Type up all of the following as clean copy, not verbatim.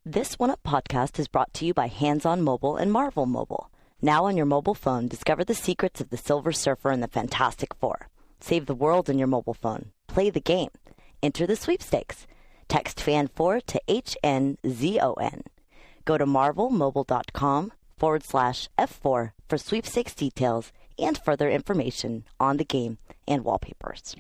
This One Up podcast is brought to you by Hands on Mobile and Marvel Mobile. Now on your mobile phone, discover the secrets of the Silver Surfer and the Fantastic Four. Save the world in your mobile phone. Play the game. Enter the sweepstakes. Text FAN4 to HNZON. Go to marvelmobile.com/F4 for sweepstakes details and further information on the game and wallpapers.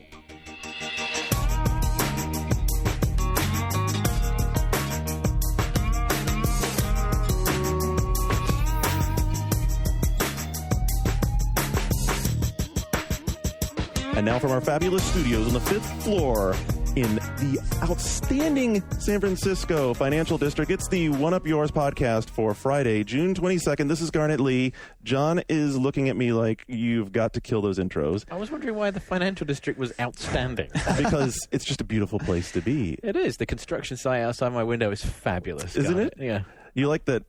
And now from our fabulous studios on the 5th floor in the outstanding San Francisco Financial District, it's the One Up Yours podcast for Friday, June 22nd. This is Garnet Lee. John is looking at me like, you've got to kill those intros. I was wondering why the Financial District was outstanding. Because it's just a beautiful place to be. It is. The construction site outside my window is fabulous. Isn't it? Yeah. You like that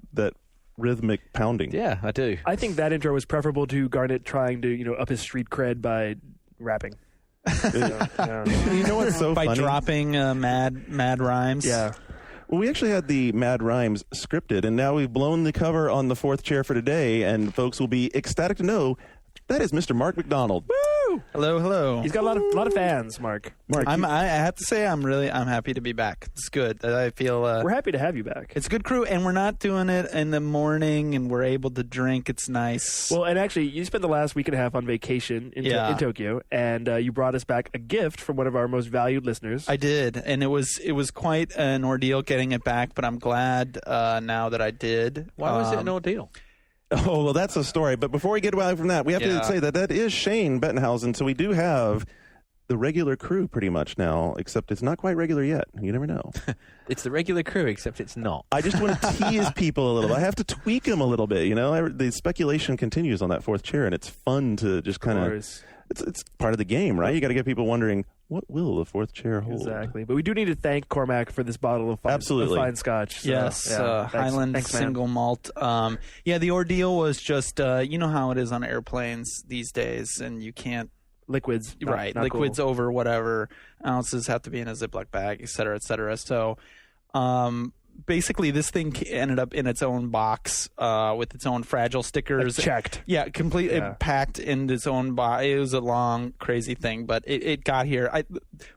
rhythmic pounding. Yeah, I do. I think that intro was preferable to Garnet trying to, up his street cred by rapping. You know what's so by funny? dropping mad rhymes. Yeah. Well, we actually had the Mad Rhymes scripted, and now we've blown the cover on the fourth chair for today, and folks will be ecstatic to know that is Mr. Mark McDonald. Woo! Hello, hello. He's got a lot of fans, Mark. Mark, I have to say I'm happy to be back. It's good. I feel we're happy to have you back. it's a good crew, and we're not doing it in the morning, and we're able to drink. It's nice. Well, and actually, you spent the last week and a half on vacation in Tokyo, and you brought us back a gift from one of our most valued listeners. I did, and it was quite an ordeal getting it back, but I'm glad now that I did. Why was it an ordeal? Oh, well, that's a story. But before we get away from that, we have to say that is Shane Bettenhausen. So we do have the regular crew pretty much now, except it's not quite regular yet. You never know. It's the regular crew, except it's not. I just want to tease people a little. I have to tweak them a little bit. The speculation continues on that fourth chair, and it's fun to just kind of. It's part of the game, right? You got to get people wondering, what will the fourth chair hold? Exactly. But we do need to thank Cormac for this bottle of fine scotch. So, yes, Highland single malt. The ordeal was just, you know how it is on airplanes these days, and you can't. Liquids. Not liquids cool. over whatever ounces have to be in a Ziploc bag, et cetera, et cetera. So, basically, this thing ended up in its own box with its own fragile stickers. Checked. Yeah, completely packed in its own box. It was a long, crazy thing, but it got here. I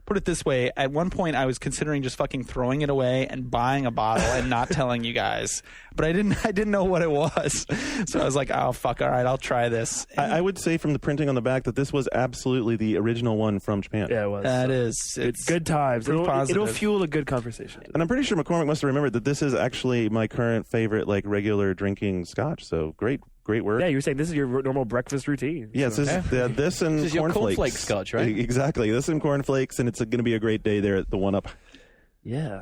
put it this way. At one point, I was considering just fucking throwing it away and buying a bottle and not telling you guys. But I didn't know what it was. So I was like, oh, fuck, all right, I'll try this. I would say from the printing on the back that this was absolutely the original one from Japan. Yeah, it was. It's good times. It'll fuel a good conversation. And I'm pretty sure McCormick must have remembered that this is actually my current favorite, regular drinking scotch. So great work. Yeah, you were saying this is your normal breakfast routine. Yes, this and this is your cornflake scotch, right? Exactly. This and cornflakes, and it's going to be a great day there at the One Up. Yeah.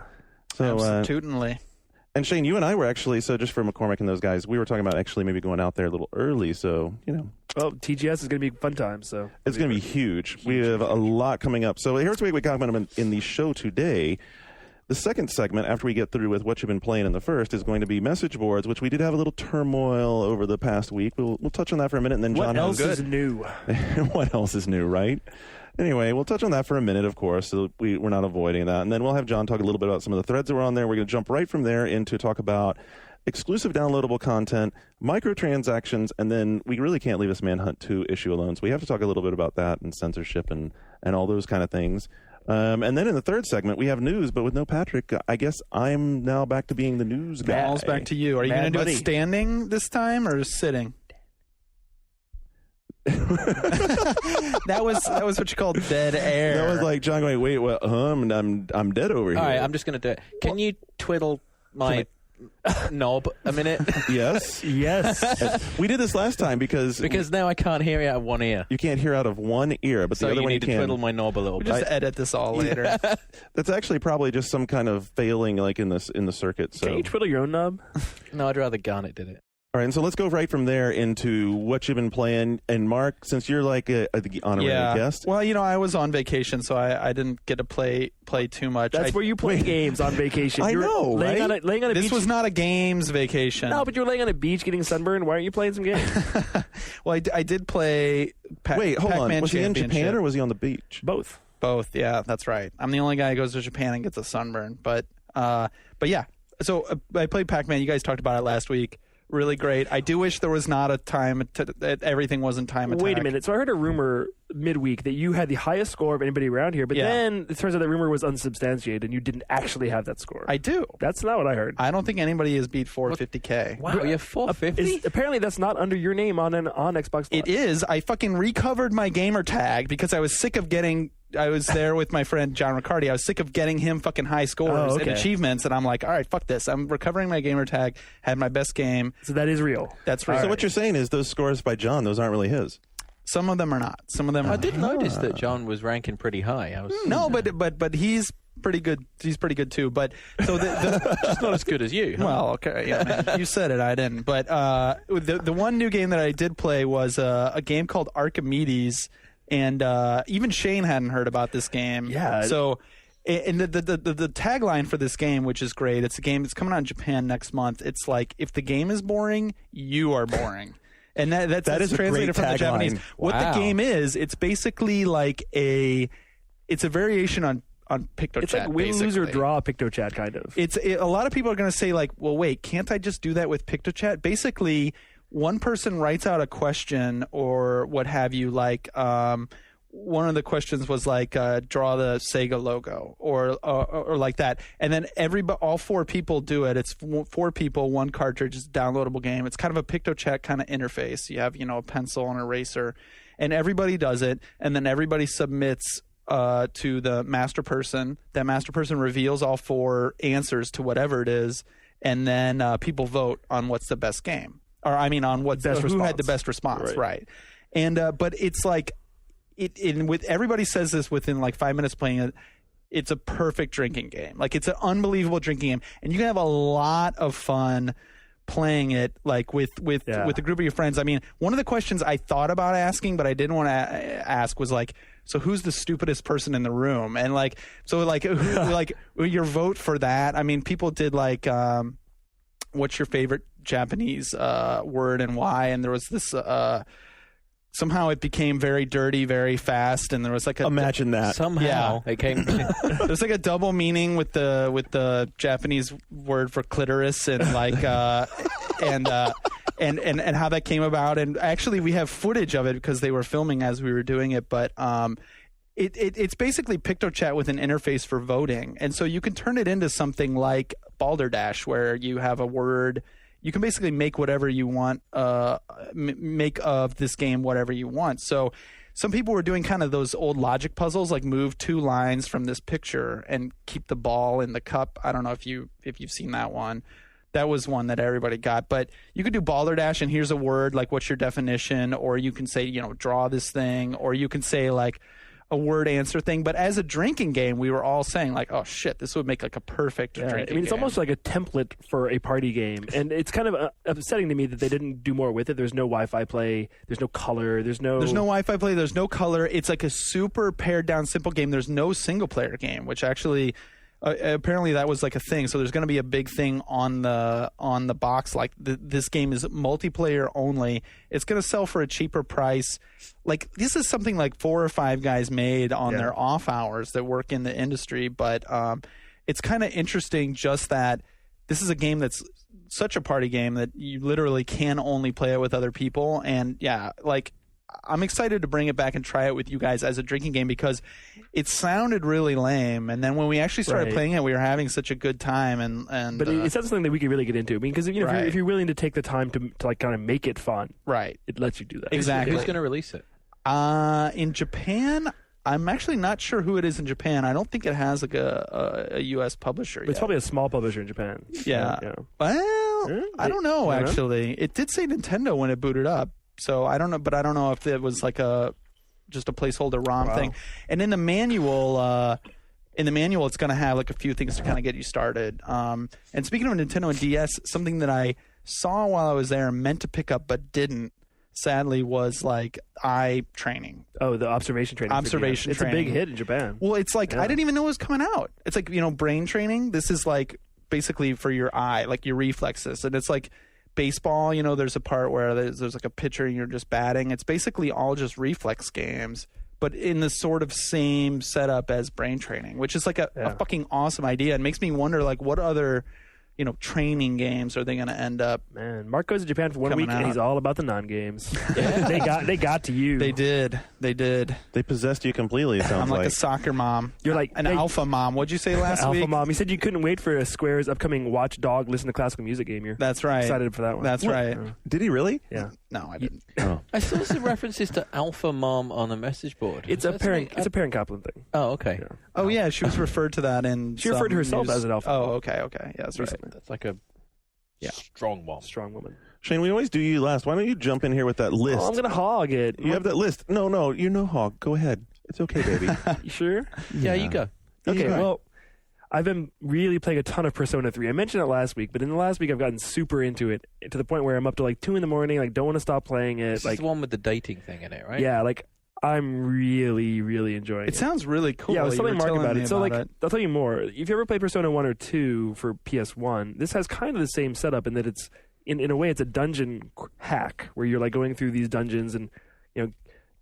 So, absolutely. And Shane, you and I were actually, so just for McCormick and those guys, we were talking about actually maybe going out there a little early, so, Well, TGS is going to be a fun time, so. It's going to be huge. We have a lot coming up. So here's what we got in the show today. The second segment, after we get through with what you've been playing in the first, is going to be message boards, which we did have a little turmoil over the past week. We'll touch on that for a minute, and then John What else is new? What else is new, right? Anyway, we'll touch on that for a minute, of course. So we're not avoiding that. And then we'll have John talk a little bit about some of the threads that were on there. We're going to jump right from there into talk about exclusive downloadable content, microtransactions, and then we really can't leave this Manhunt 2 issue alone. So we have to talk a little bit about that and censorship and all those kind of things. And then in the third segment, we have news, but with no Patrick. I guess I'm now back to being the news guy. Ball's back to you. Are you going to do it standing this time or sitting? that was what you call dead air. That was like John going, wait, what? I'm dead over here. All right, I'm just going to do it. Can you twiddle my knob a minute? Yes. We did this last time because now I can't hear out of one ear. You can't hear out of one ear, but so the other one you need to twiddle my knob a little bit. We'll just edit this all later. That's actually probably just some kind of failing in the circuit. So. Can you twiddle your own knob? No, I'd rather Garnet did it. All right, and so let's go right from there into what you've been playing. And Mark, since you're like the honorary guest. Well, I was on vacation, so I didn't get to play too much. That's where you play games on vacation. I know, laying right? laying on a this beach. was not a games vacation. No, but you were laying on a beach getting sunburned. Why aren't you playing some games? Well, I did play Wait, hold Pac-Man on. Was he in Japan or was he on the beach? Both. Both, yeah, that's right. I'm the only guy who goes to Japan and gets a sunburn. But yeah. I played Pac-Man. You guys talked about it last week. Really great. I do wish there was not a time that everything wasn't time attack. Wait a minute. So I heard a rumor midweek that you had the highest score of anybody around here, but then it turns out that rumor was unsubstantiated and you didn't actually have that score. I do. That's not what I heard. I don't think anybody has beat 450K. Wow, you have 450? Apparently that's not under your name on Xbox Live. It is. I fucking recovered my gamer tag because I was sick of getting... I was there with my friend John Riccardi. I was sick of getting him fucking high scores and achievements, and I'm like, all right, fuck this. I'm recovering my gamer tag, had my best game. So that is real. That's real. So what you're saying is those scores by John, those aren't really his. Some of them are not. Some of them are I did notice that John was ranking pretty high. No, but he's pretty good. He's pretty good too. But so just not as good as you. Huh? Well, okay, yeah, man. You said it. I didn't. But the one new game that I did play was a game called Archimedes. And even Shane hadn't heard about this game. Yeah. So, and the tagline for this game, which is great, it's a game that's coming out in Japan next month. It's like, if the game is boring, you are boring. And that's is translated from the Japanese. Wow. What the game is, it's basically like it's a variation on PictoChat. It's like win, lose, or draw PictoChat, kind of. A lot of people are going to say, like, well, wait, can't I just do that with PictoChat? Basically, one person writes out a question or what have you, like one of the questions was like draw the Sega logo or like that, and then all four people do it. It's 4 people, 1 cartridge. It's a downloadable game. It's kind of a PictoChat kind of interface. You have a pencil and eraser, and everybody does it, and then everybody submits to the master person. That master person reveals all 4 answers to whatever it is, and then people vote on what's the best game. Or I mean, on who had the best response, right? And but it's like with everybody says this within like 5 minutes playing it. It's a perfect drinking game. Like, it's an unbelievable drinking game, and you can have a lot of fun playing it, like with a group of your friends. I mean, one of the questions I thought about asking, but I didn't want to ask, was like, so who's the stupidest person in the room? And like, so like, like your vote for that. I mean, people did like, what's your favorite Japanese word and why? And there was this somehow it became very dirty very fast, and there was like imagine that somehow it came there's like a double meaning with the Japanese word for clitoris, and like and how that came about. And actually we have footage of it because they were filming as we were doing it, but it's basically PictoChat with an interface for voting. And so you can turn it into something like Balderdash, where you have a word. You can basically make whatever you want, make of this game whatever you want. So some people were doing kind of those old logic puzzles, like move 2 lines from this picture and keep the ball in the cup. I don't know if you've seen that one. That was one that everybody got. But you could do Balderdash, and here's a word, like, what's your definition? Or you can say, draw this thing. Or you can say, like, a word answer thing. But as a drinking game, we were all saying, like, oh shit, this would make like a perfect drinking game. It's almost like a template for a party game, and it's kind of upsetting to me that they didn't do more with it. There's no Wi-Fi play, there's no color, there's no Wi-Fi play, there's no color. It's like a super pared down simple game. There's no single player game, which actually apparently that was like a thing. So there's going to be a big thing on the box, like this game is multiplayer only. It's going to sell for a cheaper price. Like, this is something like 4 or 5 guys made on their off hours that work in the industry. But it's kind of interesting just that this is a game that's such a party game that you literally can only play it with other people. And yeah, like, I'm excited to bring it back and try it with you guys as a drinking game, because it sounded really lame, and then when we actually started playing it, we were having such a good time. But it's not something that we could really get into. I mean, because if you're willing to take the time to like kind of make it fun, it lets you do that. Exactly. Who's going to release it? In Japan, I'm actually not sure who it is in Japan. I don't think it has like a U.S. publisher yet. It's probably a small publisher in Japan. Yeah. Well, I don't know, actually. It did say Nintendo when it booted up. So I don't know, but I don't know if it was like just a placeholder ROM thing. And in the manual, it's going to have like a few things to kind of get you started. And speaking of Nintendo and DS, something that I saw while I was there and meant to pick up but didn't, sadly, was like eye training. Oh, the observation training. Observation training. It's a big hit in Japan. Well, it's like I didn't even know it was coming out. It's like, brain training. This is like basically for your eye, like your reflexes, and it's like baseball, there's a part where there's like a pitcher and you're just batting. It's basically all just reflex games, but in the sort of same setup as brain training, which is like a fucking awesome idea. It makes me wonder, like, what other, training games are they going to end up? Man, Mark goes to Japan for 1 Coming week, and out. he's all about the non-games. They got to you. They did. They possessed you completely, it sounds I'm like a soccer mom. You're like an hey, alpha mom. What'd you say last alpha week? mom. You said you couldn't wait for Square's upcoming Watch Dog Listen to Classical Music game. You're That's right. excited for that one. That's right. Did he really? Yeah. No, I didn't. Oh. I saw some references to Alpha Mom on a message board. It's Is a that parent. something- It's a parent Kaplan thing. Oh, okay. Yeah. Oh yeah, she was referred to that in. She referred to some herself news- as an alpha. Oh, okay. Yeah, that's right. Recently. That's like a Yeah. strong mom. Strong woman. Shane, we always do you last. Why don't you jump in here with that list? Oh, I'm gonna hog it. You have that list. No, you're no hog. Go ahead. It's okay, baby. You sure? Yeah, you go. Okay. Yeah. Well, I've been really playing a ton of Persona 3. I mentioned it last week, but in the last week I've gotten super into it to the point where I'm up to like 2 a.m. Like don't want to stop playing it. This Like is the one with the dating thing in it, right? yeah, like I'm really, really enjoying it. It sounds really cool. Yeah, I was You were telling Mark telling about me it. So, like, it. I'll tell you more. If you ever play Persona 1 or 2 for PS1, this has kind of the same setup in that it's, in a way, it's a dungeon hack where you're, like, going through these dungeons and,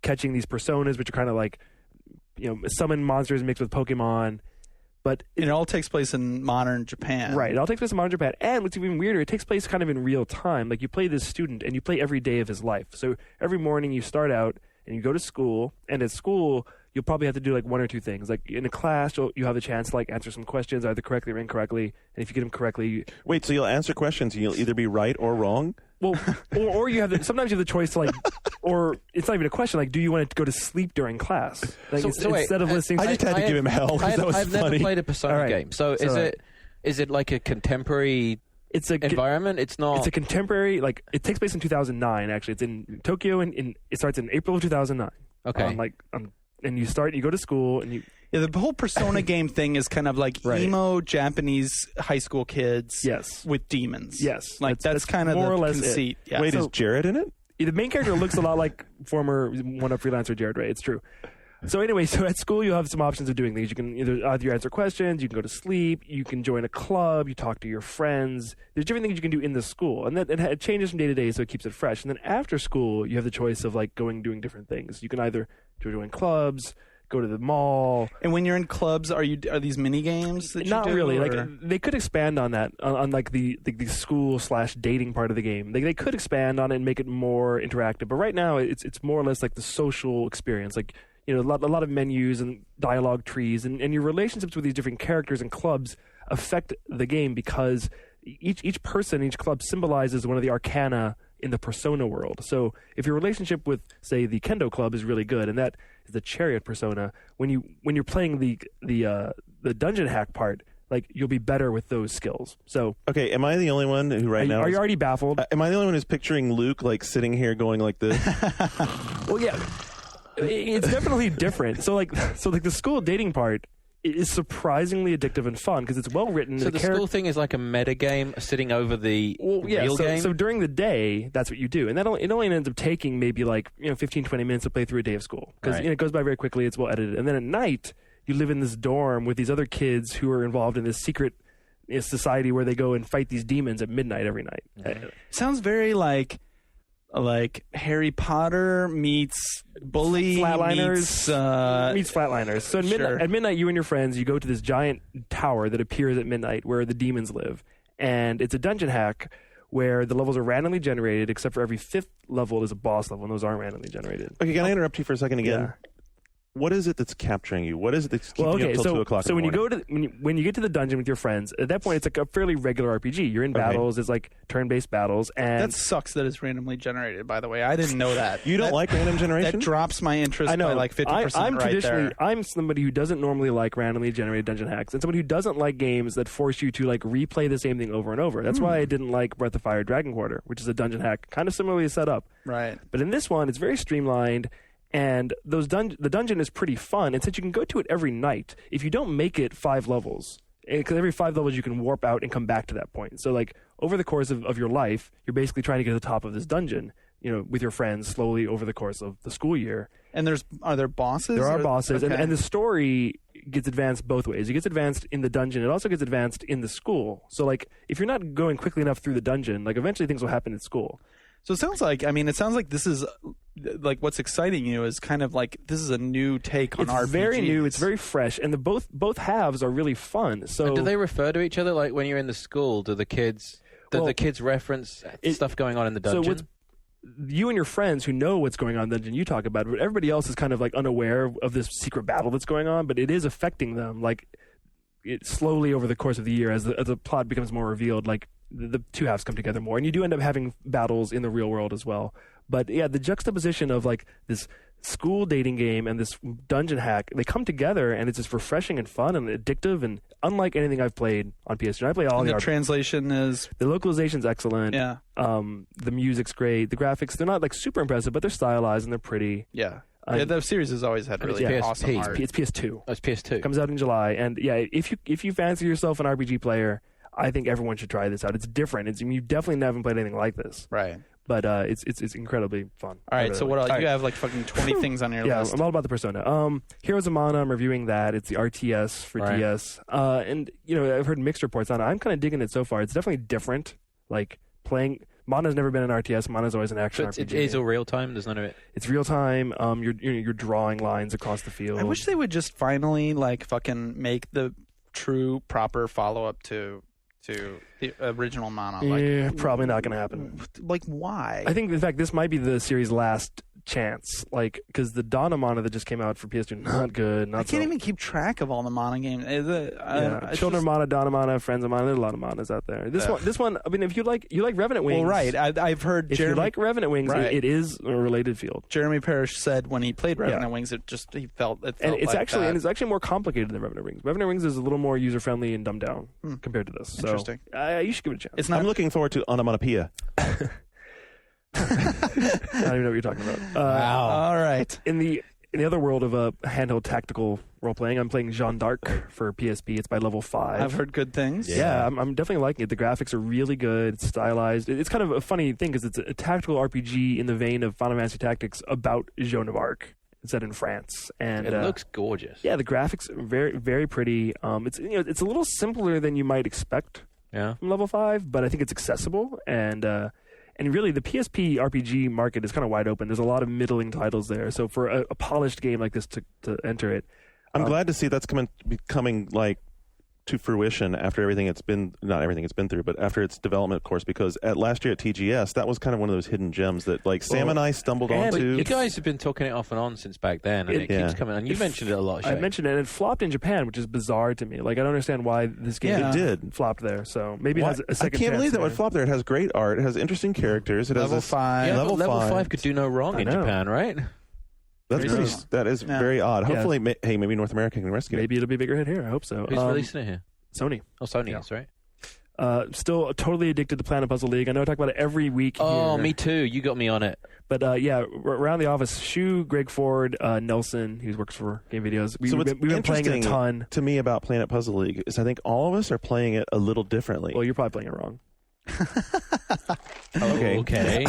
catching these personas, which are kind of like, summon monsters mixed with Pokemon. But It all takes place in modern Japan. right, it all takes place in modern Japan. And what's even weirder, it takes place kind of in real time. Like, you play this student, and you play every day of his life. So every morning you start out, and you go to school, and at school, you'll probably have to do, like, 1 or 2 things. Like, in a class, you have a chance to, like, answer some questions, either correctly or incorrectly. And if you get them correctly, Wait, so you'll answer questions and you'll either be right or wrong? well, or you have sometimes you have the choice to, like, or it's not even a question, like, do you want to go to sleep during class? Like, So wait, instead of listening I to... just had to give him hell because that was I've funny. never played a Persona All right. game. So So, is it like a contemporary it's a... environment? It's not. It's a contemporary, like, it takes place in 2009, actually. It's in Tokyo, and it starts in April of 2009. Okay. And you go to school, and you... Yeah, the whole Persona game thing is kind of like Right. emo Japanese high school kids Yes. with demons. Yes. Like that's kind of more the or less it. conceit. Yeah. Wait, So- is Jared in it? The main character looks a lot like former one-up freelancer Jared Ray. It's true. So anyway, so at school you have some options of doing things. You can either answer questions, you can go to sleep, you can join a club, you talk to your friends. There's different things you can do in the school, and that it changes from day to day, so it keeps it fresh. And then after school, you have the choice of like doing different things. You can either join clubs, go to the mall. And when you're in clubs, are these mini games that you Not do, really. or- Like they could expand on that on like the school / dating part of the game. They could expand on it and make it more interactive. But right now, it's more or less like the social experience. Like a lot of menus and dialogue trees, and your relationships with these different characters and clubs affect the game because each person, each club symbolizes one of the arcana in the Persona world. So if your relationship with, say, the Kendo Club is really good, and that is the Chariot Persona, when you're playing the dungeon hack part, like you'll be better with those skills. So Okay, am I the only one who right now are is- you already baffled? am I the only one who's picturing Luke like sitting here going like this? Well, yeah, it's definitely different. So the school dating part is surprisingly addictive and fun because it's well written. So the school thing is like a meta game sitting over the real game? So during the day, that's what you do. And it only ends up taking maybe 15, 20 minutes to play through a day of school. Because Right. it goes by very quickly, it's well edited. And then at night, you live in this dorm with these other kids who are involved in this secret society where they go and fight these demons at midnight every night. Sounds very like Harry Potter meets Bully Flatliners meets, meets Flatliners. So Sure. at midnight, you and your friends, you go to this giant tower that appears at midnight where the demons live. And it's a dungeon hack where the levels are randomly generated, except for every 5th level is a boss level, and those aren't randomly generated. Okay, can I interrupt you for a second again? Yeah. What is it that's capturing you? What is it that's keeping you up till 2 o'clock so in when the you morning? go to when you get to the dungeon with your friends, at that point it's like a fairly regular RPG. You're in Okay. battles, it's like turn-based battles, and that sucks that it's randomly generated, by the way. I didn't know that. You don't like random generation? That drops my interest I know. by like 50% I'm right traditionally there. I'm somebody who doesn't normally like randomly generated dungeon hacks, and somebody who doesn't like games that force you to like replay the same thing over and over. That's why I didn't like Breath of Fire Dragon Quarter, which is a dungeon hack kind of similarly set up. Right. But in this one, it's very streamlined, and the dungeon is pretty fun. And since you can go to it every night, if you don't make it 5 levels, because every 5 levels you can warp out and come back to that point. So like over the course of your life, you're basically trying to get to the top of this dungeon, with your friends slowly over the course of the school year. And are there bosses? There are Or- bosses, okay. and the story gets advanced both ways. It gets advanced in the dungeon. It also gets advanced in the school. So like if you're not going quickly enough through the dungeon, like eventually things will happen at school. So it sounds like this is like what's exciting you is kind of like this is a new take on It's RPGs. very new. It's very fresh, and both halves are really fun. So And do they refer to each other like when you're in the school? Do the kids reference stuff going on in the dungeon? So you and your friends who know what's going on in the dungeon, you talk about it, but everybody else is kind of like unaware of this secret battle that's going on, but it is affecting them. Like it slowly over the course of the year as the plot becomes more revealed, like the two halves come together more, and you do end up having battles in the real world as well. But yeah, the juxtaposition of like this school dating game and this dungeon hack, they come together, and it's just refreshing and fun and addictive and unlike anything I've played on PS2. I play all And the the translation is the localization's excellent. yeah. The music's great. The graphics, they're not like super impressive, but they're stylized and they're pretty. Yeah. The series has always had really it's awesome PSP. art. It's PS2. Oh, it's PS2. Comes out in July, and yeah, if you fancy yourself an RPG player, I think everyone should try this out. It's different. You definitely haven't played anything like this, Right. but it's incredibly fun. All I right. really So like what it. else? All You right. have like fucking 20 things on your Yeah, list. I'm all about the Persona. Heroes of Mana, I'm reviewing that. It's the RTS for Right. DS. And, I've heard mixed reports on it. I'm kind of digging it so far. It's definitely different. Like, Mana's never been an RTS. Mana's always an action So RPG. it is all real time. There's none of it. It's real time. You're drawing lines across the field. I wish they would just finally like fucking make the true proper follow up to the original Mana. Yeah, probably not going to happen. Like why? I think, in fact, this might be the series' last chance. Like, because the Dawn of Mana that just came out for PS2, not good. Not I can't so, even keep track of all the Mana games. Yeah. Children of Mana, Dawn of Mana, Friends of Mana. There's a lot of Manas out there. This one. I mean, if you like Revenant Wings. Well, right. I've heard If Jeremy. you like Revenant Wings, Right. it is a related field. Jeremy Parrish said when he played Revenant Yeah. Wings, it felt And like it's that. actually more complicated than Revenant Wings. Revenant Wings is a little more user friendly and dumbed down compared to this. So, Interesting. you should give it a chance. It's I'm not. looking forward to Onomatopoeia. I don't even know what you're talking about. All right. In the other world of handheld tactical role playing, I'm playing Jeanne d'Arc for PSP. It's by level 5. I've heard good things. Yeah, I'm definitely liking it. The graphics are really good. It's stylized. It's kind of a funny thing because it's a tactical RPG in the vein of Final Fantasy Tactics about Joan of Arc. It's set in France, and It looks gorgeous. yeah, the graphics are very, very pretty. It's a little simpler than you might expect Yeah. from level 5, but I think it's accessible and really the PSP RPG market is kind of wide open. There's a lot of middling titles there, so for a polished game like this to enter it, I'm glad to see that's becoming like to fruition after everything it's been, not everything it's been through, but after its development, of course, because last year at TGS, that was kind of one of those hidden gems that like Sam and I stumbled and onto. You guys have been talking it off and on since back then, and it Yeah. keeps coming. And you mentioned it a lot. I Shay. mentioned it, and it flopped in Japan, which is bizarre to me. Like, I don't understand why this game Yeah. It did. flopped there. So maybe it Why- has a I second can't chance believe that there. would flop there. It has great art. It has interesting characters. It has Level this- 5. Yeah, level level 5. 5 could do no wrong I in know. Japan, right? That's Crazy. pretty. That is Yeah. very odd. Yeah. Hopefully, hey, maybe North America can rescue it. Maybe it'll be a bigger hit here. I hope so. Who's releasing it here? Sony. Oh, Sony Yeah. is, right? Still totally addicted to Planet Puzzle League. I know I talk about it every week Oh, here. me too. You got me on it. But yeah, around the office, Shu, Greg Ford, Nelson, who works for Game Videos. We've what's been playing it a interesting ton. to me about Planet Puzzle League is I think all of us are playing it a little differently. Well, you're probably playing it wrong. Okay. Okay.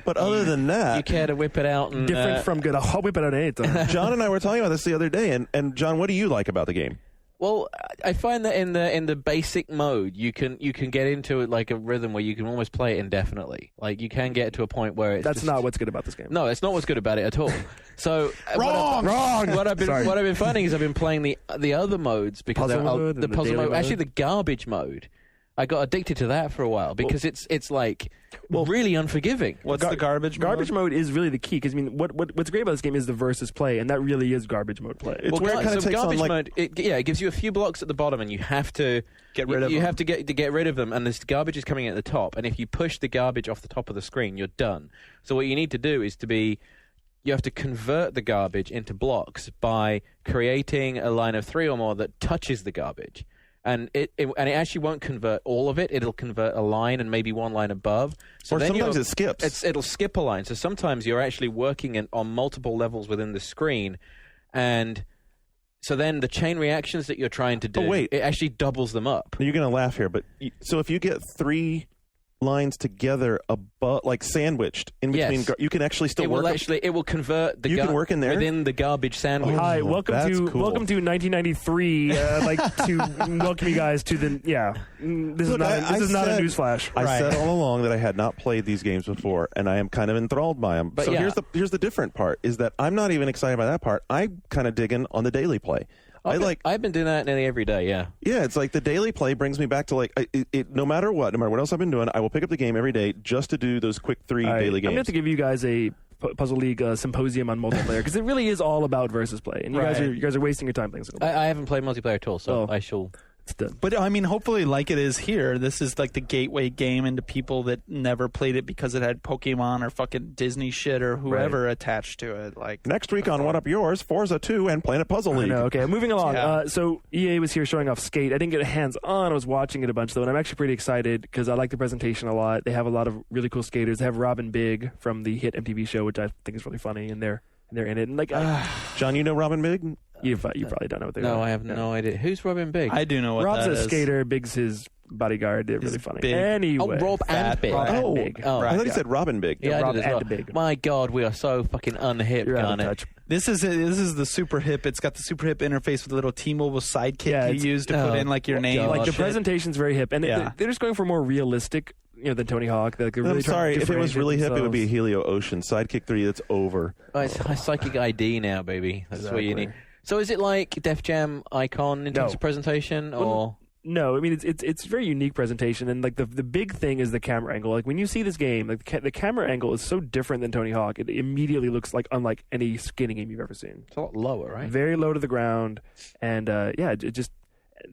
But other than You that, care to whip it out and Different from good. I'll whip it out anytime. John and I were talking about this the other day, and John, what do you like about the game? Well, I find that in the basic mode, you can get into it like a rhythm where you can almost play it indefinitely. Like you can get to a point where it's That's just, not what's good about this game. No, it's not what's good about it at all. So Wrong! What I've been Sorry. what I've been finding is I've been playing the other modes because Puzzle I'll- mode the and the puzzle daily mode, actually mode? the garbage mode. I got addicted to that for a while because it's like really unforgiving. What's the garbage mode? Garbage mode is really the key because I mean, what's great about this game is the versus play, and that really is garbage mode play. It's where it kind of takes on garbage like mode. It gives you a few blocks at the bottom, and you have to Get rid of You them. have to get rid of them, and this garbage is coming at the top. And if you push the garbage off the top of the screen, you're done. So what you need to do is you have to convert the garbage into blocks by creating a line of 3 or more that touches the garbage. And it actually won't convert all of it. It'll convert a line and maybe one line above. So or then sometimes you're- it skips. It'll skip a line. So sometimes you're actually working on multiple levels within the screen, and so then the chain reactions that you're trying to do, Oh, wait. it actually doubles them up. You're going to laugh here, but so if you get 3 lines together above, like sandwiched in between. Yes. You can actually still It work. will it will convert the You can work in there? within the garbage sandwich. Hi, welcome that's to cool. 1993. To welcome you guys to the This Look, is not a said- newsflash. I Right. said all along that I had not played these games before, and I am kind of enthralled by them. But so yeah. here's the different part: is that I'm not even excited by that part. I'm kind of digging on the daily play. I've been doing that nearly every day. Yeah. Yeah, it's like the daily play brings me back to like no matter what else I've been doing, I will pick up the game every day just to do those quick 3 daily I'm going to games. have to give you guys a Puzzle League symposium on multiplayer because it really is all about versus play, and you guys are wasting your time playing single player. I haven't played multiplayer at all, so I shall. It's done. But I mean, hopefully, like it is here, this is like the gateway game into people that never played it because it had Pokemon or fucking Disney shit or whoever attached to it. Like Next week on What Up Yours, Forza 2 and Planet Puzzle I League. know. Okay, moving along. Yeah. So EA was here showing off Skate. I didn't get a hands-on. I was watching it a bunch though, and I'm actually pretty excited because I like the presentation a lot. They have a lot of really cool skaters. They have Robin Big from the hit MTV show, which I think is really funny, and they're in it. And like, John, you know Robin Big? you probably don't know what they are. No, I have no idea. Who's Robin Big? I do know what Rob's that a is. skater. Big's his bodyguard. They're really funny. big. Anyway, Rob and Big. Rob Oh, Big. Oh, I thought he yeah. said Robin Big. Yeah, Rob I did as and well. Big. My God, we are so fucking unhip, You're out of Garnet. touch. This is the super hip. It's got the super hip interface with a little T-Mobile sidekick Yeah, you it's- use to put in like your name. Like and the shit. presentation's very hip, and Yeah. they're just going for more realistic, than Tony Hawk. Like, they're really I'm trying sorry, to if it was differentiate really hip, it would be themselves. Helio Ocean. Sidekick 3, that's over. Oh, it's Psychic ID now, baby. That's what you Exactly. need. So is it like Def Jam Icon in terms No. of presentation, or No, I mean it's a very unique presentation, and like the big thing is the camera angle. Like when you see this game, like the camera angle is so different than Tony Hawk. It immediately looks like unlike any skating game you've ever seen. it's a lot lower, right? Very low to the ground, and it just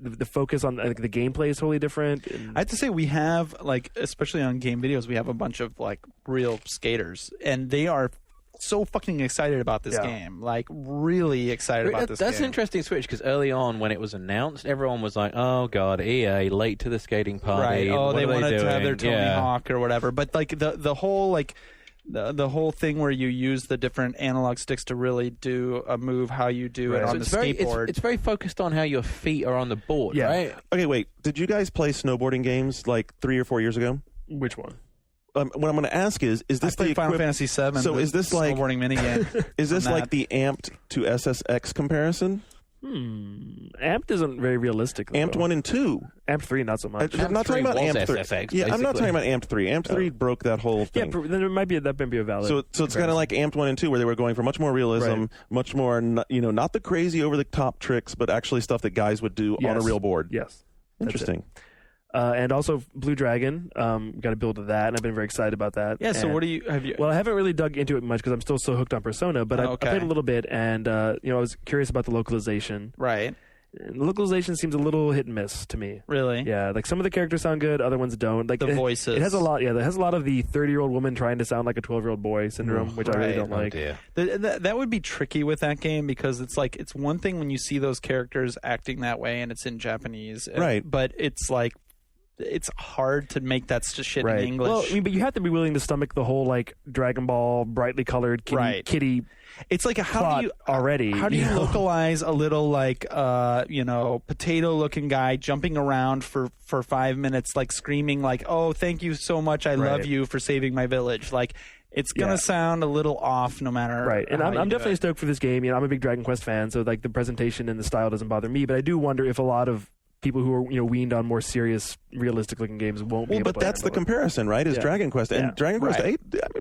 the focus on the gameplay is totally different. And I have to say we have like, especially on game videos, we have a bunch of like real skaters, and they are so fucking excited about this Yeah. game. Like really excited about this That's game. an interesting switch because early on when it was announced, everyone was like, "Oh God, EA late to the skating party." Right. Oh, What they are wanted to have their doing?" Tony Yeah. Hawk or whatever. But like the whole like the whole thing where you use the different analog sticks to really do a move how you do it Right. on So the it's very, skateboard. it's very focused on how your feet are on the board, Yeah. right? Okay, wait. Did you guys play snowboarding games like 3 or 4 years ago? which one? What I'm going to ask is I this played the Final equip- Fantasy VII. So the is this like- snowboarding minigame? Is this on like that. the Amped to SSX comparison? Amped isn't very realistic. Though. Amped 1 and 2. Amped 3, not so much. I'm not talking about was Amped 3. SSX, Yeah, I'm not basically. talking about Amped 3. Amped 3 broke that whole Yeah, thing. then that might be a valid. So it's kind of like Amped 1 and 2 where they were going for much more realism, Right. much more, not the crazy over the top tricks, but actually stuff that guys would do on a Yes. real board. yes. That's it. Interesting. And also Blue Dragon, got to build that, and I've been very excited about that. Yeah. So And- what do you have you? Well, I haven't really dug into it much because I'm still so hooked on Persona, but I Okay. played a little bit, and I was curious about the localization. Right. And the localization seems a little hit and miss to me. Really. Yeah, like some of the characters sound good, other ones don't. Like The voices. it has a lot. Yeah, it has a lot of the 30-year-old woman trying to sound like a 12-year-old boy syndrome, which I really right. don't Oh like. dear. That would be tricky with that game because it's like it's one thing when you see those characters acting that way and it's in Japanese, Right. But it's like it's hard to make that shit Right. in English. Well, I mean, but you have to be willing to stomach the whole like Dragon Ball brightly colored Right. kitty it's like how plot do you already. How do you know? localize a little like potato looking guy jumping around for 5 minutes like screaming like, "Oh, thank you so much. I love Right. you for saving my village." Like it's going to Yeah. sound a little off no matter Right, and how I'm you do definitely it. stoked for this game. I'm a big Dragon Quest fan, so like the presentation and the style doesn't bother me. But I do wonder if a lot of people who are weaned on more serious, realistic-looking games won't be Well, able but to play that's the Dragon Quest. comparison, right? Is Yeah. Dragon Quest. And Yeah. Dragon Quest Right.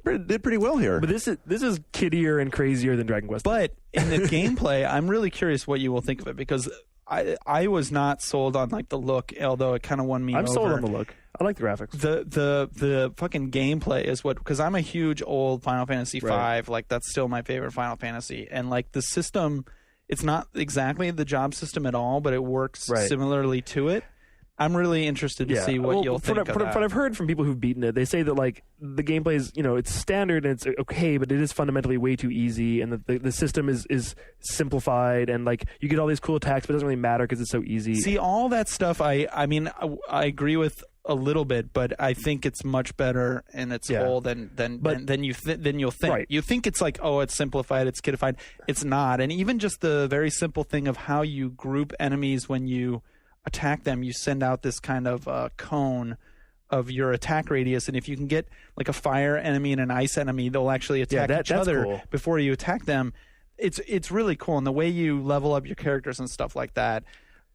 8 did pretty well here. But this is kiddier and crazier than Dragon Quest. But in the gameplay, I'm really curious what you will think of it because I was not sold on like the look, although it kind of won me I'm over. sold on the look. I like the graphics. The fucking gameplay is what, because I'm a huge old Final Fantasy V, Right. like that's still my favorite Final Fantasy, and like the system, it's not exactly the job system at all, but it works Right. similarly to it. I'm really interested to see what Well, you'll think of from that. what I've heard from people who've beaten it, they say that like the gameplay is it's standard and it's okay, but it is fundamentally way too easy, and the system is simplified, and like you get all these cool attacks, but it doesn't really matter because it's so easy. See, all that stuff, I mean, I agree with a little bit, but I think it's much better in its Yeah. whole than you'll think. Right. You think it's like, oh, it's simplified, it's kidified. It's not. And even just the very simple thing of how you group enemies when you attack them, you send out this kind of cone of your attack radius, and if you can get like a fire enemy and an ice enemy, they'll actually attack each that's other cool. before you attack them. It's really cool, and the way you level up your characters and stuff like that.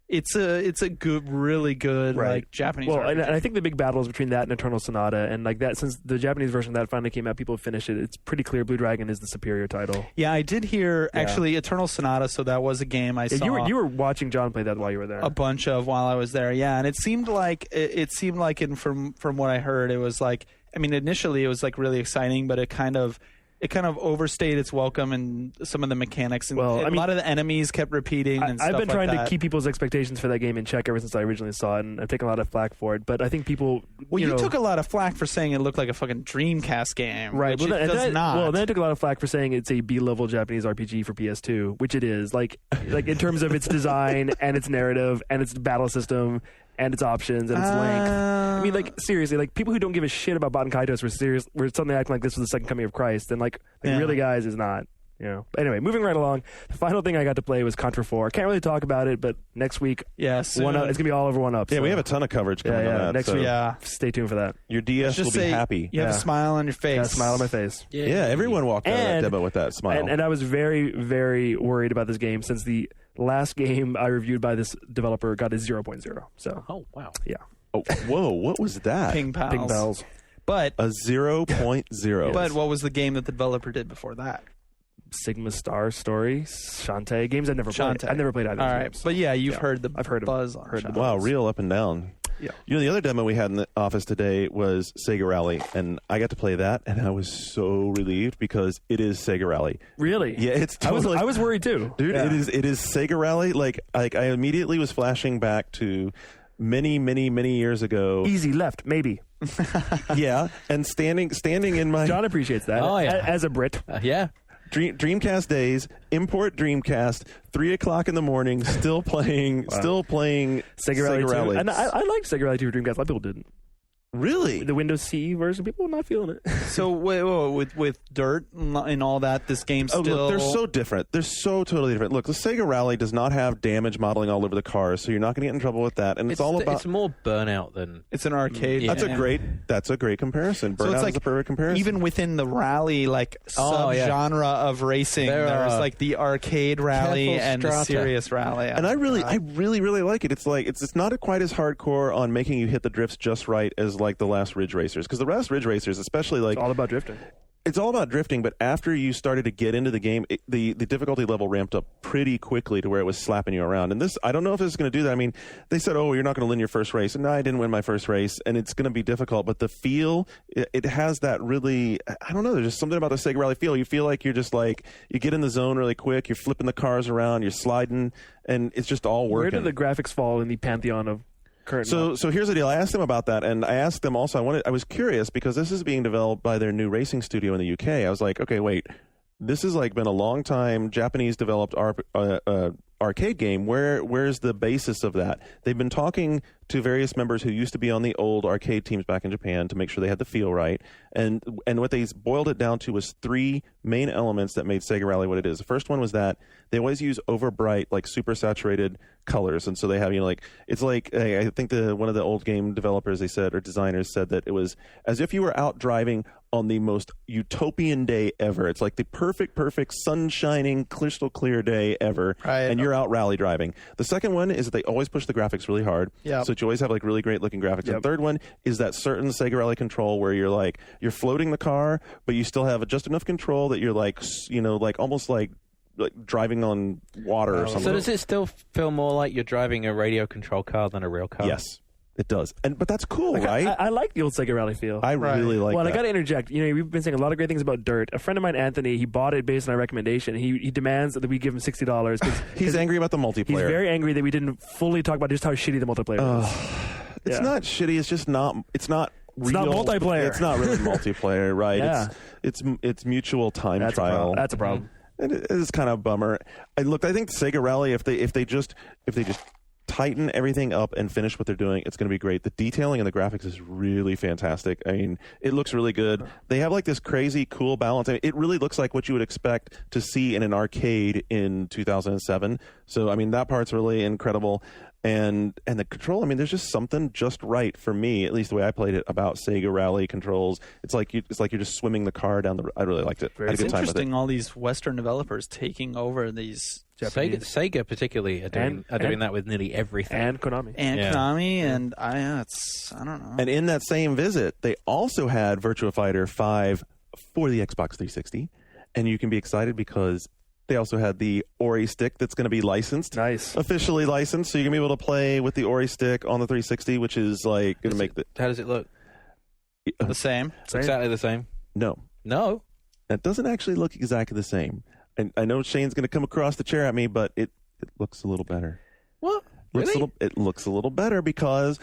It's a good, really good like Japanese. Well, RPG. and I think the big battle is between that and Eternal Sonata, and like that, since the Japanese version of that finally came out, people have finished it. It's pretty clear Blue Dragon is the superior title. Yeah, I did hear actually Eternal Sonata. So that was a game I saw. You were watching John play that while you were there. A bunch of while I was there. Yeah, and it seemed like from what I heard, it was like, I mean, initially it was like really exciting, but it kind of overstayed its welcome and some of the mechanics, and a lot of the enemies kept repeating. And I've stuff been like trying that. to keep people's expectations for that game in check ever since I originally saw it, and I've taken a lot of flack for it. But I think people, you took a lot of flack for saying it looked like a fucking Dreamcast game, right? Which it does not. Well, then I took a lot of flack for saying it's a B-level Japanese RPG for PS2, which it is. Like in terms of its design and its narrative and its battle system and its options and its length. I mean, like, seriously, like, people who don't give a shit about Baten Kaitos were suddenly acting like this was the second coming of Christ, and like really, guys, is not. But anyway, moving right along. The final thing I got to play was Contra 4. Can't really talk about it, but next week, it's gonna be all over 1UP. Yeah, we have a ton of coverage coming on that. Next week, stay tuned for that. Your DS will be happy. You have a smile on your face. Got a smile on my face. Yeah, everyone walked out of that demo with that smile. And I was very, very worried about this game since the last game I reviewed by this developer got a 0.0. So. Oh wow. Yeah. Oh, whoa! What was that? Ping pals. Ping pals. But a 0.0. But what was the game that the developer did before that? Sigma Star Story, Shantae, games I've never played. I've never played either. All of right, games. but you've heard I've heard buzz of, on heard the Shantae. Wow, real up and down. Yeah. You know, the other demo we had in the office today was Sega Rally, and I got to play that, and I was so relieved because it is Sega Rally. Really? Yeah, it's totally. I was worried too, dude. Yeah. It is Sega Rally. Like I immediately was flashing back to many years ago. Easy left, maybe. Yeah, and standing in my John appreciates that. Oh, yeah. As a Brit. Yeah. Dreamcast days, import Dreamcast, 3:00 in the morning, still playing Sega Rally. And I liked Sega Rally 2 for Dreamcast. A lot of people didn't. Really? The Windows CE version, people were not feeling it. So with Dirt and all that, this game still... look, they're so different. They're so totally different. Look, the Sega Rally does not have damage modeling all over the cars, so you're not going to get in trouble with that. And it's all about... It's more Burnout than... It's an arcade. Yeah. That's a great comparison. So Burnout it's like is a perfect comparison. even within the rally sub-genre of racing, there's like the arcade rally and the serious rally. And I really like it. It's like it's not quite as hardcore on making you hit the drifts just right as like the last Ridge Racers, because the last Ridge Racers, especially like It's all about drifting. It's all about drifting, but after you started to get into the game, the difficulty level ramped up pretty quickly to where it was slapping you around. And this, I don't know if this is going to do that. I mean, they said, oh, you're not going to win your first race. And no, I didn't win my first race, and it's going to be difficult. But the feel, it has that really, I don't know, there's just something about the Sega Rally feel. You feel like you're just like, you get in the zone really quick, you're flipping the cars around, you're sliding, and it's just all working. Where do the graphics fall in the pantheon of current? So here's the deal. I asked them about that, and I asked them also. I was curious because this is being developed by their new racing studio in the UK. I was like, okay, wait, this has like been a long time Japanese developed arcade game. Where's the basis of that? They've been talking to various members who used to be on the old arcade teams back in Japan to make sure they had the feel right. And what they boiled it down to was three main elements that made Sega Rally what it is. The first one was that they always use over bright, like super saturated colors, and so they have, you know, like it's like I think one of the old game developers or designers said that it was as if you were out driving on the most utopian day ever. It's like the perfect sun shining crystal clear day ever, and you're out rally driving. The second one is that they always push the graphics really hard, so that you always have like really great looking graphics. And the third one is that certain Sega Rally control where you're floating the car, but you still have just enough control that you're like, you know, like almost like driving on water or something. So does it still feel more like you're driving a radio control car than a real car? Yes, it does. But that's cool, like, right? I like the old Sega Rally feel. I really like Well, that. I got to interject. You know, we've been saying a lot of great things about Dirt. A friend of mine, Anthony, he bought it based on our recommendation. He demands that we give him $60. He's angry about the multiplayer. He's very angry that we didn't fully talk about just how shitty the multiplayer is. It's not shitty. It's just not. It's not. It's not multiplayer. It's not really multiplayer, right? Yeah. It's mutual time That's trial. That's a problem. And it is kind of a bummer. I think Sega Rally, if they just tighten everything up and finish what they're doing, it's going to be great. The detailing and the graphics is really fantastic. I mean, it looks really good. They have like this crazy cool balance. I mean, it really looks like what you would expect to see in an arcade in 2007. So, I mean, that part's really incredible. And the control, I mean, there's just something just right for me, at least the way I played it, about Sega Rally controls. It's like you're just swimming the car down the. I really liked it. I had a It's good time with it. interesting, all these Western developers taking over these Sega particularly are doing that with nearly everything. And Konami. and Yeah. Konami, and I don't know. And in that same visit, they also had Virtua Fighter 5 for the Xbox 360, and you can be excited because they also had the Ori stick that's going to be licensed. Nice. Officially licensed, so you're going to be able to play with the Ori stick on the 360, which is like going to make the How does it look? The same. Same. Exactly the same. no. No. That doesn't actually look exactly the same. And I know Shane's going to come across the chair at me, but it looks a little better. What? It looks a little better because,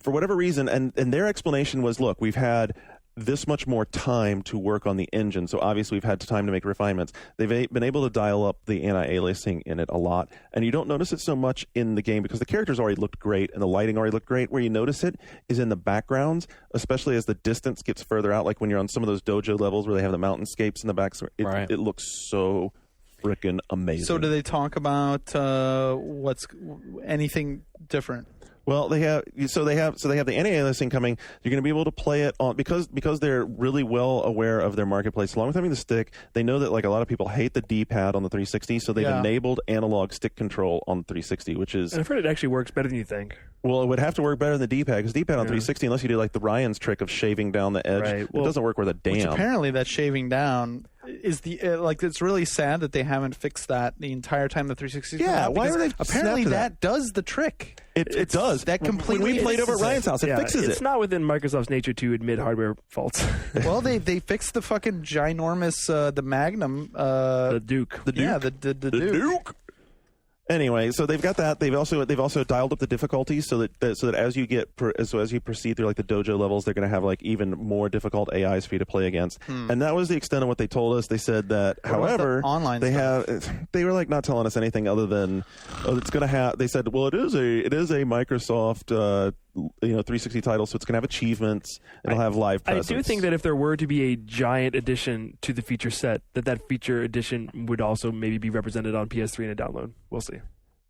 for whatever reason, and their explanation was, look, we've had this much more time to work on the engine, so obviously we've had time to make refinements. They've been able to dial up the anti-aliasing in it a lot, and you don't notice it so much in the game because the characters already looked great and the lighting already looked great. Where you notice it is in the backgrounds, especially as the distance gets further out, like when you're on some of those dojo levels where they have the mountainscapes in the back. Right. It looks so freaking amazing. So do they talk about what's anything different? Well, they have the anti-aliasing coming. You're going to be able to play it on because they're really well aware of their marketplace. Along with having the stick, they know that like a lot of people hate the D-pad on the 360, so they've enabled analog stick control on the 360, which is. And I've heard it actually works better than you think. Well, it would have to work better than the D-pad because D-pad on 360, unless you do like the Ryan's trick of shaving down the edge, Right. Well, it doesn't work worth a damn. Which apparently that shaving down is the like it's really sad that they haven't fixed that the entire time the 360 's been Yeah, out, why because are they apparently snapped to that does the trick. It does. That completely When we played over at fixes Ryan's house, it fixes it's it. not within Microsoft's nature to admit hardware faults. Well, they fixed the fucking ginormous the Magnum The Duke. The Duke. yeah the Duke. Anyway, so they've got that. They've also dialed up the difficulty so that as you proceed through like the dojo levels, they're going to have like even more difficult AIs for you to play against. And that was the extent of what they told us. They said that, What about however, the online stuff? they were like not telling us anything other than it's going to have. They said, well, it is a Microsoft 360 title, so it's going to have achievements. It'll have live I presence. do think that if there were to be a giant addition to the feature set, that feature addition would also maybe be represented on PS3 in a download. We'll see.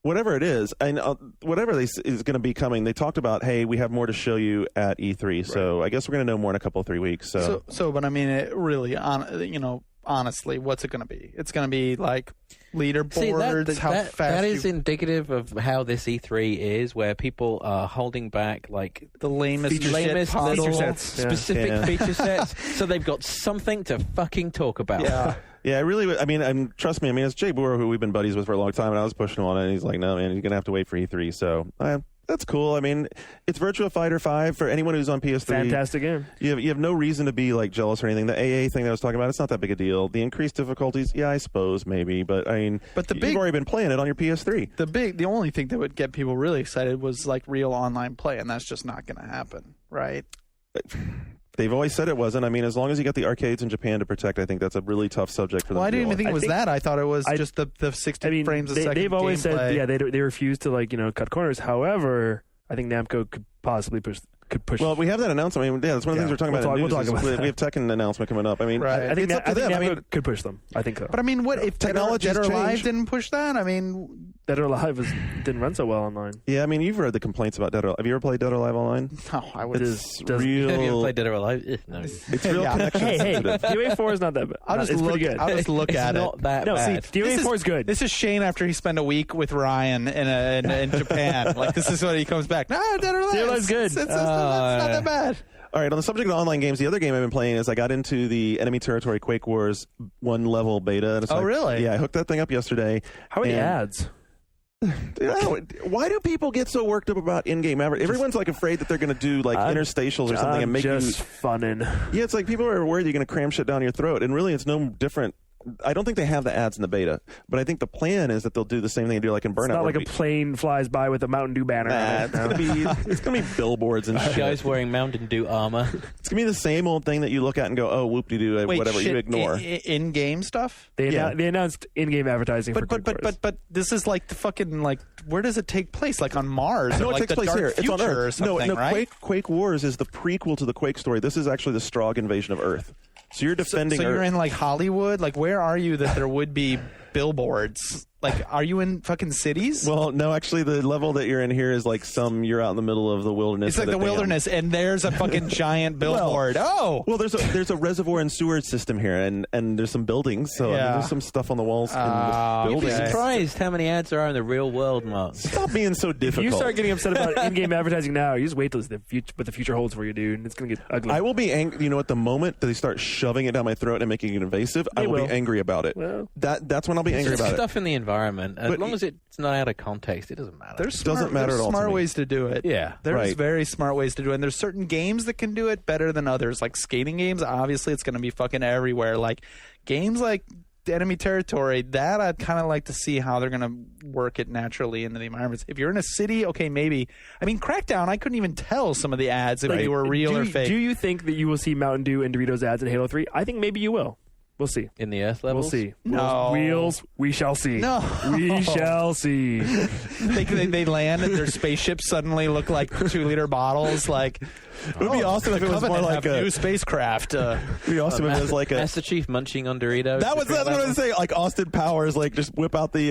Whatever it is, and whatever is going to be coming, they talked about, hey, we have more to show you at E3. So I guess we're going to know more in a couple of 3 weeks. So, but I mean, it really, honestly, what's it going to be? It's going to be like leaderboards, how fast that is indicative of how this E3 is, where people are holding back like the lamest feature shit possible. feature sets. Yeah. specific feature sets, so they've got something to fucking talk about. Yeah. Yeah, trust me. I mean, it's Jay Boer, who we've been buddies with for a long time, and I was pushing him on it, and he's like, no, man, you're going to have to wait for E3. So that's cool. I mean, it's Virtua Fighter 5 for anyone who's on PS3. Fantastic game. You have no reason to be like jealous or anything. The AA thing that I was talking about, it's not that big a deal. The increased difficulties, yeah, I suppose, maybe. But I mean, you've already been playing it on your PS3. The only thing that would get people really excited was like real online play, and that's just not going to happen, right? They've always said it wasn't. I mean, as long as you got the arcades in Japan to protect, I think that's a really tough subject for them. Well, I to didn't deal even think with. it was that. I thought it was just the 60 frames a second. They've always gameplay. said, they refuse to cut corners. However, I think Namco could possibly push. Well, we have that announcement. I mean, that's one of the things we're talking about. We'll talk about we that. have Tekken announcement coming up. I mean, Right. I think it's up to them. Namco could push them. I think so. But I mean, what if Technology's Dead or Alive changed. didn't push that? I mean, Dead or Alive didn't run so well online. Yeah, I mean, you've read the complaints about Dead or Alive. Have you ever played Dead or Alive online? no, I would. It's Have you ever real. played Dead or Alive? No. It's real Yeah. connection Hey, sensitive. DOA 4 is not that bad. I'll just it's look. pretty good. I'll just look It's at not it. that No, see, bad. DOA 4 is good. This is Shane after he spent a week with Ryan in Japan. Like this is when he comes back. Nah, Dead or Alive. Dead or Alive's good. It's not that bad. All right, on the subject of online games, the other game I've been playing is I got into the Enemy Territory Quake Wars 1 level beta. And it's Oh, really? Yeah, I hooked that thing up yesterday. How are the and- ads? Dude, why do people get so worked up about in-game advertising? Everyone's like afraid that they're going to do like interstitials or something and make just you. funnin'. Yeah, it's like people are worried you're going to cram shit down your throat, and really, it's no different. I don't think they have the ads in the beta, but I think the plan is that they'll do the same thing they do like in Burnout. It's not where like a plane flies by with a Mountain Dew banner. Nah, on it. it's gonna be billboards and shit. Guys wearing Mountain Dew armor. It's gonna be the same old thing that you look at and go, oh, whoop-de-doo, Wait, whatever. shit, You ignore. in-game stuff. They Yeah. announced in-game advertising for Quake Wars. But this is like the fucking like where does it take place? Like on Mars? No, or it like takes the place Dark here. It's on Future or Earth. something, No, right? Quake Wars is the prequel to the Quake story. This is actually the Strogg invasion of Earth. So you're defending So Earth. you're in like Hollywood. Like where are you that there would be billboards? Like, are you in fucking cities? Well, no, actually, the level that you're in here is like you're out in the middle of the wilderness. It's like at a the dam. wilderness, and there's a fucking giant billboard. Well, there's a reservoir and sewer system here, and there's some buildings. So I mean, Yeah. there's some stuff on the walls in the You'd be buildings. surprised how many ads there are in the real world, Mark. Stop being so If difficult. you start getting upset about in-game advertising now, you just wait till what the future holds for you, dude. And it's gonna get ugly. I will be angry. You know, at the moment that they start shoving it down my throat and making it invasive, I will will. be angry about it. Well. That's when I'll be angry It's about it. stuff in the environment. As But long as it's not out of context, it doesn't matter. There's Doesn't matter there's at all to smart me. ways to do it. Yeah. There's Right. very smart ways to do it. And there's certain games that can do it better than others. Like skating games, obviously it's going to be fucking everywhere. Like games like Enemy Territory, that I'd kind of like to see how they're going to work it naturally into the environments. If you're in a city, okay, maybe. I mean, Crackdown, I couldn't even tell some of the ads if they were real or fake. Do you think that you will see Mountain Dew and Doritos ads in Halo 3? I think maybe you will. We'll see. In the Earth We'll levels? see. No. Wheels, we shall see. No. We shall see. they land and their spaceships suddenly look like 2-liter bottles. Like, It would be awesome if it was more Covenant like have a. new spacecraft. It'd be awesome if it was like a. Master Chief munching on Doritos. That's what I was saying. Like Austin Powers, like just whip out the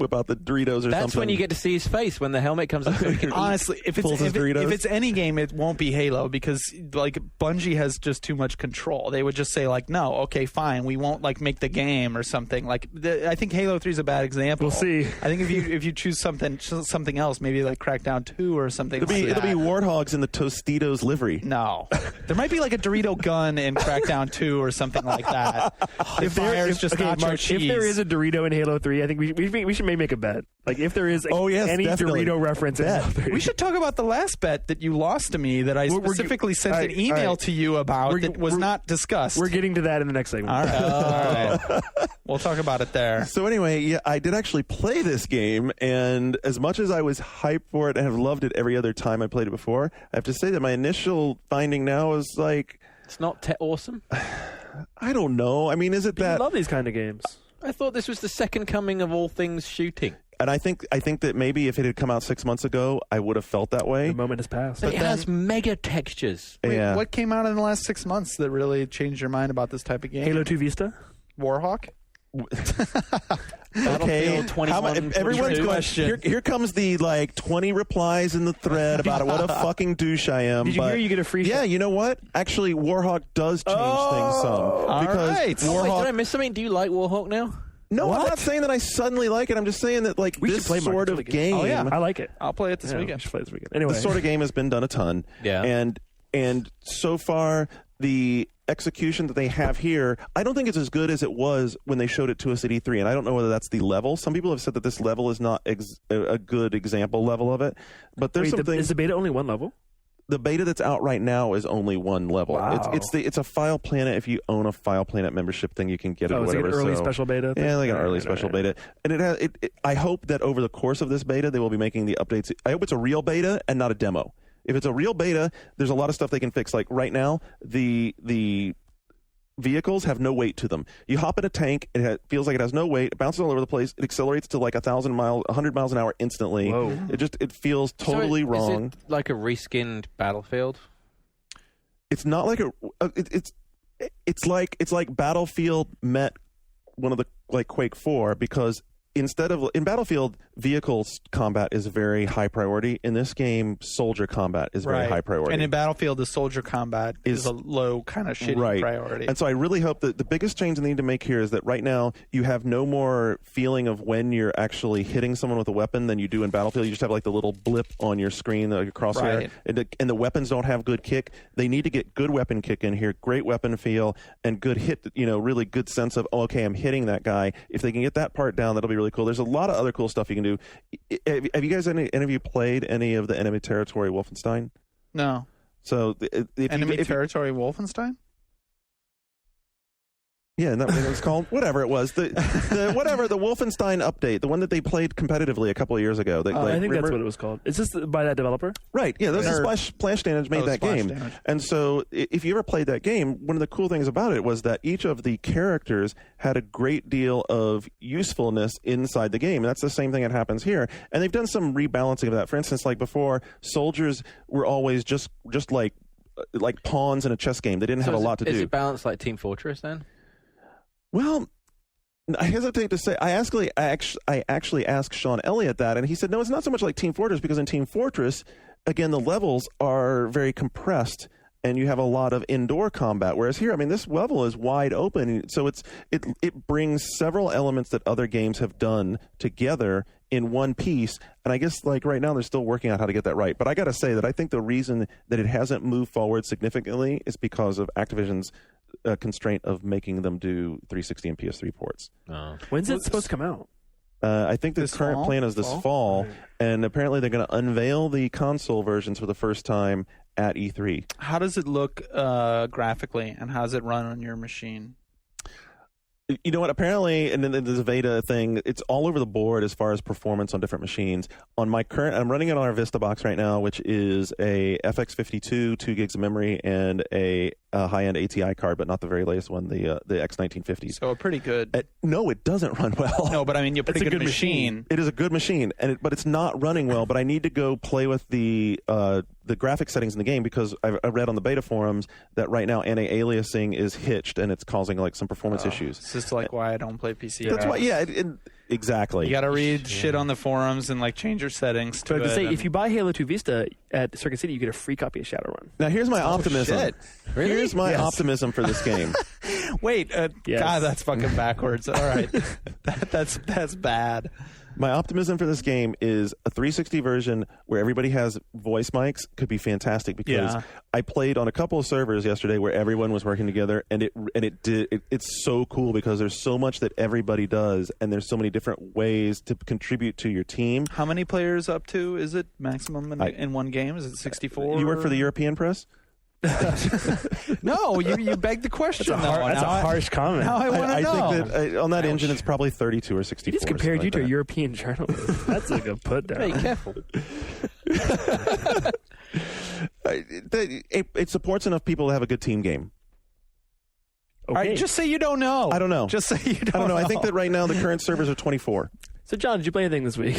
Doritos or That's something. when you get to see his face when the helmet comes up. So he can eat. Honestly, if Pulls his Doritos. if it's any game, it won't be Halo because like Bungie has just too much control. They would just say like, no, okay, fine, we won't like make the game or something. Like I think Halo 3 is a bad example. We'll see. I think if you choose something else, maybe like Crackdown 2 or something. It'll like be that. Warthogs in the Tostitos livery. No, there might be like a Dorito gun in Crackdown 2 or something like that. If there is just nacho Mark, cheese. if there is a Dorito in Halo 3, I think we should maybe make a bet. Like if there is Oh, yes, any definitely. Dorito reference in Halo 3. we should talk about the last bet that you lost to me that I We're- specifically sent all an right, email all right. to you about We're- that was we're- not discussed. We're getting to that in the next segment. All right. All right. We'll talk about it there. So anyway, yeah, I did actually play this game, and as much as I was hyped for it and have loved it every other time I played it before, I have to say that my initial finding now is like, It's not awesome. I don't know. I mean, is it I that? love these kind of games. I thought this was the second coming of all things shooting. And I think that maybe if it had come out 6 months ago, I would have felt that way. The moment has passed. It has mega textures. Wait, Yeah. what came out in the last 6 months that really changed your mind about this type of game? Halo 2 Vista? Warhawk? Battlefield 21, everyone's 22. going. Here comes the like 20 replies in the thread about what a fucking douche I am. Did you but hear you get a free Yeah, shot? you know what? Actually, Warhawk does change things some all because right. Oh, wait, Warhawk. did I miss something? Do you like Warhawk now? No, I'm not saying that I suddenly like it. I'm just saying that like We this should play Mark. sort It's of really good. game. Oh, yeah. I like it. I'll play it this Yeah, we weekend. should play this weekend. Anyway. This sort of game has been done a ton. Yeah. And so far the execution that they have here, I don't think it's as good as it was when they showed it to us at E3. And I don't know whether that's the level. Some people have said that this level is not a good example level of it. But there's Wait, some things. is the beta only one level? The beta that's out right now is only one level. Wow. It's a File Planet. If you own a File Planet membership thing, you can get it. Oh, or it's like whatever. an early So- special beta? Yeah, like an Right, early right, special right. beta, and it has. I hope that over the course of this beta, they will be making the updates. I hope it's a real beta and not a demo. If it's a real beta, there's a lot of stuff they can fix. Like right now, the vehicles have no weight to them. You hop in a tank, it feels like it has no weight. It bounces all over the place. It accelerates to like 100 miles an hour instantly. Whoa. It feels totally So wrong. Is it like a reskinned Battlefield? It's not like it's like Battlefield met one of the like Quake 4 because instead of in Battlefield vehicles combat is very high priority. In this game, soldier combat is very high priority. And in Battlefield, the soldier combat is a low kind of shitty priority. And so I really hope that the biggest change they need to make here is that right now you have no more feeling of when you're actually hitting someone with a weapon than you do in Battlefield. You just have like the little blip on your screen, like a crosshair. Right. And the weapons don't have good kick. They need to get good weapon kick in here, great weapon feel, and good hit, really good sense of, oh, okay, I'm hitting that guy. If they can get that part down, that'll be really cool. There's a lot of other cool stuff you can do. Have you guys, any of you played any of the Enemy Territory Wolfenstein? No. So if Enemy you, Territory Wolfenstein? yeah, and that what it was called, whatever it was, the Wolfenstein update, the one that they played competitively a couple of years ago. I think remember? that's what it was called. Is this by that developer? Right, yeah, this is Nerd. Splash Damage made Oh, that Splash game. Damage. And so if you ever played that game, one of the cool things about it was that each of the characters had a great deal of usefulness inside the game. And that's the same thing that happens here. And they've done some rebalancing of that. For instance, like before, soldiers were always just like pawns in a chess game. They didn't have a lot to Is do. it balanced like Team Fortress then? Well, I hesitate to say. I actually asked Sean Elliott that, and he said, no, it's not so much like Team Fortress, because in Team Fortress, again, the levels are very compressed, and you have a lot of indoor combat. Whereas here, I mean, this level is wide open, so it brings several elements that other games have done together in one piece. And I guess like right now, they're still working out how to get that right. But I got to say that I think the reason that it hasn't moved forward significantly is because of Activision's constraint of making them do 360 and PS3 ports. When's it supposed to come out? I think the This current fall? plan is this fall, and apparently they're going to unveil the console versions for the first time at E3. How does it look graphically, and how does it run on your machine? You know what? Apparently, and then there's a Veda thing. It's all over the board as far as performance on different machines. On my current, I'm running it on our Vista box right now, which is a FX52, 2 gigs of memory, and a high-end ATI card, but not the very latest one, the X1950. So pretty good. No, it doesn't run well. No, but I mean, you're pretty good machine. It is a good machine, but it's not running well. But I need to go play with the graphic settings in the game, because I read on the beta forums that right now anti-aliasing is hitched and it's causing like some performance issues. It's just like why I don't play PC. That's why, yeah, exactly. You got to read shit on the forums and like change your settings to But I it. have to say, and- if you buy Halo 2 Vista at Circuit City, you get a free copy of Shadowrun. Now here's my optimism. shit. Here's my optimism for this game. Wait, Yes. God, that's fucking backwards. All right, that's bad. My optimism for this game is a 360 version where everybody has voice mics could be fantastic, because Yeah. I played on a couple of servers yesterday where everyone was working together, and it's so cool because there's so much that everybody does, and there's so many different ways to contribute to your team. How many players up to is it maximum in one game? Is it 64? You work for the European press? No, you begged the question. That's a harsh comment. Now I want to I know. think that on that engine it's probably 32 or 64. He just compared something you to a like European journalist. That's like a put down. Be careful. that. It supports enough people to have a good team game. All right, just say you don't know. I don't know. Just say you don't I don't know. I think that right now the current servers are 24. So, John, did you play anything this week?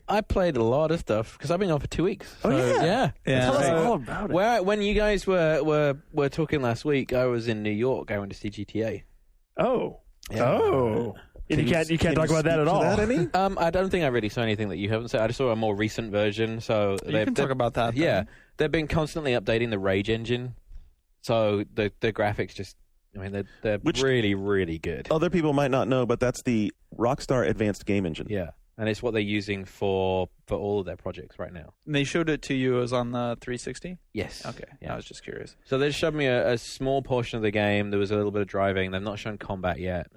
I played a lot of stuff because I've been off for 2 weeks. Oh, yeah? yeah. Tell us Right. all about it. When you guys were talking last week, I was in New York going to see GTA. Oh. Yeah. Oh. And you can't talk about that at all. I don't think I really saw anything that you haven't said. I just saw a more recent version. So You can talk about that. then. Yeah, they've been constantly updating the Rage engine, so the graphics just. I mean, they're really, really good. Other people might not know, but that's the Rockstar Advanced Game Engine. Yeah, and it's what they're using for all of their projects right now. And they showed it to you as on the 360? Yes. Okay. Yeah. I was just curious. So they showed me a small portion of the game. There was a little bit of driving. They've not shown combat yet.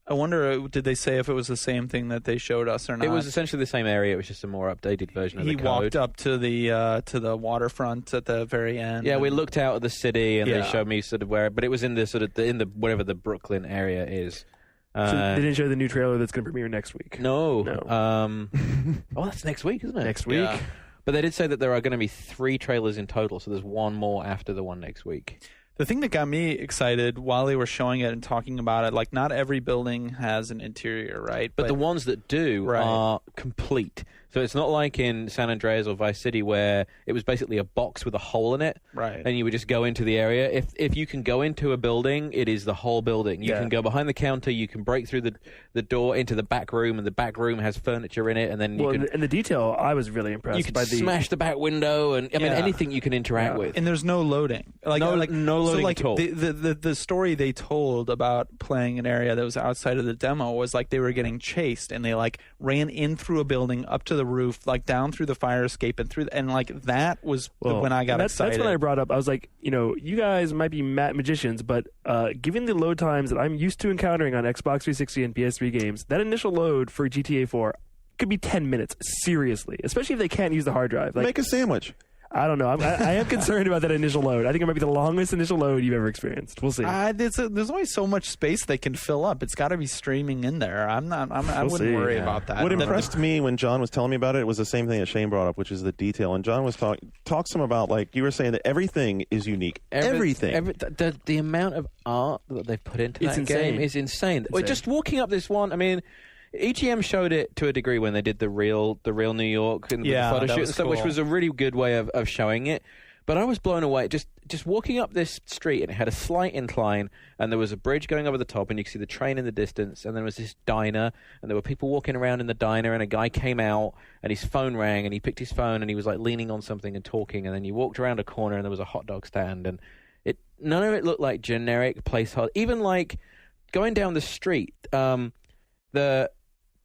I wonder, did they say if it was the same thing that they showed us or not? It was essentially the same area. It was just a more updated version of He the code. walked up to the waterfront at the very end. Yeah, we and- looked out at the city, and Yeah. they showed me sort of where, but it was in the sort of in the whatever the Brooklyn area is. So they didn't show the new trailer that's going to premiere next week. No. No. Oh, that's next week, isn't it? Next week? Yeah. But they did say that there are going to be 3 trailers in total, so there's one more after the one next week. The thing that got me excited while they were showing it and talking about it, like not every building has an interior, right? But the ones that do Right. are complete. So it's not like in San Andreas or Vice City where it was basically a box with a hole in it. Right. And you would just go into the area. If you can go into a building, it is the whole building. You Yeah. can go behind the counter, you can break through the door into the back room, and the back room has furniture in it, and then you Well, can and the detail, I was really impressed you can by the smash the back window, and I mean Yeah. anything you can interact with. And there's no loading. No loading so like at all. The story they told about playing an area that was outside of the demo was like they were getting chased and they like ran in through a building up to the roof, like down through the fire escape and through and like that was when I got excited. That's when I brought up. I was like, you guys might be magicians, but given the load times that I'm used to encountering on Xbox 360 and PS3 games, that initial load for GTA 4 could be 10 minutes. Seriously, especially if they can't use the hard drive. Like, Make a sandwich. I don't know. I am concerned about that initial load. I think it might be the longest initial load you've ever experienced. We'll see. There's only so much space they can fill up. It's got to be streaming in there. I wouldn't see, worry yeah. about that. What impressed me when John was telling me about it was the same thing that Shane brought up, which is the detail. And John was talks some about, like you were saying, that everything is unique. Everything. The amount of art that they've put into It's that insane. game is insane. Insane. Just walking up this one, I mean, EGM showed it to a degree when they did the real New York and Yeah, the photo that shoot was and stuff, which cool. was a really good way of showing it. But I was blown away just walking up this street, and it had a slight incline, and there was a bridge going over the top, and you could see the train in the distance, and there was this diner, and there were people walking around in the diner, and a guy came out, and his phone rang, and he picked his phone, and he was like leaning on something and talking, and then you walked around a corner, and there was a hot dog stand, and none of it looked like generic placeholder. Even like going down the street,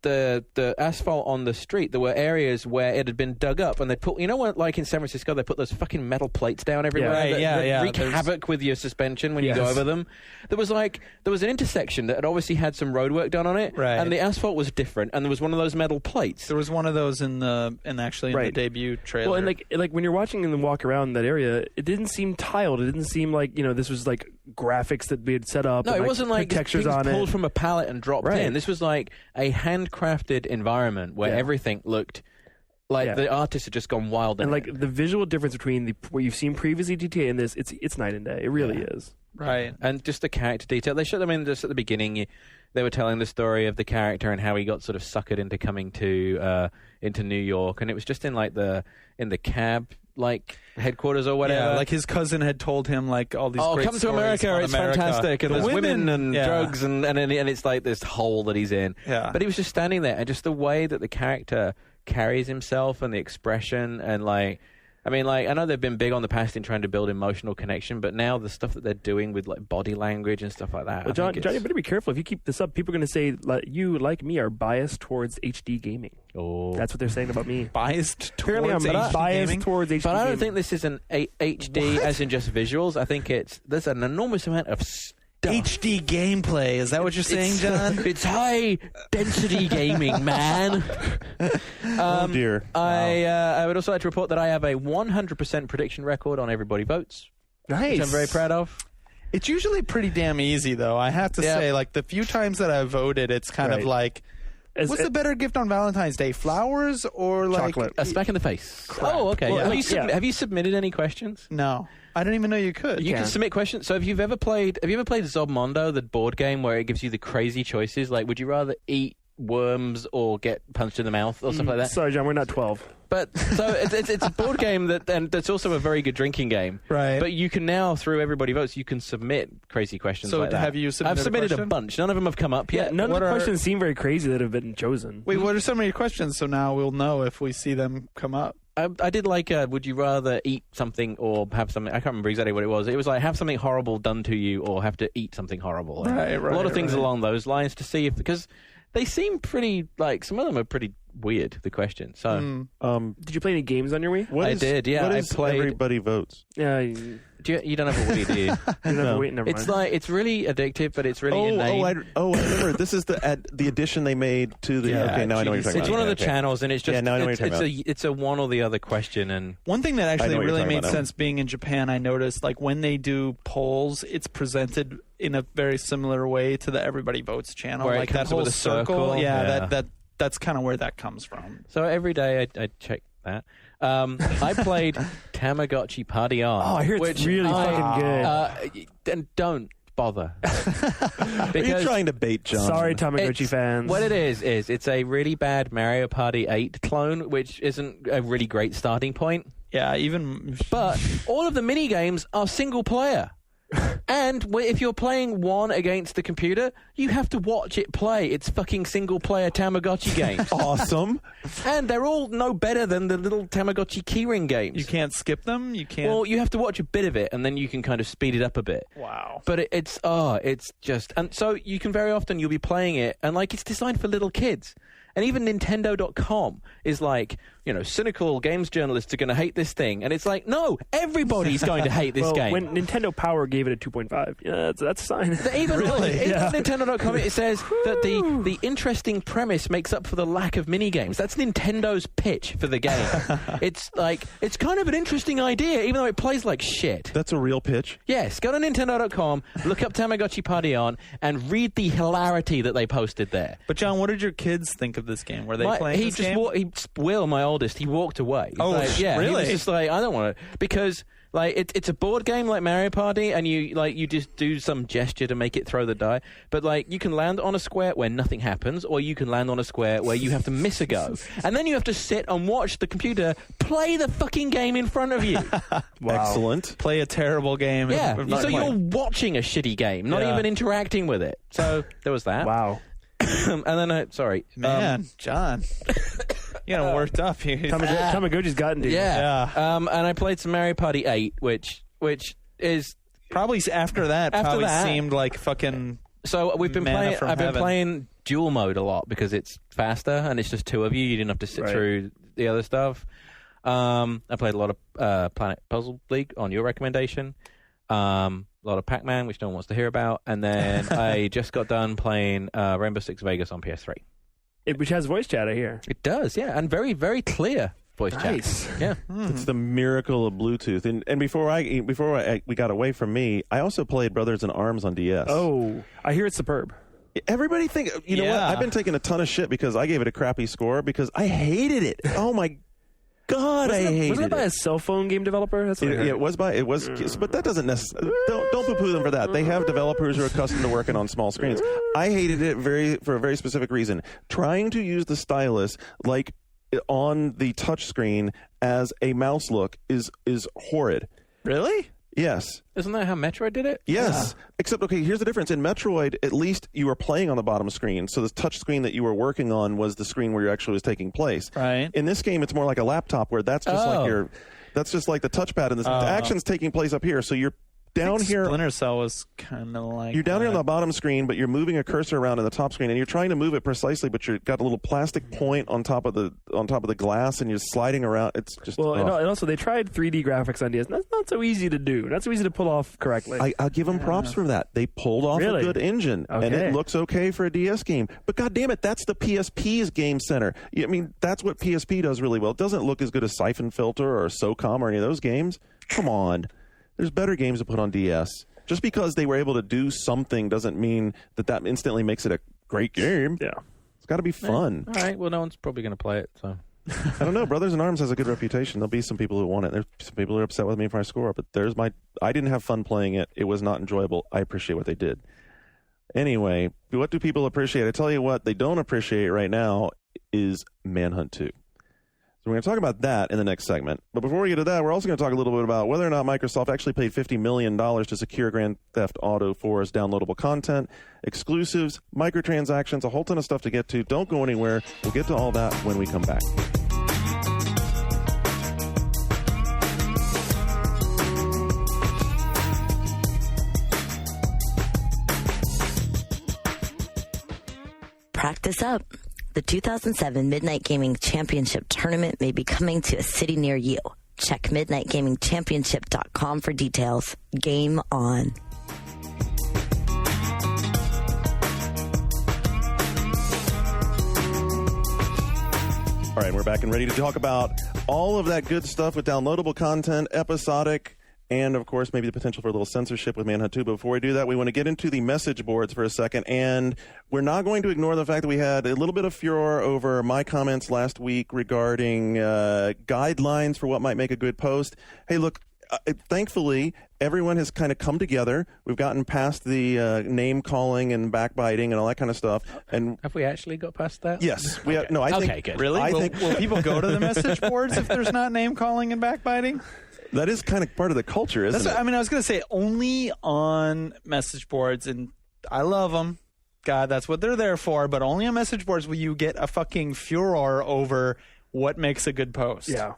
the asphalt on the street, there were areas where it had been dug up, and they put, what, like in San Francisco, they put those fucking metal plates down everywhere that wreak havoc with your suspension when you go over them. There was an intersection that had obviously had some road work done on it, and the asphalt was different, and there was one of those metal plates. There was one of those in the debut trailer. Well, and like when you're watching them walk around that area, it didn't seem tiled. It didn't seem like this was like graphics that we had set up. No, and, it wasn't like textures things on pulled it from a pallet and dropped in. This was like a handcrafted environment where everything looked like the artists had just gone wild. And like the visual difference between what you've seen previously GTA and this, it's night and day. It really is. Right. And just the character detail. They showed them in just at the beginning. They were telling the story of the character and how he got sort of suckered into coming to into New York, and it was just in the cab headquarters or whatever. Yeah, like his cousin had told him like all these great come to stories America, about it's America. fantastic, and The there's women and yeah. drugs, and it's like this hole that he's in. Yeah. But he was just standing there, and just the way that the character carries himself and the expression, and I know they've been big on the past in trying to build emotional connection, but now the stuff that they're doing with like body language and stuff like that. Well, John, you better be careful. If you keep this up, people are going to say you, like me, are biased towards HD gaming. Oh, that's what they're saying about me. Biased Apparently towards I'm HD biased gaming? towards HD But I don't gaming. think this is an HD as in just visuals. I think there's an enormous amount of stuff. HD gameplay. Is that what you're saying, John? It's high density gaming, man. Oh dear. I would also like to report that I have a 100% prediction record on Everybody Votes, Nice. which I'm very proud of. It's usually pretty damn easy, though. I have to say, like the few times that I've voted, it's kind of like, what's the better gift on Valentine's Day? Flowers or like Chocolate? A smack in the face. Crap. Oh, okay. Well, Have you submitted any questions? No, I didn't even know you could. You can submit questions. So have you ever played Zobmondo, the board game where it gives you the crazy choices? Like, would you rather eat worms or get punched in the mouth or stuff like that? Sorry, John, we're not 12. But so it's a board game that's also a very good drinking game. Right. But you can now, through Everybody Votes, you can submit crazy questions So like that. have you submitted I've submitted a a question? bunch. None of them have come up yet. None of What the are- questions seem very crazy that have been chosen. Wait, what are some of your questions? So now we'll know if we see them come up. I did like, would you rather eat something or have something? I can't remember exactly what it was. It was like have something horrible done to you or have to eat something horrible. Right, A lot of things right. along those lines to see if, because they seem pretty, like, some of them are pretty weird, the question. So Did you play any games on your Wii? What I is- did, yeah, What I is played- Everybody Votes? Yeah. you don't have a Wii, do you? No. Wait, never It's mind. like, it's really addictive, but it's really inane. I remember. This is the addition they made to the. Yeah, okay, now I know what you're talking It's about. one of the Okay. channels, and it's just Yeah, now I know what you're talking it's a one or the other question, and One thing that I actually know what you're really talking made about now. sense being in Japan, I noticed, like when they do polls, it's presented in a very similar way to the Everybody Votes channel. Where it like comes that whole with a circle. Yeah, Yeah. that's kind of where that comes from. so every day I check that. I played Tamagotchi Party On. Oh, I hear it's which really fucking good. Then don't bother. Are you Because trying to bait John? Sorry, Tamagotchi it's- fans. What it is it's a really bad Mario Party 8 clone, which isn't a really great starting point. Yeah, even But all of the mini games are single player. And if you're playing one against the computer, you have to watch it play. It's fucking single player Tamagotchi games. Awesome. And they're all no better than the little Tamagotchi keyring games. you can't skip them. You can't. Well, you have to watch a bit of it, and then you can kind of speed it up a bit. wow. But it's just, and so you can very often you'll be playing it, and like it's designed for little kids. And even Nintendo.com is like, cynical games journalists are going to hate this thing. And it's like, no, everybody's going to hate this well, game. when Nintendo Power gave it a 2.5, yeah, that's a sign. Even Really? even Nintendo.com, it says that the interesting premise makes up for the lack of mini games. That's Nintendo's pitch for the game. It's like, it's kind of an interesting idea, even though it plays like shit. That's a real pitch. Yes, go to Nintendo.com, look up Tamagotchi Party On, and read the hilarity that they posted there. But John, what did your kids think of this game? Were they playing this game? Will, my oldest, he walked away. He's Oh, like, yeah, really? He was just like, I don't want to, because Like it's a board game like Mario Party, and you just do some gesture to make it throw the die. But like you can land on a square where nothing happens, or you can land on a square where you have to miss a go, and then you have to sit and watch the computer play the fucking game in front of you. Excellent. Play a terrible game. Yeah, and- so you're watching a shitty game, not even interacting with it. So there was that. Wow. And then sorry, Man, John. You know, worked up here. Tamaguchi's gotten to you. yeah. And I played some Mario Party 8, which is Probably after that, After that- seemed like fucking. so we've been Manna playing. from I've been heaven. playing dual mode a lot because it's faster and it's just two of you. You didn't have to sit Right. through the other stuff. I played a lot of Planet Puzzle League on your recommendation. A lot of Pac-Man, which no one wants to hear about, and then I just got done playing Rainbow Six Vegas on PS3. Which has voice chat, I hear. It does, yeah, and very, very clear voice Nice. chat. Yeah. It's the miracle of Bluetooth. And before we got away from me, I also played Brothers in Arms on DS. Oh, I hear it's superb. Everybody think, you know what? Yeah. I've been taking a ton of shit because I gave it a crappy score because I hated it. Oh my God, I hated Wasn't it by a it. cell phone game developer? That's what I heard. It was, but that doesn't necessarily. Don't poo-poo them for that. They have developers who are accustomed to working on small screens. I hated it for a very specific reason. Trying to use the stylus like on the touch screen as a mouse look is horrid. Really? Yes. Isn't that how Metroid did it? Yes. Except, okay, here's the difference. In Metroid, at least you were playing on the bottom screen. So the touch screen that you were working on was the screen where you actually was taking place. Right. In this game, it's more like a laptop where that's just that's just like the touchpad, and the action's taking place up here. So you're down here. Splinter Cell was kind of like. You're down here on that. the bottom screen, but you're moving a cursor around on the top screen, and you're trying to move it precisely, but you've got a little plastic point on top of the glass, and you're sliding around. It's just Well, and also they tried 3D graphics on DS. That's not so easy to do. Not so easy to pull off correctly. I'll give them props for that. They pulled off Really? a good engine, and Okay. it looks okay for a DS game. But God damn it, that's the PSP's game center. I mean, that's what PSP does really well. It doesn't look as good as Siphon Filter or SOCOM or any of those games. Come on. There's better games to put on DS. Just because they were able to do something doesn't mean that instantly makes it a great game. yeah. It's got to be fun. All right. Well, no one's probably going to play it. So I don't know. Brothers in Arms has a good reputation. There'll be some people who want it. There's some people who are upset with me for my score, but I didn't have fun playing it. It was not enjoyable. I appreciate what they did. Anyway, what do people appreciate? I tell you what they don't appreciate right now is Manhunt 2. So we're going to talk about that in the next segment. But before we get to that, we're also going to talk a little bit about whether or not Microsoft actually paid $50 million to secure Grand Theft Auto 4's downloadable content, exclusives, microtransactions, a whole ton of stuff to get to. Don't go anywhere. We'll get to all that when we come back. Practice up. The 2007 Midnight Gaming Championship Tournament may be coming to a city near you. Check midnightgamingchampionship.com for details. Game on. All right, we're back and ready to talk about all of that good stuff with downloadable content, episodic, and, of course, maybe the potential for a little censorship with Manhunt 2. But before we do that, we want to get into the message boards for a second. And we're not going to ignore the fact that we had a little bit of furor over my comments last week regarding guidelines for what might make a good post. Hey, look, thankfully, everyone has kind of come together. We've gotten past the name-calling and backbiting and all that kind of stuff. And have we actually got past that? yes, we have. No, I think. Okay, good. Really? I will, think will people go to the message boards if there's not name calling and backbiting? that is kind of part of the culture, isn't That's it? what, I mean, I was going to say only on message boards, and I love them. God, that's what they're there for. But only on message boards will you get a fucking furor over what makes a good post. Yeah.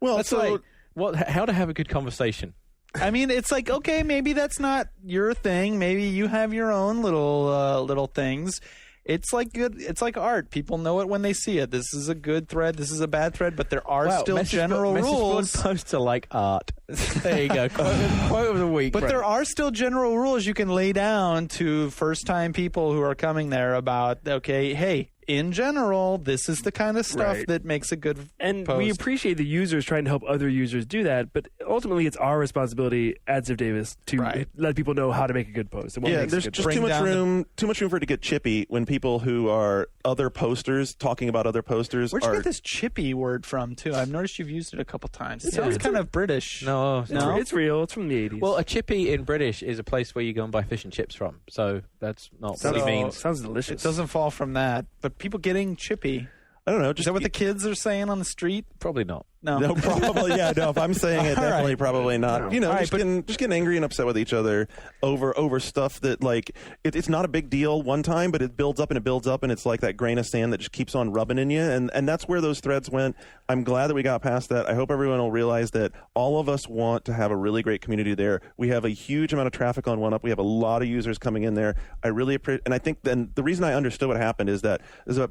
Well, That's so like how to have a good conversation. I mean, it's like, okay, maybe that's not your thing. Maybe you have your own little things. It's like good. It's like art. People know it when they see it. This is a good thread. This is a bad thread. But there are still general rules. Message board posts are like art. There you go. Quote of the week. But Brent. there are still general rules you can lay down to first-time people who are coming there about, okay, hey, in general, this is the kind of stuff Right. that makes a good And post. we appreciate the users trying to help other users do that, but ultimately it's our responsibility at Ziv Davis to Right. let people know how to make a good post. And what Yeah, makes a there's good just post. too much Bring down room for it to get chippy when people who are other posters talking about other posters Where'd you are. get this chippy word from, too? I've noticed you've used it a couple times. It Yeah. sounds kind of British. No, it's No? It's real. It's from the 80s. Well, a chippy in British is a place where you go and buy fish and chips from. So that's not what he So- means. sounds It delicious. doesn't fall from that. But people getting chippy. I don't know. Is Just that what the kids are saying on the street? Probably not. No. No, probably. Yeah, no. If I'm saying it, All right. definitely, probably not. You know, All right, just getting angry and upset with each other over stuff that like it's not a big deal one time, but it builds up and it builds up, and it's like that grain of sand that just keeps on rubbing in you, and that's where those threads went. I'm glad that we got past that. I hope everyone will realize that all of us want to have a really great community there. We have a huge amount of traffic on OneUp. We have a lot of users coming in there. I really appreciate, and I think then the reason I understood what happened is that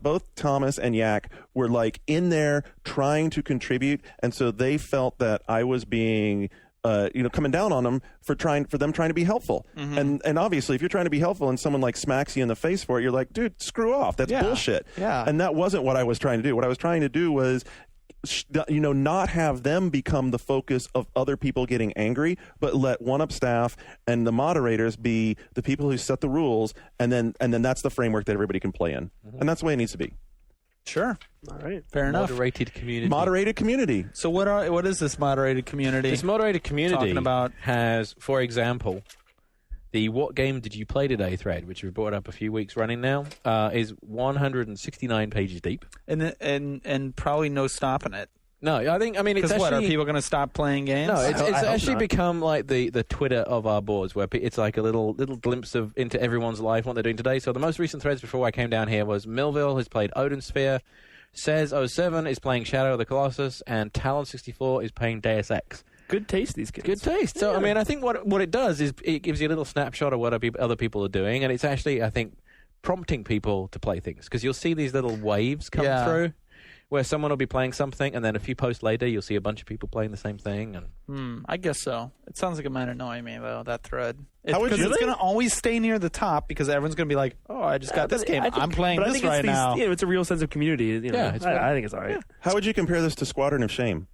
both Thomas and Yak were like in there trying to contribute, and so they felt that I was being coming down on them for them trying to be helpful. And obviously if you're trying to be helpful and someone like smacks you in the face for it, you're like, dude, screw off. That's Yeah. bullshit. Yeah. And that wasn't what I was trying to do. What I was trying to do was not have them become the focus of other people getting angry, but let OneUp staff and the moderators be the people who set the rules, and then that's the framework that everybody can play in. And that's the way it needs to be. Sure. All right. Fair enough. Moderated community. Moderated community. So what is this moderated community? This moderated community Talking about- has, for example, the "What game did you play today?" thread, which we've brought up a few weeks running now, is 169 pages deep. and probably no stopping it. No, I mean, it's Because what, are actually people going to stop playing games? no, it's I hope actually not. become like the Twitter of our boards, where it's like a little glimpse into everyone's life, what they're doing today. So the most recent threads before I came down here was Millville has played Odin Sphere, Says07 is playing Shadow of the Colossus, and Talon64 is playing Deus Ex. Good taste, these kids. Good taste. So, I mean, I think what it does is it gives you a little snapshot of what other people are doing, and it's actually, I think, prompting people to play things, because you'll see these little waves come Yeah. through where someone will be playing something, and then a few posts later, you'll see a bunch of people playing the same thing. And I guess so. It sounds like it might annoy me, though, that thread. How would Because you- it's going to always stay near the top because everyone's going to be like, oh, I just got this But game. I think- I'm playing but I this think it's right these- now. You know, it's a real sense of community. You know? Yeah, it's I think it's all right. How would you compare this to Squadron of Shame?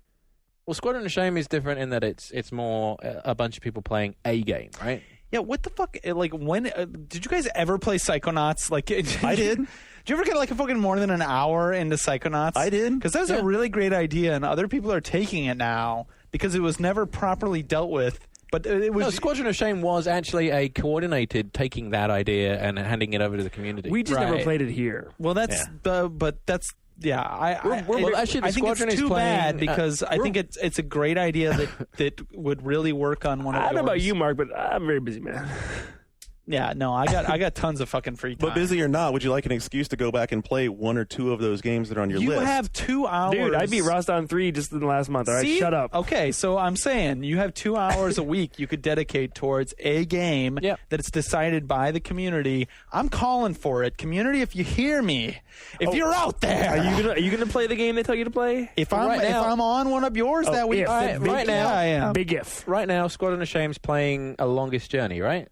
well, Squadron of Shame is different in that it's more a bunch of people playing a game, right? Yeah, what the fuck? Like, when did you guys ever play Psychonauts? Like, I did. Did you ever get like a fucking more than an hour into Psychonauts? I did. Because that was Yeah. a really great idea, and other people are taking it now because it was never properly dealt with. But it was No, Squadron of Shame was actually a coordinated taking that idea and handing it over to the community. We just never Right. played it here. well, that's but that's. Yeah, well, actually, the I think Squadron it's is too bad playing, because I think it's a great idea that would really work on one of I don't know about yours. you, Mark, but I'm a very busy man. Yeah, no, I got tons of fucking free time. But busy or not, would you like an excuse to go back and play one or two of those games that are on your You list? have 2 hours. Dude, I beat Roston 3 just in the last month. All right, See? shut up. Okay, so I'm saying you have 2 hours a week you could dedicate towards a game Yep. that it's decided by the community. I'm calling for it, community. If you hear me, if you're out there, Are you gonna play the game they tell you to play? if Right now- I'm on one of yours that week, if. then Right now- yeah, I am. Big if. Right now, Squadron of Shame's playing A Longest Journey, right?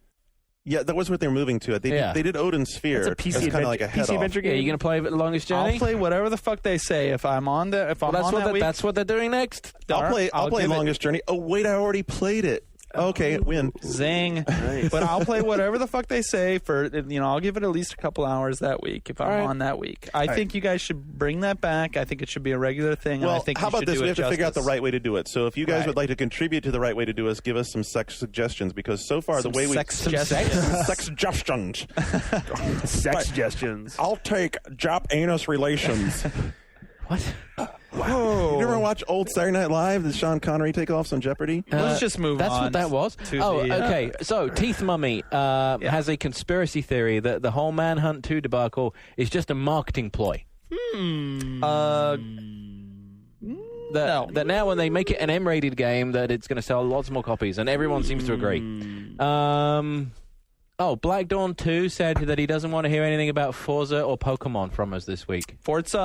Yeah, that was what they're moving to. Yeah. They did Odin Sphere. It's a PC as kind of like a adventure, head PC off. adventure Yeah, game. you going to play The Longest Journey? I'll play whatever the fuck they say. If I'm on the, if I'm Well, on that week, that's what they're doing next. I'll play give it- Longest Journey. Oh wait, I already played it. Okay, win. Zing. But I'll play whatever the fuck they say for, I'll give it at least a couple hours that week if I'm All right. on that week. I think you guys should bring that back. I think it should be a regular thing. and I Well, think how you about should this? do We it have to figure out the justice. right way to do it. So if you guys Right. would like to contribute to the right way to do us, give us some sex suggestions, because so far Some the way we sex suggestions. sex suggestions. Sex suggestions. I'll take Jop anus relations. What? You ever watch old Saturday Night Live? Did Sean Connery take off some Jeopardy? Let's just move That's on. what that was. to Oh, the, okay. So, Teeth Mummy has a conspiracy theory that the whole Manhunt 2 debacle is just a marketing ploy. That now when they make it an M-rated game, that it's going to sell lots more copies, and everyone seems to agree. Black Dawn 2 said that he doesn't want to hear anything about Forza or Pokemon from us this week. Forza,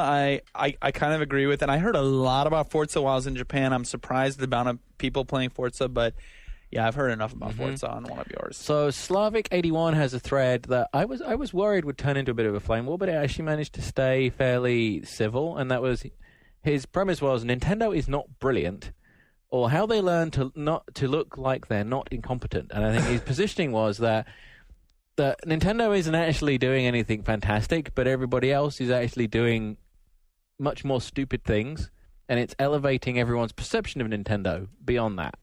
I kind of agree with, and I heard a lot about Forza while I was in Japan. I'm surprised the amount of people playing Forza, but Yeah, I've heard enough about Forza on one of yours. So Slavic81 has a thread that I was worried would turn into a bit of a flame war, but it actually managed to stay fairly civil, and that was his premise was Nintendo is not brilliant, or how they learn to look like they're not incompetent. And I think his positioning was that Nintendo isn't actually doing anything fantastic, but everybody else is actually doing much more stupid things, and it's elevating everyone's perception of Nintendo beyond that.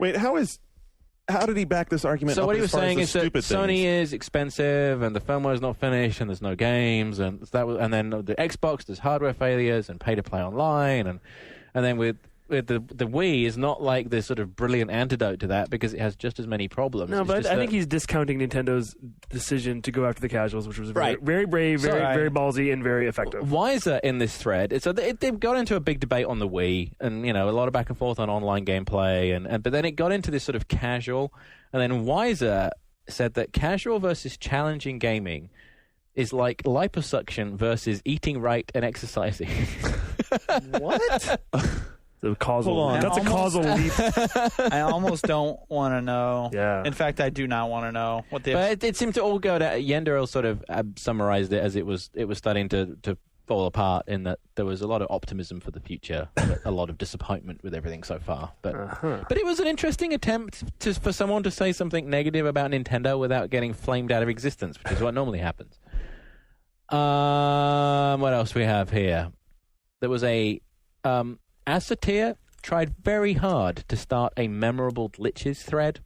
Wait, how did he back this argument So up what he as was far as saying the is that stupid Sony things? is expensive and the firmware is not finished and there's no games and then the Xbox there's hardware failures and pay to play online and then with the Wii is not like this sort of brilliant antidote to that because it has just as many problems. No, It's but just I that- think he's discounting Nintendo's decision to go after the casuals, which was very, Right. very brave, very, Sorry. very ballsy, and very effective. Wiser in this thread, so they've got into a big debate on the Wii, and a lot of back and forth on online gameplay, and but then it got into this sort of casual, and then Wiser said that casual versus challenging gaming is like liposuction versus eating right and exercising. What? The causal. Hold on. That's a causal leap. I almost don't want to know. Yeah. In fact, I do not want to know what the. But it seemed to all go to Yendero sort of summarized it as it was starting to fall apart in that there was a lot of optimism for the future, but a lot of disappointment with everything so far. But but it was an interesting attempt for someone to say something negative about Nintendo without getting flamed out of existence, which is what normally happens. What else we have here? There was a Asatir tried very hard to start a memorable glitches thread,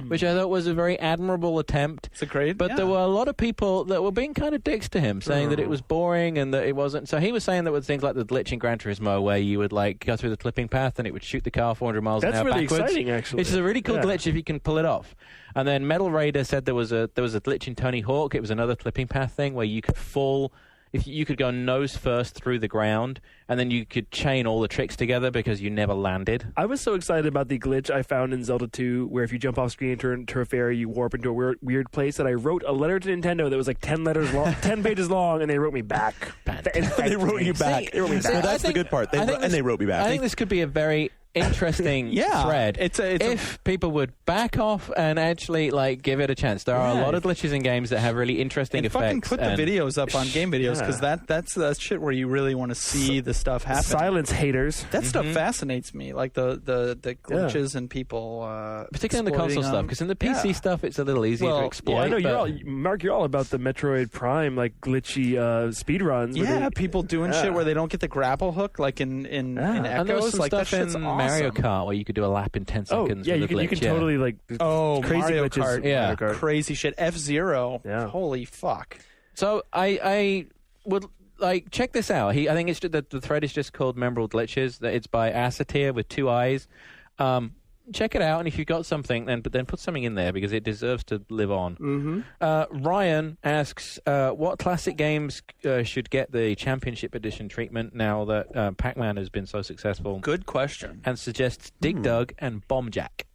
which I thought was a very admirable attempt. It's a great. But there were a lot of people that were being kind of dicks to him, saying that it was boring and that it wasn't. So he was saying that with things like the glitch in Gran Turismo, where you would like go through the clipping path and it would shoot the car 400 miles an That's hour really backwards. exciting, actually. Which is a really cool Yeah. glitch if you can pull it off. And then Metal Raider said there was a glitch in Tony Hawk. It was another clipping path thing where you could fall. If you could go nose first through the ground, and then you could chain all the tricks together because you never landed. I was so excited about the glitch I found in Zelda 2, where if you jump off screen and turn to a fairy, you warp into a weird place, that I wrote a letter to Nintendo that was like 10 letters long, 10 pages long, and they wrote me back. They wrote you back. They wrote me So back. that's the good part. They wrote me back. I think this could be a very interesting Yeah, thread. it's a- if people would back off and actually like give it a chance. There are a lot of glitches in games that have really interesting and effects. fucking put the and- videos up on game videos because that's shit where you really want to see the stuff happen. Silence haters. That stuff fascinates me, like the glitches and people, particularly in the console exploiting stuff, them. because in the PC stuff it's a little easier Well, to yeah, exploit. Yeah, I know but- Mark. You're all about the Metroid Prime, like glitchy speed runs. where Yeah, they- people doing shit where they don't get the grapple hook, like in and there was Echoes. some Like that stuff shit's in awesome. Mario Kart where you could do a lap in 10 Oh, seconds. yeah, with you a can glitch, totally like Oh, crazy Mario glitches. Kart. in Yeah. Mario Kart. Crazy shit. F-Zero. Yeah. Holy fuck. So I would like check this out. I think it's the thread is just called Memorable Glitches. That it's by Asatir with 2 eyes. Check it out, and if you've got something, then put something in there because it deserves to live on. Mm-hmm. Ryan asks, what classic games should get the Championship Edition treatment now that Pac-Man has been so successful? Good question. And suggests Dig Dug and Bomb Jack.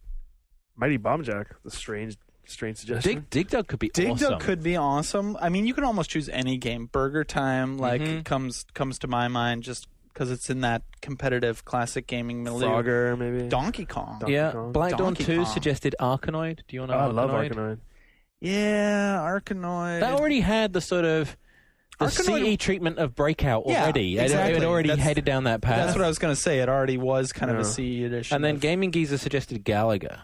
Mighty Bomb Jack. The strange suggestion. Dig Dug could be Dig awesome. Dug could be awesome. I mean, you can almost choose any game. Burger Time, like, comes to my mind just because it's in that competitive classic gaming milieu. Frogger, maybe. Donkey Kong. Yeah, Kong. Black Dawn Donkey 2 Kong. suggested Arkanoid. Do you want to Oh, I know love Arkanoid? Arkanoid. Yeah, Arkanoid. That already had the sort of the Arkanoid- CE treatment of Breakout Yeah, already. exactly. It had already That's- headed down that path. That's what I was going to say. It already was kind of a Yeah. CE edition. And then of- Gaming Geezer suggested Galaga.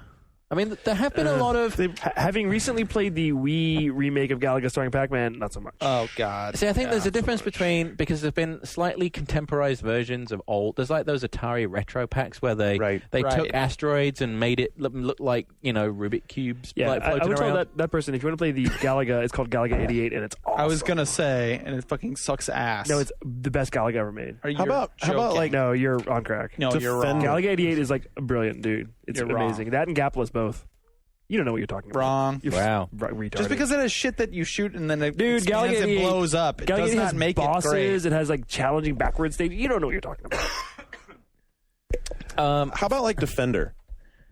I mean, there have been a lot of... Having recently played the Wii remake of Galaga starring Pac-Man, not so much. Oh, God. See, I think Yeah, there's a so difference much. between... Because there's been slightly contemporized versions of old... There's like those Atari retro packs where they Right. took asteroids and made it look like, Rubik cubes Yeah, like I floating would tell around. that person, if you want to play the Galaga, it's called Galaga 88, and it's awesome. I was going to say, and it fucking sucks ass. No, it's the best Galaga ever made. Are you How about joking? like No, you're on crack. No, you're wrong. Defender. Galaga 88 is like brilliant, dude. It's You're wrong. amazing. That and Gapless both. You don't know what you're talking about. Wrong. You're Wow. retarded. Just because it has shit that you shoot and then it Dude, expands Galaga and 88 blows up, it Galaga does 88 not has make bosses, it great. it has like challenging backward stage. You don't know what you're talking about. how about like Defender?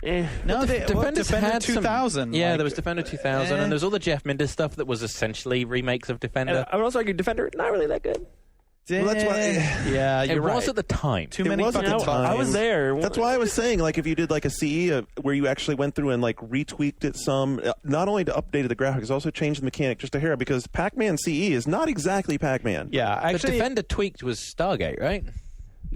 No, Defenders Defender had some- 2000. Yeah, like, there was Defender 2000, and there's all the Jeff Mendes stuff that was essentially remakes of Defender. And I would also argue Defender, not really that good. Well, that's why. Yeah, you're It right. was at the time. Too It many was at fucking the time. I was there. That's why I was saying, like, if you did like a CE where you actually went through and like retweaked it some, not only to update the graphics, also changed the mechanic just a hair, because Pac-Man CE is not exactly Pac-Man. Yeah, The actually. Defender tweaked was Stargate, right?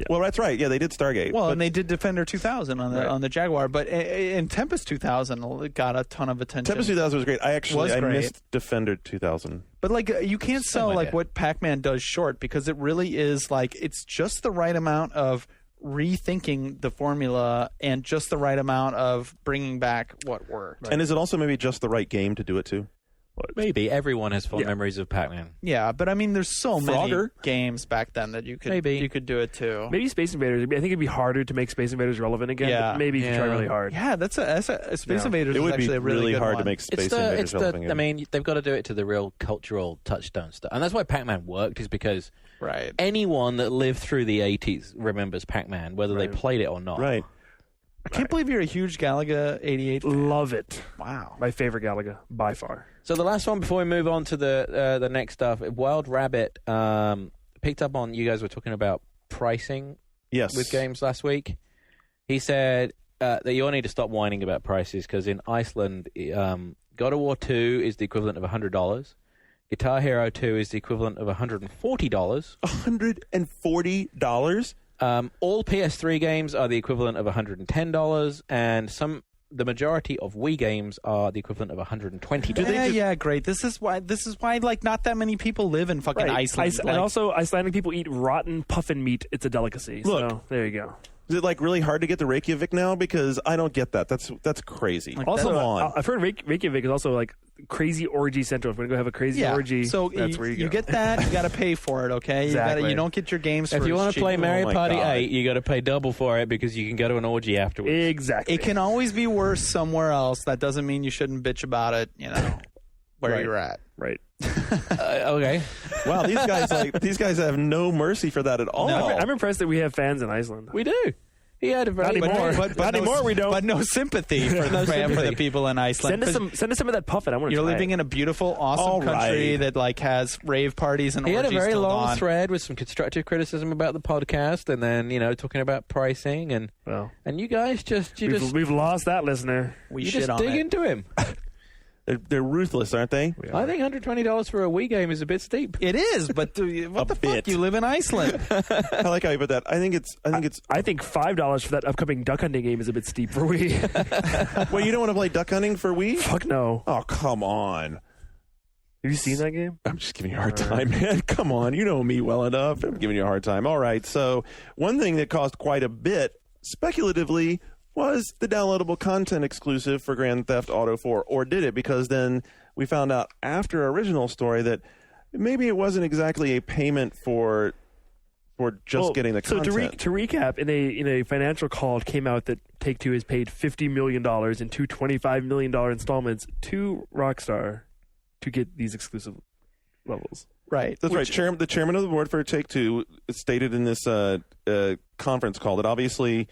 Well, that's right. Yeah, they did Stargate. Well, but and they did Defender 2000 on the Jaguar, but in Tempest 2000 got a ton of attention. Tempest 2000 was great. I Was great. missed Defender 2000. But like you can't Same sell like idea. what Pac-Man does short, because it really is like it's just the right amount of rethinking the formula and just the right amount of bringing back what worked. And is it also maybe just the right game to do it to? Maybe everyone has fond Yeah. memories of Pac-Man. Yeah, but I mean, there's so many Frogger? games back then that you could Maybe. you could do it too. Maybe Space Invaders. I think it'd be harder to make Space Invaders relevant again. Yeah. But maybe if you try Yeah. really hard. Yeah, that's a Space Yeah. Invaders It is would be actually a really good hard one. to make Space It's Invaders relevant I again. mean, they've got to do it to the real cultural touchstone stuff, and that's why Pac-Man worked. Is because right. anyone that lived through the '80s remembers Pac-Man, whether they Right. played it or not. Right. I can't believe you're a huge Galaga 88 fan. Love it. Wow. My favorite Galaga by far. So the last one before we move on to the next stuff, Wild Rabbit picked up on, you guys were talking about pricing Yes. with games last week. He said that you all need to stop whining about prices, because in Iceland, God of War 2 is the equivalent of $100. Guitar Hero 2 is the equivalent of $140. $140? All PS3 games are the equivalent of $110, and the majority of Wii games are the equivalent of $120. Yeah, great. This is why like not that many people live in fucking Iceland. And also, Icelandic people eat rotten puffin meat. It's a delicacy. Look. So there you go. Is it like really hard to get to Reykjavik now? Because I don't get that. That's crazy. Also, Come on. I've heard Reykjavik is also like crazy orgy central. If we're gonna go have a crazy orgy, so that's where you go. get that. You got to pay for it. Okay, Exactly. You don't get your games. If for you as want to cheap. play Mario my Party God. 8, you got to pay double for it, because you can go to an orgy afterwards. Exactly. It can always be worse somewhere else. That doesn't mean you shouldn't bitch about it. You know, where Right. you're at. right. Okay. Wow, these guys have no mercy for that at all. I'm impressed that we have fans in Iceland. We do. He had a very Not anymore. But Not no, anymore, we don't. But no sympathy for the for the people in Iceland. Send us some of that puffin. I want to You're try living it. in a beautiful, awesome All country right. that like has rave parties and He had a orgies very till long dawn. thread with some constructive criticism about the podcast, and then talking about pricing, and Well, you guys we've lost that listener. We you shit just on dig it. into him. They're ruthless, aren't they? I think $120 for a Wii game is a bit steep. It is, but what the fuck? bit. You live in Iceland. I like how you put that. I think it's. I think $5 for that upcoming duck hunting game is a bit steep for Wii. Well, you don't want to play duck hunting for Wii? Fuck no. Oh, come on. Have you seen that game? I'm just giving you a hard time, man. Come on. You know me well enough. I'm giving you a hard time. All right. So, one thing that caused quite a bit, speculatively, was the downloadable content exclusive for Grand Theft Auto 4. Or did it? Because then we found out after our original story that maybe it wasn't exactly a payment for just getting the so content. to recap, in a financial call, it came out that Take-Two has paid $50 million in two $25 million installments to Rockstar to get these exclusive levels. Right. That's right. The chairman of the board for Take-Two stated in this conference call that obviously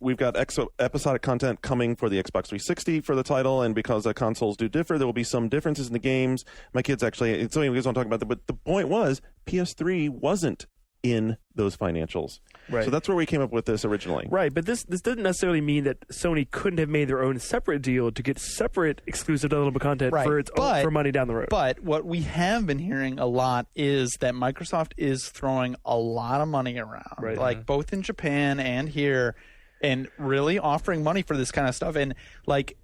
we've got episodic content coming for the Xbox 360 for the title, and because the consoles do differ, there will be some differences in the games. My kids actually, so you guys want to talk about that, but the point was PS3 wasn't in those financials. Right. So that's where we came up with this originally. Right, but this doesn't necessarily mean that Sony couldn't have made their own separate deal to get separate exclusive downloadable content Right, for its but- for money down the road. But what we have been hearing a lot is that Microsoft is throwing a lot of money around, Right. like both in Japan and here, and really offering money for this kind of stuff. And like,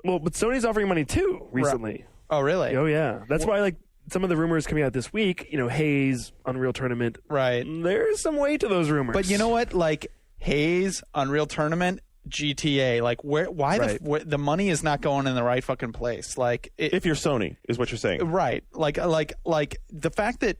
but Sony's offering money too recently. oh really? Oh yeah, that's why like some of the rumors coming out this week, Haze, Unreal Tournament, Right. there's some weight to those rumors. But you know what? Like Haze, Unreal Tournament, GTA. Like why the money is not going in the right fucking place? Like If you're Sony, is what you're saying. right. Like the fact that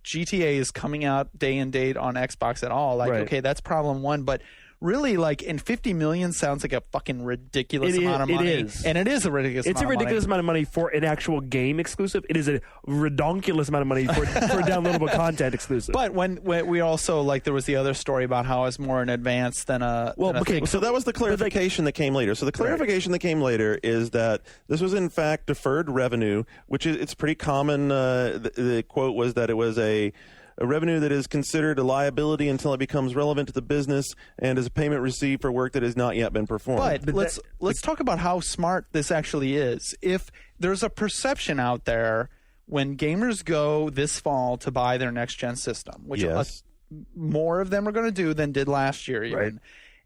GTA is coming out day and date on Xbox at all. Like Right. okay, that's problem one. But really, like, and 50 million sounds like a fucking ridiculous amount of money. It is. And it is a ridiculous It's amount a ridiculous of money. amount of money for an actual game exclusive. It is a redonkulous amount of money for downloadable content exclusive. But when we also, like, there was the other story about how it's more in advance than a... Well, than a okay, thing. So that was the clarification that came later. So the clarification that came later is that this was in fact deferred revenue, which is it's pretty common. The quote was that it was a revenue that is considered a liability until it becomes relevant to the business and is a payment received for work that has not yet been performed. But let's talk about how smart this actually is. If there's a perception out there when gamers go this fall to buy their next gen system, which Yes. more of them are going to do than did last year, even. Right.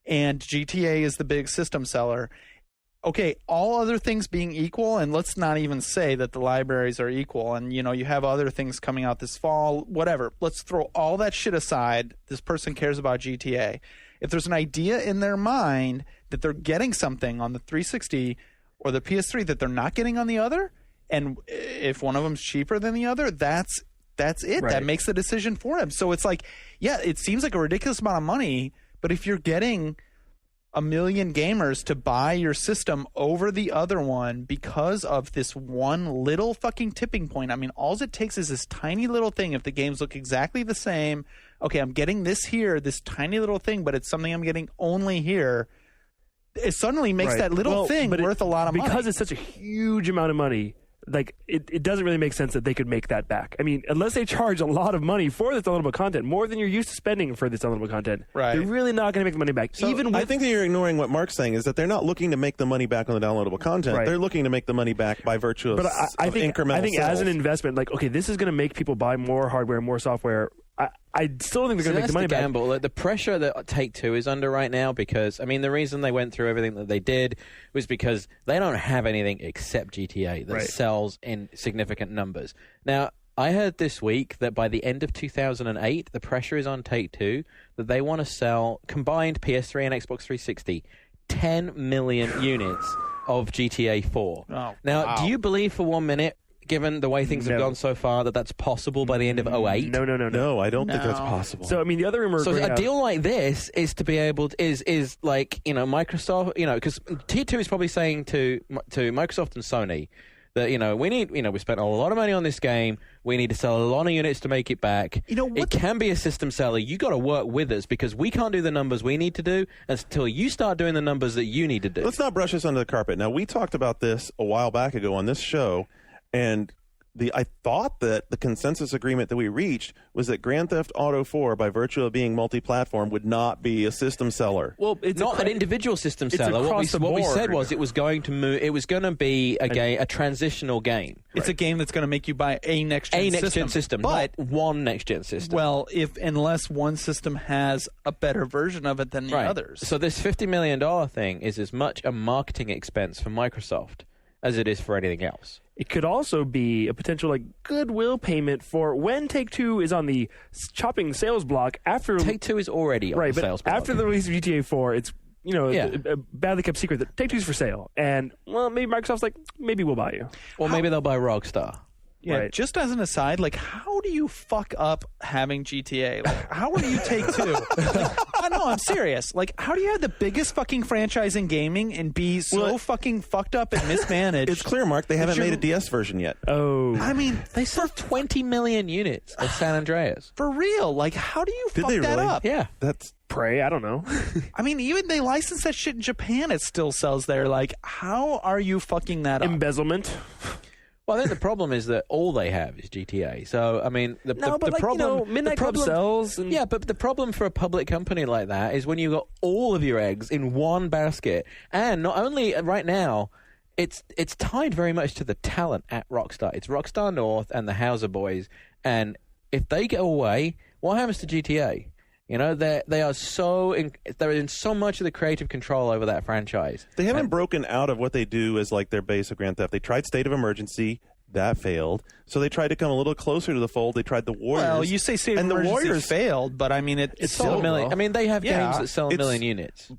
And GTA is the big system seller. Okay, all other things being equal, and let's not even say that the libraries are equal, and you have other things coming out this fall, whatever. Let's throw all that shit aside. This person cares about GTA. If there's an idea in their mind that they're getting something on the 360 or the PS3 that they're not getting on the other, and if one of them's cheaper than the other, that's it. Right. That makes the decision for him. So it's like, yeah, it seems like a ridiculous amount of money, but if you're getting 1 million gamers to buy your system over the other one because of this one little fucking tipping point. I mean, all it takes is this tiny little thing. If the games look exactly the same, okay, I'm getting this here, this tiny little thing, but it's something I'm getting only here. It suddenly makes Right. that little thing but worth a lot of money. because it's such a huge amount of money. Like it doesn't really make sense that they could make that back. I mean, unless they charge a lot of money for this downloadable content, more than you're used to spending for this downloadable content, Right. they're really not going to make the money back. So even with I think that you're ignoring what Mark's saying is that they're not looking to make the money back on the downloadable content. Right. They're looking to make the money back by virtue of, But I of think incremental I think as an sales. investment, like, okay, this is going to make people buy more hardware, more software. I still don't think they're going to make that's the money the back. gamble. Like, the pressure that Take-Two is under right now, because I mean, the reason they went through everything that they did was because they don't have anything except GTA that Right. sells in significant numbers. Now, I heard this week that by the end of 2008, the pressure is on Take-Two that they want to sell combined PS3 and Xbox 360 10 million units of GTA 4. Oh, now, wow. do you believe for 1 minute, given the way things have No. gone so far, that that's possible by the end of 08? No. No, I don't think that's No. possible. So I mean, the other rumor. So going a out- deal like this is to be able to, is like, Microsoft, because T2 is probably saying to Microsoft and Sony that, we need, we spent a lot of money on this game. We need to sell a lot of units to make it back. It can be a system seller. You got to work with us because we can't do the numbers we need to do until you start doing the numbers that you need to do. Let's not brush this under the carpet. Now, we talked about this a while back ago on this show, and I thought that the consensus agreement that we reached was that Grand Theft Auto 4, by virtue of being multi-platform, would not be a system seller. well, it's Not an individual system it's seller. What across the we said board. was it was going to move. It was going to be a transitional game, It's a game that's going to make you buy a next-gen a system. next gen system, But, not one next gen system. well, unless one system has a better version of it than the Right. others. So this $50 million thing is as much a marketing expense for Microsoft as it is for anything else. It could also be a potential goodwill payment for when Take-Two is on the chopping sales block after Take-Two is already on right, the but sales block. after the release of GTA 4, it's Yeah. a badly kept secret that Take-Two's for sale, and well, maybe Microsoft's like, maybe we'll buy you. Or maybe they'll buy Rockstar. Yeah, Right. just as an aside, how do you fuck up having GTA? How are you Take-Two? I know, I'm serious. How do you have the biggest fucking franchise in gaming and be so fucking fucked up and mismanaged? It's clear, Mark, they haven't you're- made a DS version yet. Oh, I mean, They sold 20 million units of San Andreas. for real. How do you Did fuck they that really? up? Yeah. That's Prey, I don't know. I mean, even they license that shit in Japan, it still sells there. How are you fucking that up? Embezzlement. Well, I think the problem is that all they have is GTA. So, I mean, the problem... Midnight the problem, Club sells. And Yeah, but the problem for a public company like that is when you've got all of your eggs in one basket. And not only right now, it's tied very much to the talent at Rockstar. It's Rockstar North and the Hauser boys. And if they go away, what happens to GTA? They are they're in so much of the creative control over that franchise. They haven't broken out of what they do as their base of Grand Theft. They tried State of Emergency. That failed. So they tried to come a little closer to the fold. They tried the Warriors. Well, you say State of and the Emergency Warriors failed, but I mean, It's still sold a million. I mean, they have Yeah, games that sell a it's- million units.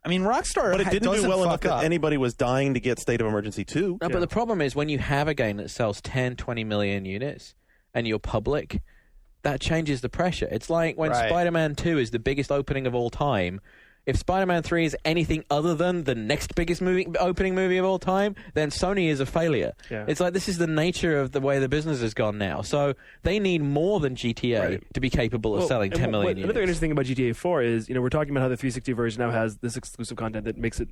I mean, Rockstar But it didn't doesn't do well enough fuck up. that anybody was dying to get State of Emergency 2. No, but the problem is when you have a game that sells 10, 20 million units and you're public, that changes the pressure. It's like when Right. Spider-Man 2 is the biggest opening of all time if Spider-Man 3 is anything other than the next biggest opening movie of all time, then Sony is a failure. Yeah. It's like this is the nature of the way the business has gone now. So they need more than GTA to be capable of selling 10 million units. Another interesting thing about GTA 4 is, we're talking about how the 360 version now has this exclusive content that makes it,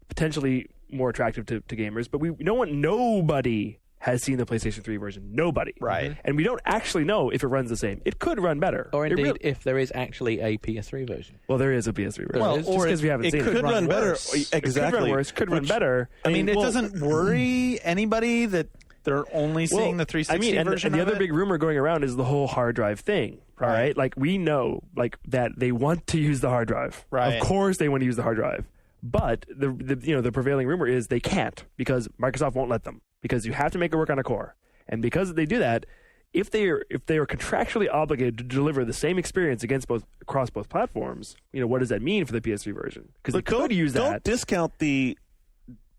potentially more attractive to gamers. But nobody has seen the PlayStation 3 version. Nobody. Right. And we don't actually know if it runs the same. It could run better. Or indeed, if there is actually a PS3 version. Well, there is a PS3 version. Well, Just because we haven't seen it. Could run better. worse. Exactly. It could run worse. Could run better. I mean, it doesn't worry anybody that they're only seeing the 360 version and the of other it? big rumor going around is the whole hard drive thing. All right? Like, we know that they want to use the hard drive. Right. Of course they want to use the hard drive. But the prevailing rumor is they can't because Microsoft won't let them, because you have to make it work on a core. And because they do that, if they are contractually obligated to deliver the same experience across both platforms, what does that mean for the PS3 version? Because they could use that. Don't discount the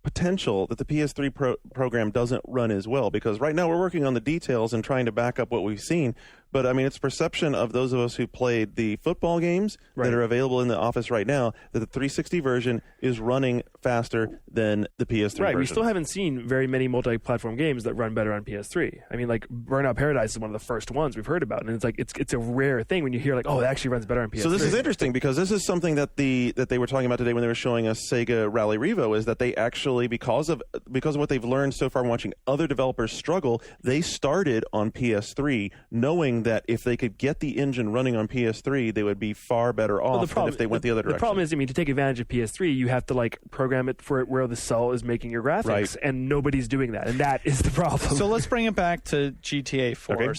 potential that the PS3 program doesn't run as well, because right now we're working on the details and trying to back up what we've seen. But I mean, it's perception of those of us who played the football games that are available in the office right now that the 360 version is running faster than the PS3 version. We still haven't seen very many multi-platform games that run better on PS3. I mean, like Burnout Paradise is one of the first ones we've heard about, and it's like it's a rare thing when you hear it actually runs better on PS3. So this is interesting, because this is something that they were talking about today when they were showing us Sega Rally Revo, is that they actually, because of what they've learned so far watching other developers struggle, they started on PS3 knowing that if they could get the engine running on PS3, they would be far better off than if they went the other direction. The problem is, to take advantage of PS3, you have to program it for where the cell is making your graphics, and nobody's doing that, and that is the problem. So let's bring it back to GTA 4. Okay.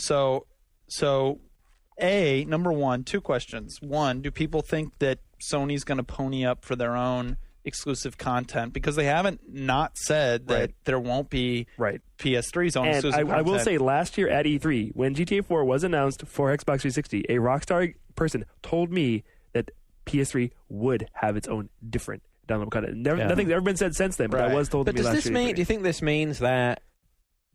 So number one, two questions. One, do people think that Sony's going to pony up for their own exclusive content? Because they haven't not said that there won't be PS3's own exclusive content. I will say, last year at E3, when GTA 4 was announced for Xbox 360, a Rockstar person told me that PS3 would have its own different downloadable content. Nothing's ever been said since then, but that was told to me last year. Do you think this means that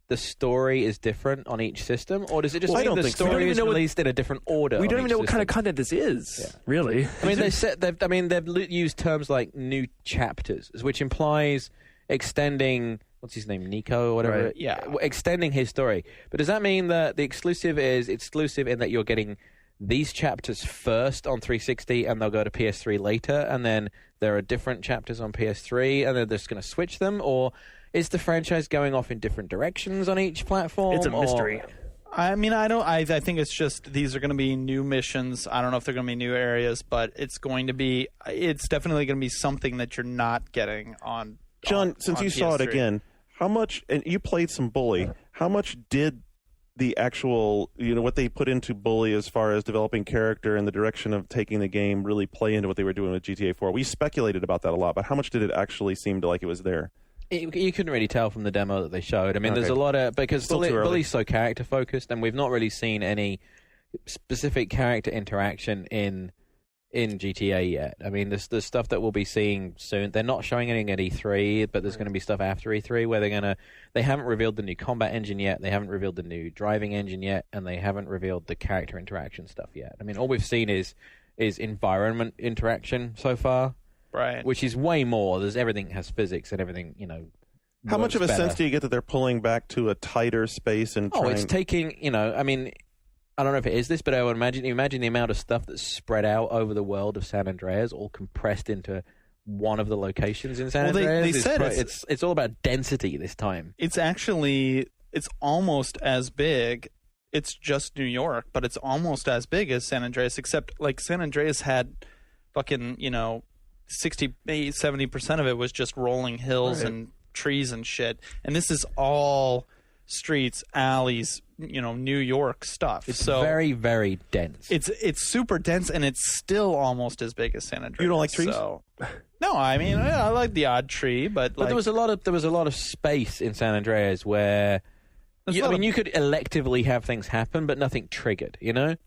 the story is different on each system, or does it just mean the story is released in a different order? We don't even know what kind of content this is, really. I mean, they've used terms like new chapters, which implies extending. What's his name, Nico or whatever? Right. Yeah, extending his story. But does that mean that the exclusive is exclusive in that you're getting these chapters first on 360 and they'll go to PS3 later, and then there are different chapters on PS3 and they're just going to switch them? Or is the franchise going off in different directions on each platform? It's a mystery. I mean, I think it's just these are going to be new missions. I don't know if they're going to be new areas, but it's definitely going to be something that you're not getting on. John, since you saw it again, how much, and you played some Bully, how much did the actual, what they put into Bully as far as developing character and the direction of taking the game really play into what they were doing with GTA 4? We speculated about that a lot, but how much did it actually seem like it was there? You couldn't really tell from the demo that they showed. I mean, there's a lot of, because Bully's so character focused, and we've not really seen any specific character interaction in GTA yet. I mean, there's stuff that we'll be seeing soon. They're not showing anything at E3, but there's going to be stuff after E3 where they haven't revealed the new combat engine yet, they haven't revealed the new driving engine yet, and they haven't revealed the character interaction stuff yet. I mean, all we've seen is environment interaction so far. Right. Which is way more. Everything has physics and everything, How much of a sense do you get that they're pulling back to a tighter space and it's taking, I mean, I don't know if it is this, but I would imagine the amount of stuff that's spread out over the world of San Andreas, all compressed into one of the locations in San Andreas. They said it's all about density this time. It's almost as big. It's just New York, but it's almost as big as San Andreas, except San Andreas had fucking, 60-70% of it was just rolling hills and trees and shit. And this is all streets, alleys, New York stuff. It's very, very dense. It's super dense, and it's still almost as big as San Andreas. You don't like trees? So. No, I mean, I like the odd tree, but there was a lot of space in San Andreas where you could electively have things happen, but nothing triggered,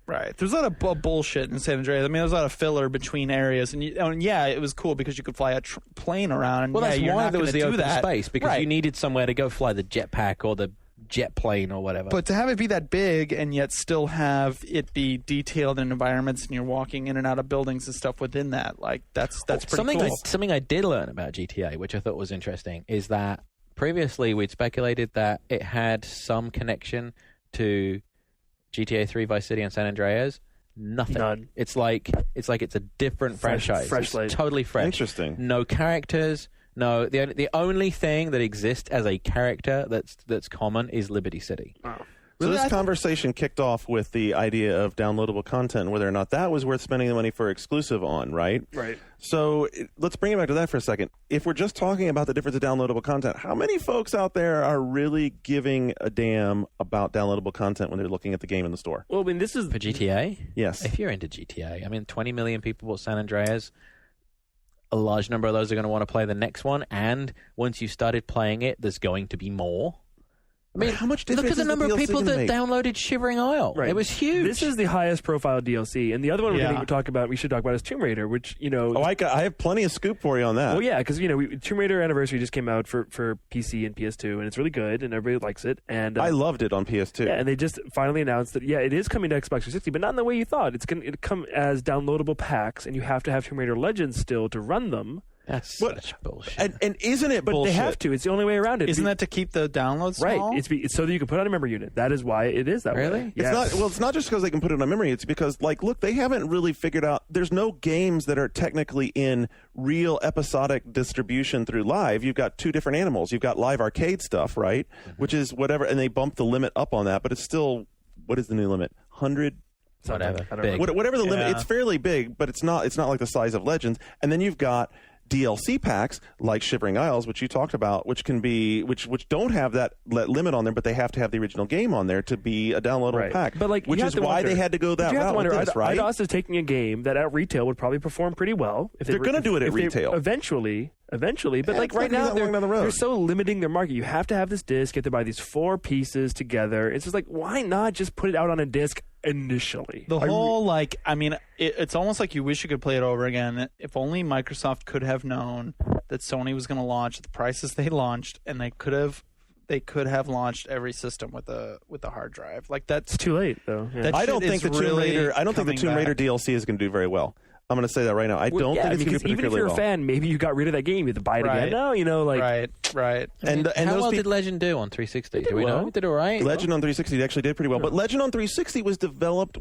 Right. There's a lot of bullshit in San Andreas. I mean, there's a lot of filler between areas. And it was cool because you could fly a plane around. And that's why there was the open space, because you needed somewhere to go fly the jetpack or the jet plane or whatever. But to have it be that big and yet still have it be detailed in environments and you're walking in and out of buildings and stuff within that, like that's pretty cool. Something I did learn about GTA, which I thought was interesting, is that previously we'd speculated that it had some connection to GTA 3, Vice City, and San Andreas. Nothing. None. It's like it's a different franchise. fresh It's slate. totally fresh. Interesting. No characters. No, the only thing that exists as a character that's common is Liberty City. Wow. So Really? this conversation kicked off with the idea of downloadable content and whether or not that was worth spending the money for exclusive on, right? Right. So let's bring it back to that for a second. If we're just talking about the difference of downloadable content, how many folks out there are really giving a damn about downloadable content when they're looking at the game in the store? Well, I mean, this is For GTA? Yes. If you're into GTA, I mean, 20 million people bought San Andreas. A large number of those are going to want to play the next one, and once you started playing it, there's going to be more. I mean, How much look difference at the is number the of DLC people gonna that make? downloaded Shivering Isle. Right. It was huge. This is the highest profile DLC, and the other one we're Yeah. going to talk about. We should talk about is Tomb Raider, which Oh, I have plenty of scoop for you on that. Well, yeah, because Tomb Raider Anniversary just came out for PC and PS2, and it's really good, and everybody likes it. And I loved it on PS2. yeah, and they just finally announced that it is coming to Xbox 360, but not in the way you thought. It's going to come as downloadable packs, and you have to have Tomb Raider Legends still to run them. That's What- such bullshit. And isn't it But bullshit? they have to. It's the only way around it. Isn't that to keep the downloads right? small? It's so that you can put on a memory unit. That is why it is that way. Really? It's Yes. not. Well, it's not just because they can put it on memory. It's because, like, look, they haven't really figured out. There's no games that are technically in real episodic distribution through live. You've got two different animals. You've got live arcade stuff, right? Which is whatever, and they bumped the limit up on that. But it's still, what is the new limit? 100. Whatever. I don't Big. know. Whatever the limit. Yeah. It's fairly big, but it's not. It's not like the size of Legends. And then you've got DLC packs like Shivering Isles, which you talked about, which can be which don't have that limit on there, but they have to have the original game on there to be a downloadable Right. pack. But, like, which you is have to why wonder- they had to go But that you have route to wonder, with this, right? IDOS is taking a game that at retail would probably perform pretty well. If They're gonna do it at if they- retail. eventually. But Yeah, like it's right not gonna now, be that long down the road. they're so limiting their market. You have to have this disc. You have to buy these 4 pieces together. It's just like, why not just put it out on a disc initially? The whole, it's almost like you wish you could play it over again. If only Microsoft could have known that Sony was going to launch at the prices they launched, and they could have launched every system with a hard drive. Like that's It's too late, though. Yeah. That I don't shit think is the Tomb really Raider. I don't think the coming Tomb Raider back. DLC is going to do very well. I'm going to say that right now. I don't think it's going to do because even if particularly you're a well. fan, maybe you got rid of that game. You have to buy it Right. again. No, right. And how those well peop- did Legend do on 360? did Do we well. know? It did all right. Legend on 360 actually did pretty well, but Legend on 360 was developed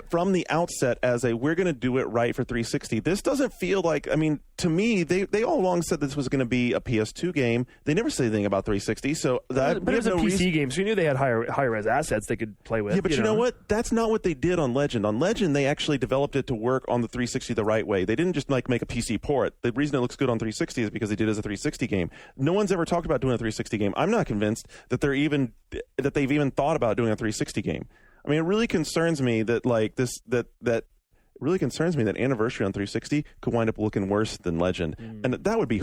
from the outset as we're going to do it right for 360. This doesn't feel like, I mean, to me, they all along said this was going to be a PS2 game. They never said anything about 360, so that but we it was have a no PC reason- game, so you knew they had higher res assets they could play with. Yeah, but you know what? That's not what they did on Legend. On Legend, they actually developed it to work on the 360 the right way. They didn't just make a PC port. The reason it looks good on 360 is because they did it as a 360 game. No one's ever talked about doing a 360 game. I'm not convinced that they've even thought about doing a 360 game. I mean, it really concerns me that it really concerns me that Anniversary on 360 could wind up looking worse than Legend, and that would be,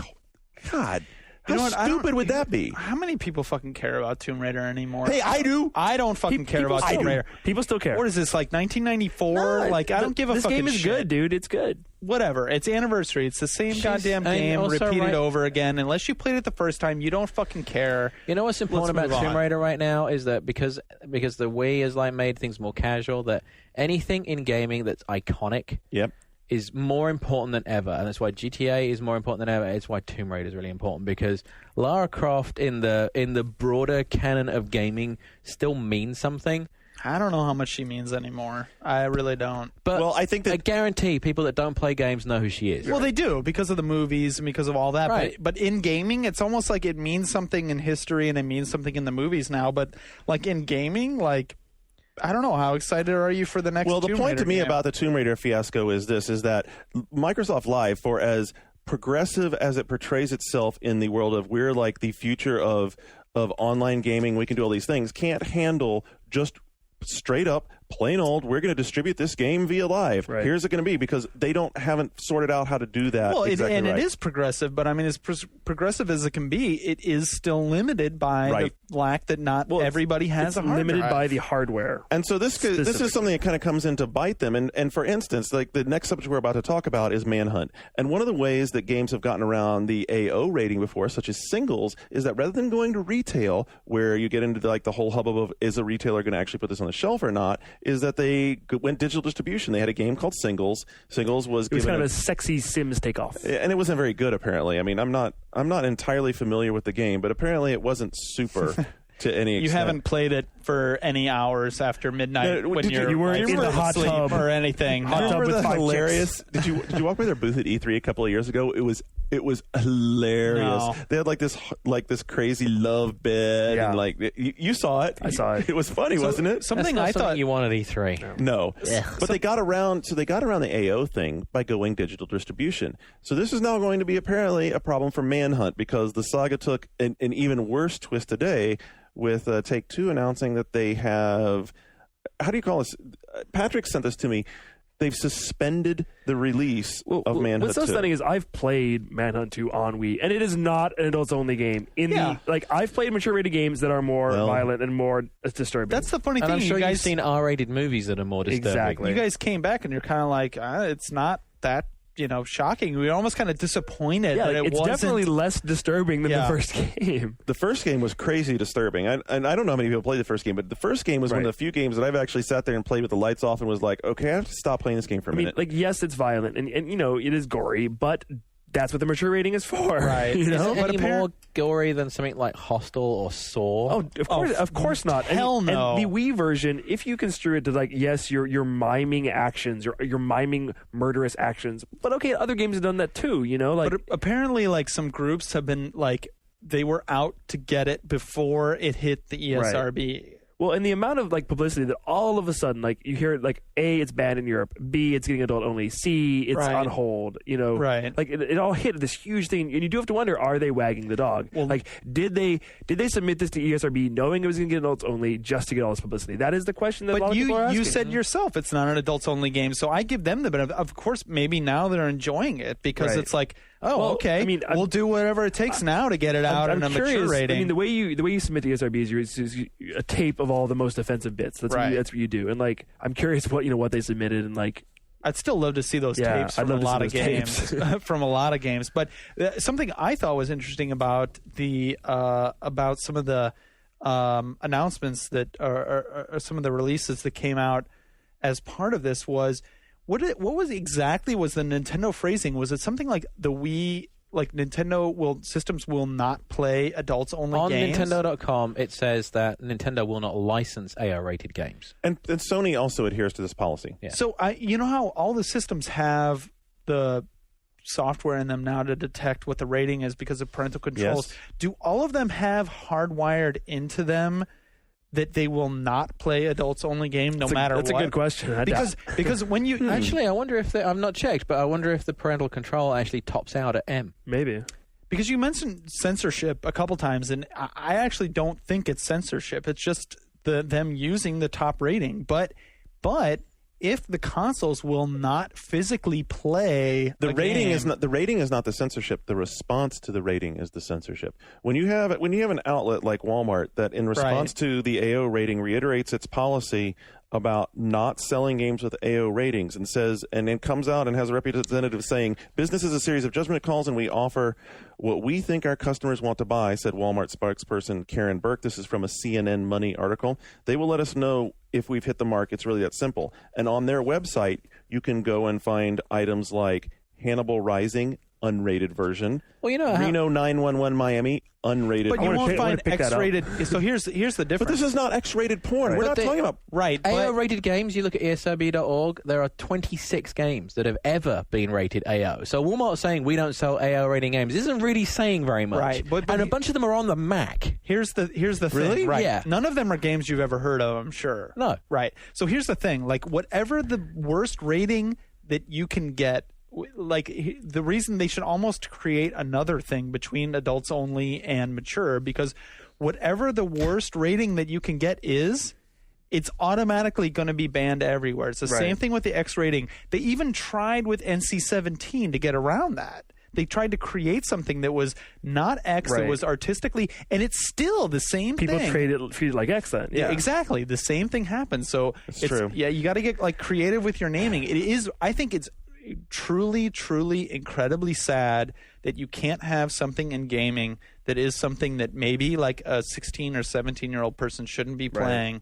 God. How You know what? I don't- stupid would that be? How many people fucking care about Tomb Raider anymore? Hey, I do. I don't fucking care about Tomb Raider. People still care. What is this, like 1994? No, I don't give a this fucking game is shit. good, dude. It's good. Whatever. It's Anniversary. It's the same goddamn and game also repeated right- over again. Unless you played it the first time, you don't fucking care. You know what's important Let's about move Tomb on. Raider right now is that because the Wii has made things more casual, that anything in gaming that's iconic Yep. is more important than ever, and that's why GTA is more important than ever. It's why Tomb Raider is really important, because Lara Croft in the broader canon of gaming still means something. I don't know how much she means anymore. I really don't. But Well, I think that- I guarantee people that don't play games know who she is. Well, they do because of the movies and because of all that. Right. But in gaming, it's almost like it means something in history and it means something in the movies now. But like in gaming, I don't know. How excited are you for the next? Well, the Tomb point Raider to me game? about the Tomb Raider fiasco is that Microsoft Live, for as progressive as it portrays itself in the world of we're like the future of online gaming, we can do all these things, can't handle just straight up plain old, we're going to distribute this game via live. Right. Here's it going to be, because they haven't sorted out how to do that. Well, exactly and right. it is progressive, but I mean, as progressive as it can be, it is still limited by Right. the fact that not everybody has It's a hard limited drive. by the hardware. And so this is something that kind of comes in to bite them. And for instance, like the next subject we're about to talk about is Manhunt. And one of the ways that games have gotten around the AO rating before, such as singles, is that rather than going to retail, where you get into the whole hubbub of is a retailer going to actually put this on the shelf or not, is that they went digital distribution. They had a game called Singles. Singles was It was kind of a sexy Sims takeoff. and it wasn't very good, apparently. I mean, I'm not entirely familiar with the game, but apparently it wasn't super to any extent. You haven't played it for any hours after midnight No, when did you're you weren't like, in the hot asleep tub. or anything. Hot No. tub Remember with the 5 hilarious? Did you walk by their booth at E3 a couple of years ago? It was hilarious. No. They had this crazy love bed, Yeah. and you saw it. I saw it. It was funny, wasn't it? Something That's I not something thought you want at E3. No, but they got around. So they got around the AO thing by going digital distribution. So this is now going to be apparently a problem for Manhunt, because the saga took an even worse twist today with Take-Two announcing that they have. How do you call this? Patrick sent this to me. They've suspended the release of Manhunt What's so 2. stunning is I've played Manhunt 2 on Wii, and it is not an adults-only game. I've played mature-rated games that are more violent and more disturbing. that's the funny And thing. I'm sure you guys, you've seen R-rated movies that are more disturbing. Exactly. you guys came back and you're kind of like, it's not that shocking. We were almost kind of disappointed that it it's wasn't. definitely less disturbing than Yeah. the first game. The first game was crazy disturbing. And I don't know how many people played the first game, but the first game was one of the few games that I've actually sat there and played with the lights off and was like, okay, I have to stop playing this game for a minute. Yes, it's violent, and it is gory, but that's what the mature rating is for. Right. You know? Is it any more gory than something like Hostel or Saw? Oh, of course not. hell no. And the Wii version, if you construe it to yes, you're miming actions, you're miming murderous actions. But okay, other games have done that too. But apparently, some groups have been they were out to get it before it hit the ESRB. Well, and the amount of publicity that all of a sudden you hear A, it's banned in Europe, B, it's getting adult only, C, it's Right. on hold, Right. It all hit this huge thing, and you do have to wonder, are they wagging the dog? Well, did they submit this to ESRB knowing it was going to get adults only just to get all this publicity? That is the question that a lot But of people are asking. you said yourself it's not an adults only game, so I give them the benefit. Of course, maybe now they're enjoying it because Right. it's well, I okay. mean, we'll do whatever it takes now to get it out in a curious. mature rating. I mean, the way you submit to ESRB is a tape of all the most offensive bits. That's Right. what you do. And I'm curious what they submitted and I'd still love to see those Yeah, tapes I'd from a love to see lot of those games. tapes. From a lot of games, but something I thought was interesting about about some of the announcements that are some of the releases that came out as part of this was what was exactly was the Nintendo phrasing? Was it something like the Wii? Nintendo systems will not play adults only On games? Nintendo.com, it says that Nintendo will not license AR-rated games. And Sony also adheres to this policy. Yeah. So you know how all the systems have the software in them now to detect what the rating is because of parental controls. Yes. Do all of them have hardwired into them that they will not play adults only game no matter That's what? a good question. Because when you Actually, I wonder if I've not checked, but I wonder if the parental control actually tops out at M. Maybe. because you mentioned censorship a couple times, and I actually don't think it's censorship. It's just them using the top rating. But if the consoles will not physically play the a rating game, is not the censorship. The response to the rating is the censorship. When you have an outlet like Walmart that in response to the AO rating reiterates its policy about not selling games with AO ratings and then comes out and has a representative saying business is a series of judgment calls and we offer what we think our customers want to buy, said Walmart spokesperson Karen Burke. This is from a CNN Money article. They will let us know if we've hit the mark. It's really that simple. And on their website, you can go and find items like Hannibal Rising, unrated version. Well, Reno 911 Miami, unrated. but you won't find pick that up. X-rated. So here's the difference. But this is not X-rated porn. We're But not talking about. right. But AO-rated games, you look at ESRB.org, there are 26 games that have ever been rated AO. So Walmart saying we don't sell AO-rated games isn't really saying very much. Right, but and a bunch of them are on the Mac. Here's the Really? thing. Right. Yeah. None of them are games you've ever heard of, I'm sure. No. Right. So here's the thing. Like, whatever the worst rating that you can get, the reason they should almost create another thing between adults only and mature, because whatever the worst rating that you can get is, it's automatically going to be banned everywhere. It's the same thing with the X rating. They even tried with NC-17 to get around that. They tried to create something that was not X, that was artistically, and it's still the same People thing. treat it like X then. Yeah, exactly. The same thing happens. So it's true. Yeah, you got to get like creative with your naming. It is. I think it's truly, truly, incredibly sad that you can't have something in gaming that is something that maybe like a 16 or 17-year-old person shouldn't be playing.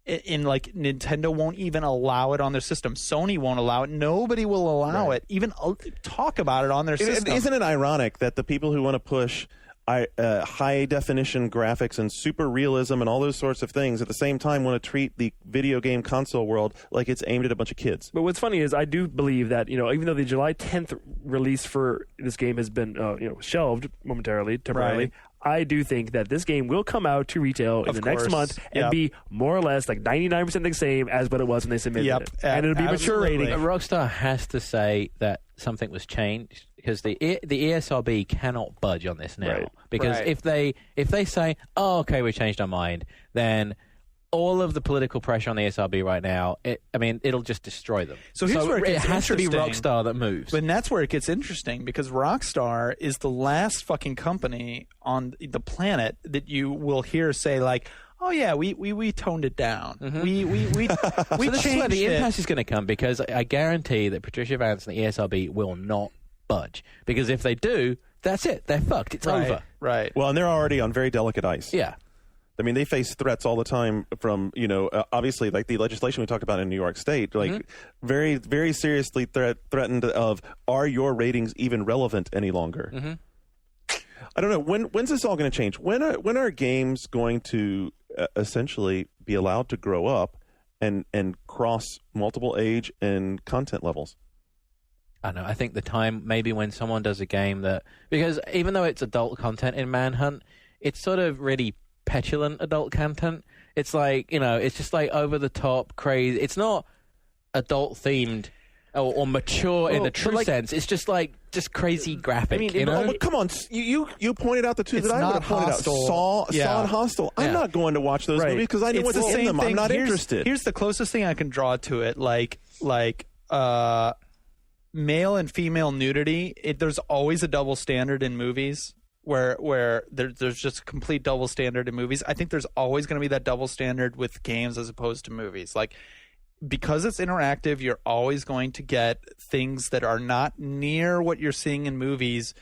In like Nintendo won't even allow it on their system. Sony won't allow it. Nobody will allow it. Even talk about it on their system. Isn't it ironic that the people who want to push high definition graphics and super realism and all those sorts of things at the same time want to treat the video game console world like it's aimed at a bunch of kids? But what's funny is I do believe that, even though the July 10th release for this game has been shelved temporarily, I do think that this game will come out to retail in the next month and be more or less like 99% the same as what it was when they submitted it. And it'll be mature rating. Rockstar has to say that something was changed because the ESRB cannot budge on this now. Because if they say, "Oh, okay, we changed our mind," then all of the political pressure on the ESRB right now, it'll just destroy them. So here's where it has to be Rockstar that moves. And that's where it gets interesting because Rockstar is the last fucking company on the planet that you will hear say like, "Oh yeah, we toned it down. We so this is where the impasse is going to come because I guarantee that Patricia Vance and the ESRB will not budge because if they do, that's it. They're fucked. It's over. Right. Well, and they're already on very delicate ice. Yeah. I mean, they face threats all the time from, obviously, like the legislation we talked about in New York State, like very, very seriously threatened of, are your ratings even relevant any longer? I don't know. When's this all going to change? When are games going to essentially be allowed to grow up and cross multiple age and content levels? I don't know. I think the time maybe when someone does a game that, because even though it's adult content in Manhunt, it's sort of really petulant adult content. It's like, it's just like over the top crazy. It's not adult themed or mature in the true sense. It's just like crazy graphic. Come on, you pointed out the two that I would have pointed out. Saw and Hostel. I'm not going to watch those movies because I know what's in them. I'm not interested. Here's the closest thing I can draw to it, like male and female nudity. There's always a double standard in movies. Where there's just a complete double standard in movies. I think there's always going to be that double standard with games as opposed to movies. Like, because it's interactive, you're always going to get things that are not near what you're seeing in movies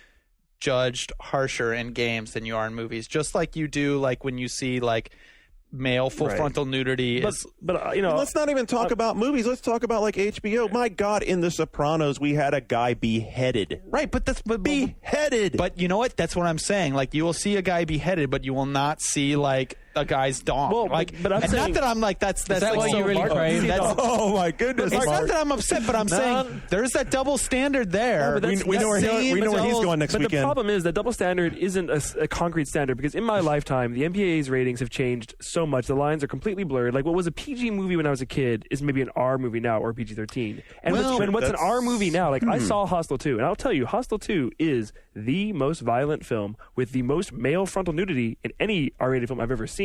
judged harsher in games than you are in movies. Just like you do, like when you see like male full frontal nudity. But let's not even talk about movies. Let's talk about like HBO. My God, in The Sopranos, we had a guy beheaded. Right, but beheaded. But you know what? That's what I'm saying. Like, you will see a guy beheaded, but you will not see like a guy's dong. Well, like, but I'm saying, not that I'm like that's that like what so you really crave? Oh my goodness! It's not that I'm upset, but I'm saying there's that double standard there. We know where he's going next weekend. But the problem is that double standard isn't a concrete standard because in my lifetime, the MPAA's ratings have changed so much. The lines are completely blurred. Like what was a PG movie when I was a kid is maybe an R movie now or PG-13. And what's an R movie now? Like I saw Hostel 2, and I'll tell you, Hostel 2 is the most violent film with the most male frontal nudity in any R-rated film I've ever seen.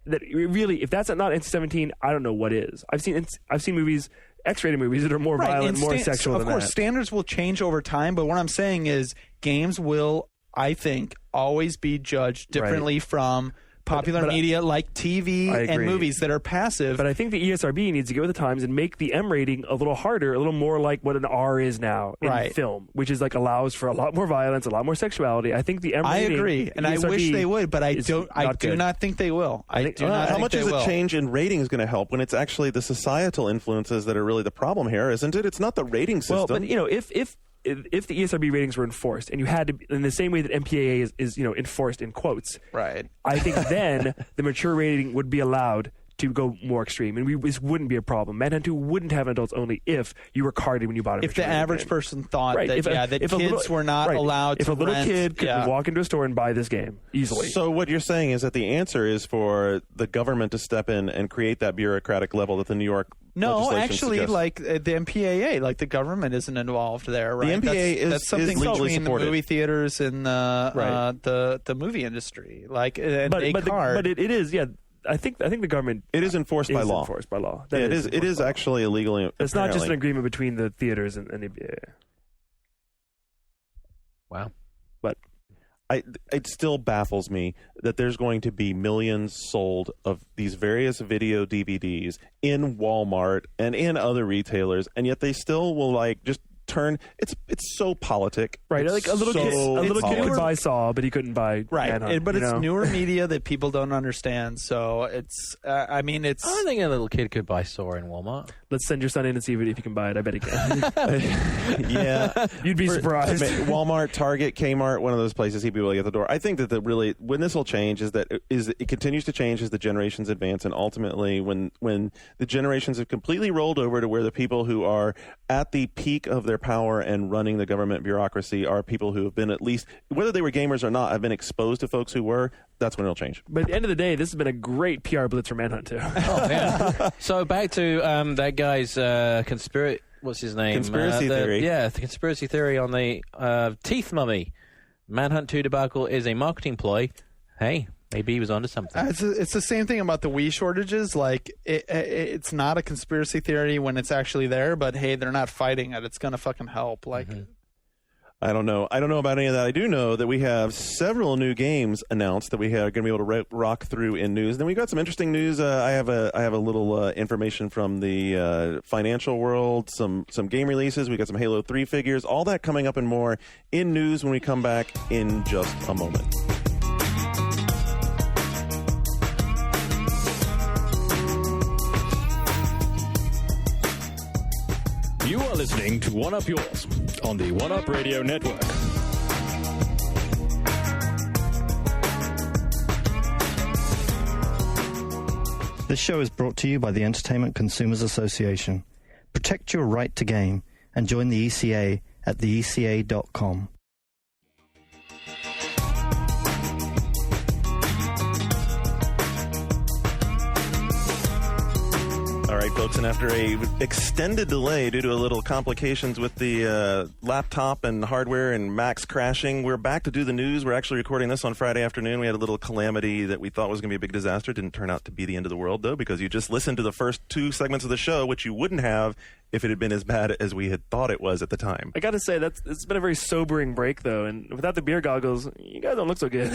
That really, if that's not NC-17, I don't know what is. I've seen movies, X-rated movies that are more violent, more sexual than that. Of course, standards will change over time, but what I'm saying is games will, I think, always be judged differently from popular media like TV and movies that are passive. But I think the ESRB needs to get with the times and make the M rating a little harder, a little more like what an R is now in film, which is like allows for a lot more violence, a lot more sexuality. I think the M rating... I agree, and I wish they would, but I do not think they will. How much is a change in ratings going to help when it's actually the societal influences that are really the problem here, isn't it? It's not the rating system. Well, but if the ESRB ratings were enforced, and you had to, in the same way that MPAA is enforced in quotes, right? I think then the mature rating would be allowed to go more extreme, and this wouldn't be a problem. Manhunt 2 wouldn't have an adults only if you were carded when you bought it. If the average person thought that kids were not allowed to rent. If a little kid could walk into a store and buy this game easily. So what you're saying is that the answer is for the government to step in and create that bureaucratic level that the New York actually, suggests. like the MPAA, like the government isn't involved there, right? The MPAA that's something is legally between supported. The movie theaters and the movie industry, like but it is I think the government It is enforced by law. Enforced by law. Yeah, it is. enforced It is by law. actually illegally. It's not just an apparently. agreement between the theaters and the. Wow. It still baffles me that there's going to be millions sold of these various video DVDs in Walmart and in other retailers, and yet they still will just turn. It's so politic, Right, It's like a little so kid politic. could buy Saw, but he couldn't buy Manhunt, but you it's know? newer media that people don't understand. So it's, I mean, it's. I don't think a little kid could buy Saw in Walmart. Let's send your son in and see if he can buy it. I bet he can. Yeah, You'd be surprised. Walmart, Target, Kmart, one of those places he'd be able to get the door. I think that when this will change is that it continues to change as the generations advance, and ultimately when the generations have completely rolled over to where the people who are at the peak of their power and running the government bureaucracy are people who have been, at least whether they were gamers or not, have been exposed to folks who were. That's when it'll change. But at the end of the day, this has been a great PR blitz for Manhunt too. Oh, man. So back to that guy's conspiracy. What's his name? Conspiracy theory. Yeah, the conspiracy theory on the teeth mummy. Manhunt 2 debacle is a marketing ploy. Hey, maybe he was onto something. It's the same thing about the Wii shortages. Like, it's not a conspiracy theory when it's actually there, but hey, they're not fighting it. It's going to fucking help. Like, I don't know about any of that. I do know that we have several new games announced that we are going to be able to rock through in news. Then we got some interesting news. I have a little information from the financial world, some game releases. We got some Halo 3 figures, all that coming up and more in news when we come back in just a moment. You are listening to One Up Yours on the One Up Radio Network. This show is brought to you by the Entertainment Consumers Association. Protect your right to game and join the ECA at theeca.com. All right, folks, and after a extended delay due to a little complications with the laptop and hardware and Macs crashing, we're back to do the news. We're actually recording this on Friday afternoon. We had a little calamity that we thought was going to be a big disaster. Didn't turn out to be the end of the world, though, because you just listened to the first two segments of the show, which you wouldn't have if it had been as bad as we had thought it was at the time. I got to say, it's been a very sobering break, though, and without the beer goggles, you guys don't look so good.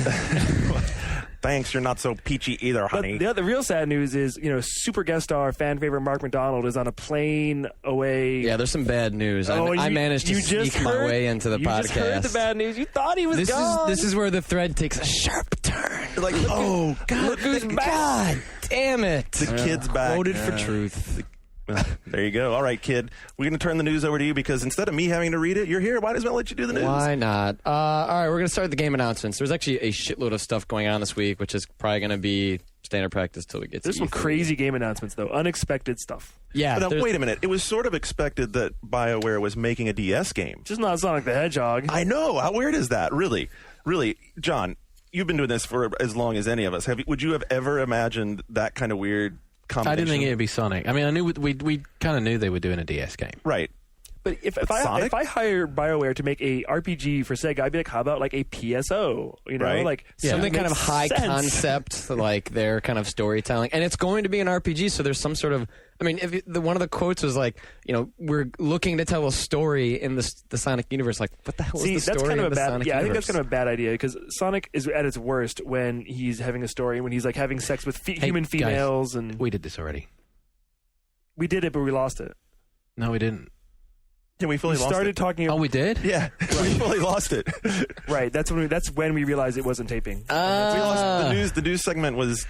Thanks, you're not so peachy either, honey. But the real sad news is, super guest star, fan favorite Mark McDonald is on a plane away. Yeah, there's some bad news. Oh, I managed to sneak my way into the podcast. You just heard the bad news. You thought he was this gone. This is where the thread takes a sharp turn. Like, oh, God, Look who's back. God damn it. The kid's back. Quoted for truth. Well, there you go. All right, kid. We're going to turn the news over to you because instead of me having to read it, you're here. Might as well let you do the news. Why not? All right, we're going to start with the game announcements. There's actually a shitload of stuff going on this week, which is probably going to be standard practice till we get There's to some E3. crazy game announcements, though. Unexpected stuff. Yeah. But now, wait a minute. It was sort of expected that BioWare was making a DS game. Just not Sonic the Hedgehog. I know. How weird is that? Really? John, you've been doing this for as long as any of us. Would you have ever imagined that kind of weird combination? I didn't think it'd be Sonic. I mean, I knew we kind of knew they were doing a DS game. Right. But if I hire BioWare to make a RPG for Sega, I'd be like, how about like a PSO? Right. Like Something kind of makes high sense. concept, like their kind of storytelling. And it's going to be an RPG, so there's some sort of... I mean, one of the quotes was like, we're looking to tell a story in the Sonic universe. Like, what the hell is the that's story kind of of a the bad. Sonic Yeah, I think universe? that's kind of a bad idea because Sonic is at its worst when he's having a story, when he's like having sex with human guys, females, and We did this already. we did it, but we lost it. No, we didn't. Yeah, we fully We lost started it. talking. Oh, we did? Yeah, we fully lost it. Right. That's when we realized it wasn't taping. We lost the news segment was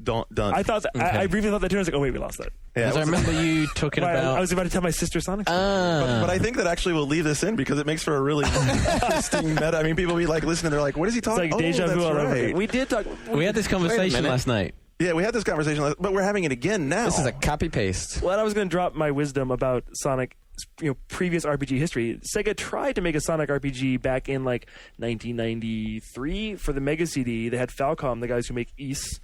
done. I thought I really thought that too. I was like, oh wait, we lost that. Yeah, Because I it was- remember you talking I about... was about to tell my sister Sonic. but I think that actually we'll leave this in because it makes for a really interesting meta. I mean, people be like listening. They're like, "What is he It's talking?" like deja vu that's all over right. again. We did talk. we had this conversation minute. last night. Yeah, we had this conversation, but we're having it again now. This is a copy-paste. Well, I was going to drop my wisdom about Sonic, previous RPG history. Sega tried to make a Sonic RPG back in like 1993 for the Mega CD. They had Falcom, the guys who make Ys.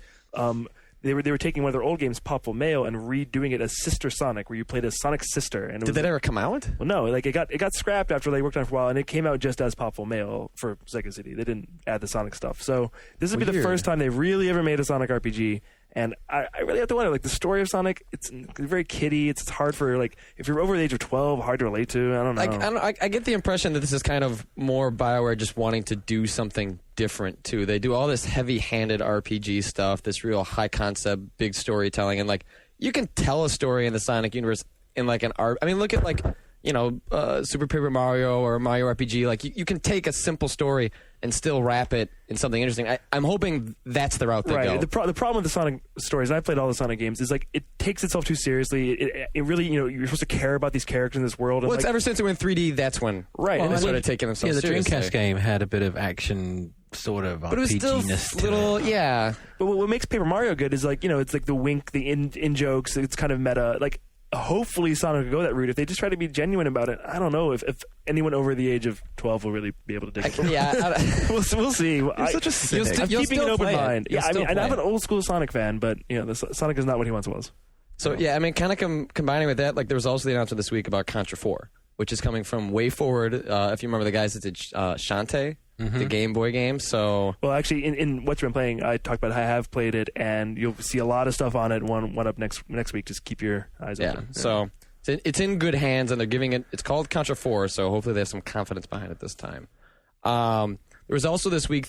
They were taking one of their old games, Popful Mail, and redoing it as Sister Sonic, where you played as Sonic's sister. And it Did was, that ever come out? Well, no, like it got scrapped after they worked on it for a while, and it came out just as Popful Mail for Sega CD. They didn't add the Sonic stuff. So this would be the Weird. first time they really ever made a Sonic RPG, And I really have to wonder, like, the story of Sonic, it's very kiddie. It's hard for, like, if you're over the age of 12, hard to relate to. I don't know. I get the impression that this is kind of more BioWare just wanting to do something different, too. They do all this heavy-handed RPG stuff, this real high-concept, big storytelling. And, like, you can tell a story in the Sonic universe in, like, an art. I mean, look at, like, Super Paper Mario or Mario RPG. Like, you can take a simple story and still wrap it in something interesting. I'm hoping that's the route they go. The problem with the Sonic stories, and I've played all the Sonic games, is like it takes itself too seriously. It really, you're supposed to care about these characters in this world. Well, and it's ever since it went 3D, that's when they started taking themselves the seriously. Dreamcast game had a bit of action sort of but it was still RPG-ness little, yeah. But what makes Paper Mario good is like, it's like the wink, the in jokes. It's kind of meta. Like, hopefully Sonic will go that route. If they just try to be genuine about it, I don't know if anyone over the age of 12 will really be able to dig it. Yeah, we'll see. You're such a cynic. I'm keeping an open mind. Yeah, I mean, I'm an old school Sonic fan, but Sonic is not what he once was. So yeah, I mean, kind of combining with that, like there was also the announcement this week about Contra 4, which is coming from WayForward. If you remember the guys that did Shantae, the Game Boy game. So well, actually, in what you've been playing, I talked about I have played it, and you'll see a lot of stuff on it. One up next week. Just keep your eyes open. Yeah. So it's in good hands, and they're giving it. It's called Contra 4, so hopefully they have some confidence behind it this time. There was also this week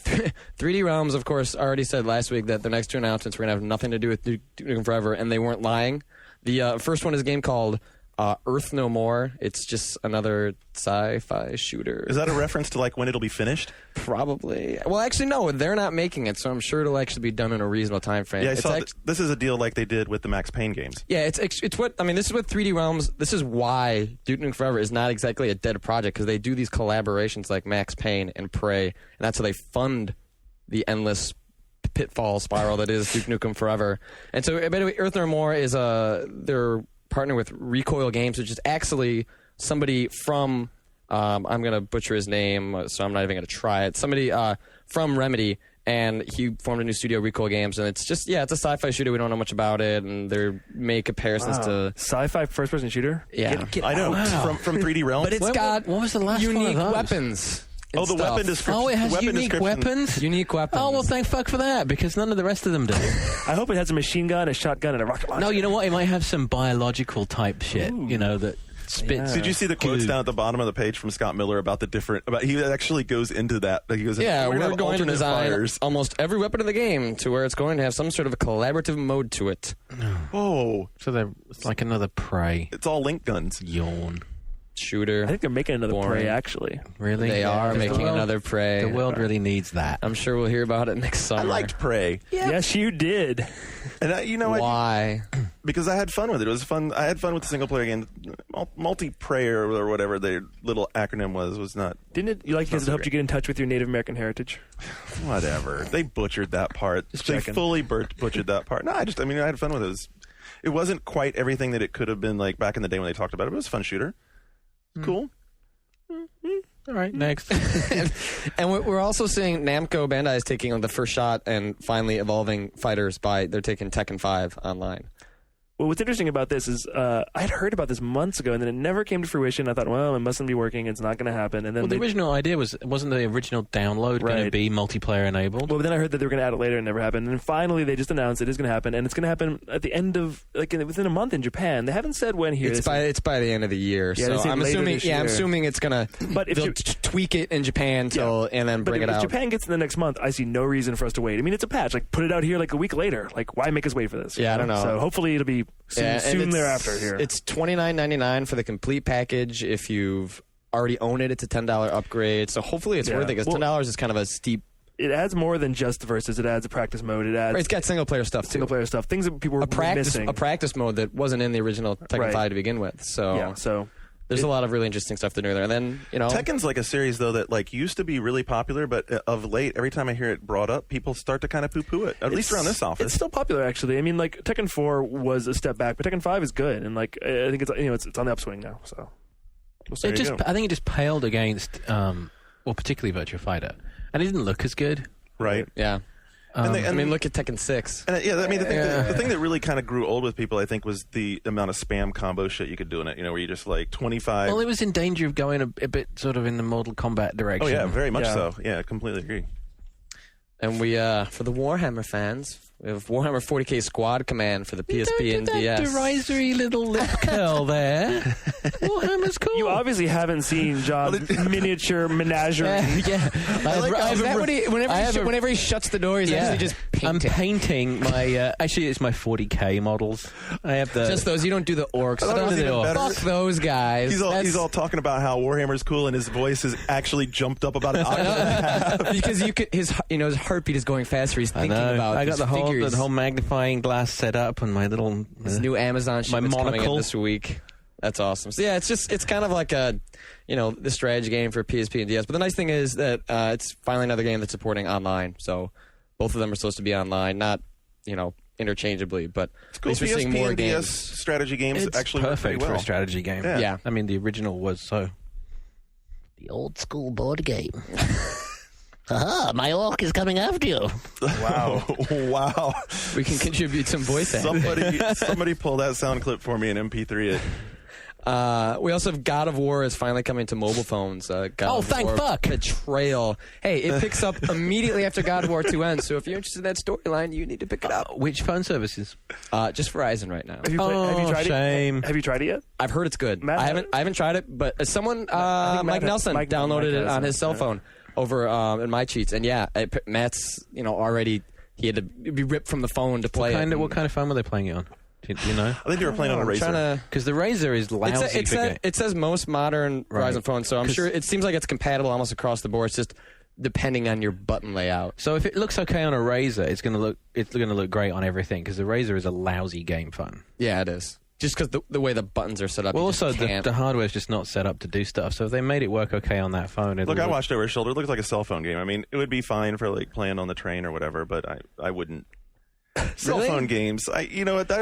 3D Realms, of course, already said last week that the next two announcements were going to have nothing to do with Duke Nukem Forever, and they weren't lying. The first one is a game called Earth No More. It's just another sci-fi shooter. Is that a reference to like when it'll be finished? Probably. Well, actually, no. They're not making it, so I'm sure it'll actually be done in a reasonable time frame. Yeah, I saw this is a deal like they did with the Max Payne games. Yeah, it's what I mean. This is what 3D Realms. This is why Duke Nukem Forever is not exactly a dead project, because they do these collaborations like Max Payne and Prey, and that's how they fund the endless pitfall spiral that is Duke Nukem Forever. And so, by the way, Earth No More is they're partnering with Recoil Games, which is actually somebody from I'm going to butcher his name, so I'm not even going to try it. Somebody from Remedy, and he formed a new studio, Recoil Games, and it's just, it's a sci-fi shooter. We don't know much about it, and they make comparisons to sci-fi first-person shooter. Yeah, I know from 3D Realms, but it's got what was the last unique one of those? weapons. Oh, the weapon description. Oh, it has weapon unique weapons? Unique weapons. Oh, well, thank fuck for that, because none of the rest of them do. I hope it has a machine gun, a shotgun, and a rocket launcher. No, you know what? It might have some biological type shit, that spits. Did you see the quotes goo. down at the bottom of the page from Scott Miller about the different? He actually goes into that. Like he goes, yeah, we're going to alternate design fires. almost every weapon in the game to where it's going to have some sort of a collaborative mode to it. Oh, So it's like another Prey. it's all link guns. Yawn. Shooter. I think they're making another Boring. Prey, actually. Really? They are Because making another Prey. The world really needs that. I'm sure we'll hear about it next summer. I liked Prey, Yes, you did. and Why? because I had fun with it. It was fun. I had fun with the single player game. Multiplayer or whatever their little acronym was not. Didn't it? You like because it so helped you get in touch with your Native American heritage? Whatever. They butchered that part. They checking. fully butchered that part. No, I had fun with it. It wasn't quite everything that it could have been like back in the day when they talked about it. It was a fun shooter. Cool. All right, next. And we're also seeing Namco Bandai is taking the first shot and finally evolving fighters they're taking Tekken 5 online. Well, what's interesting about this is I had heard about this months ago, and then it never came to fruition. I thought, well, it mustn't be working. It's not going to happen. And then The original idea wasn't the original download going to Right. be multiplayer enabled? Well, then I heard that they were going to add it later, and it never happened. And finally, they just announced it is going to happen, and it's going to happen at the end of within a month in Japan. They haven't said when here. It's by the end of the year. Yeah, they so say I'm later assuming this year. I'm assuming it's gonna But if they'll you- tweak it in Japan and then But bring if it out. Japan gets in the next month, I see no reason for us to wait. I mean, it's a patch. Like, put it out here like a week later. Like, why make us wait for this? Yeah, I don't know. So hopefully it'll be and soon it's- thereafter here. It's $29.99 for the complete package. If you've already owned it, it's a $10 upgrade. So hopefully it's Yeah. worth it, because Well- $10 is kind of a steep. It adds more than just the versus. It adds a practice mode. It adds It's got single player stuff too. single player stuff. Things that people were missing. A practice mode that wasn't in the original Tekken Right. 5 to begin with. So Yeah. So there's a lot of really interesting stuff they're doing there. And then Tekken's like a series though that like used to be really popular, but of late, every time I hear it brought up, people start to kind of poo-poo it. At least around this office. It's still popular, actually. I mean, like Tekken 4 was a step back, but Tekken 5 is good, and like I think it's on the upswing now. So I think it just paled against, particularly Virtua Fighter, and it didn't look as good. right. yeah. I mean, look at Tekken 6. And the thing that really kind of grew old with people, I think, was the amount of spam combo shit you could do in it. Where you just like 25. Well, it was in danger of going a bit sort of in the Mortal Kombat direction. Oh yeah, very much Yeah. so. Yeah, completely agree. And we, for the Warhammer fans, We have Warhammer 40k Squad Command for the PSP and DS. Derisory little lip curl there. Warhammer's cool. You obviously haven't seen John's miniature menagerie. Whenever he shuts the door, he's actually just painting. I'm painting my. Actually, it's my 40k models. I have the just those. You don't do the orcs. I thought it was even better. Fuck those guys. He's all talking about how Warhammer's cool, and his voice has actually jumped up about an octave and a half. Because his heartbeat is going faster. He's thinking about. I got the whole figures. magnifying glass set up and my little his new Amazon ship that's coming in this week. That's awesome. So yeah, it's kind of like a the strategy game for PSP and DS. But the nice thing is that it's finally another game that's supporting online. So both of them are supposed to be online, not interchangeably, but it's cool. at least we're seeing PSP more and games. DS strategy games it's actually work perfect pretty well. for a strategy game. Yeah. I mean, the original was so. The old school board game. Aha, my orc is coming after you. Wow. Wow. We can contribute some voice acting. Somebody pull that sound clip for me in MP3 it. We also have God of War is finally coming to mobile phones. Thank fuck. Betrayal. Hey, it picks up immediately after God of War 2 ends, so if you're interested in that storyline, you need to pick it up. Which phone services? Just Verizon right now. Have you tried shame. it? Have you tried it yet? I've heard it's good. Matt, I haven't tried it, but someone, I think Mike Nelson, downloaded it on his cell yeah. phone over in my cheats, and Matt's already he had to be ripped from the phone to play it. What kind of phone were they playing it on? Do you know? I think they were playing on a Razor. Because the Razor is lousy. It says most modern Verizon phones, so I'm sure it seems like it's compatible almost across the board. It's just depending on your button layout. So if it looks okay on a Razor, it's going to look great on everything. Because the Razor is a lousy game phone. Yeah, it is. Just because the way the buttons are set up. Well, also the hardware is just not set up to do stuff. So if they made it work okay on that phone, Look, I watched over his shoulder. It looks like a cell phone game. I mean, it would be fine for like playing on the train or whatever, but I wouldn't. Cell phone games. I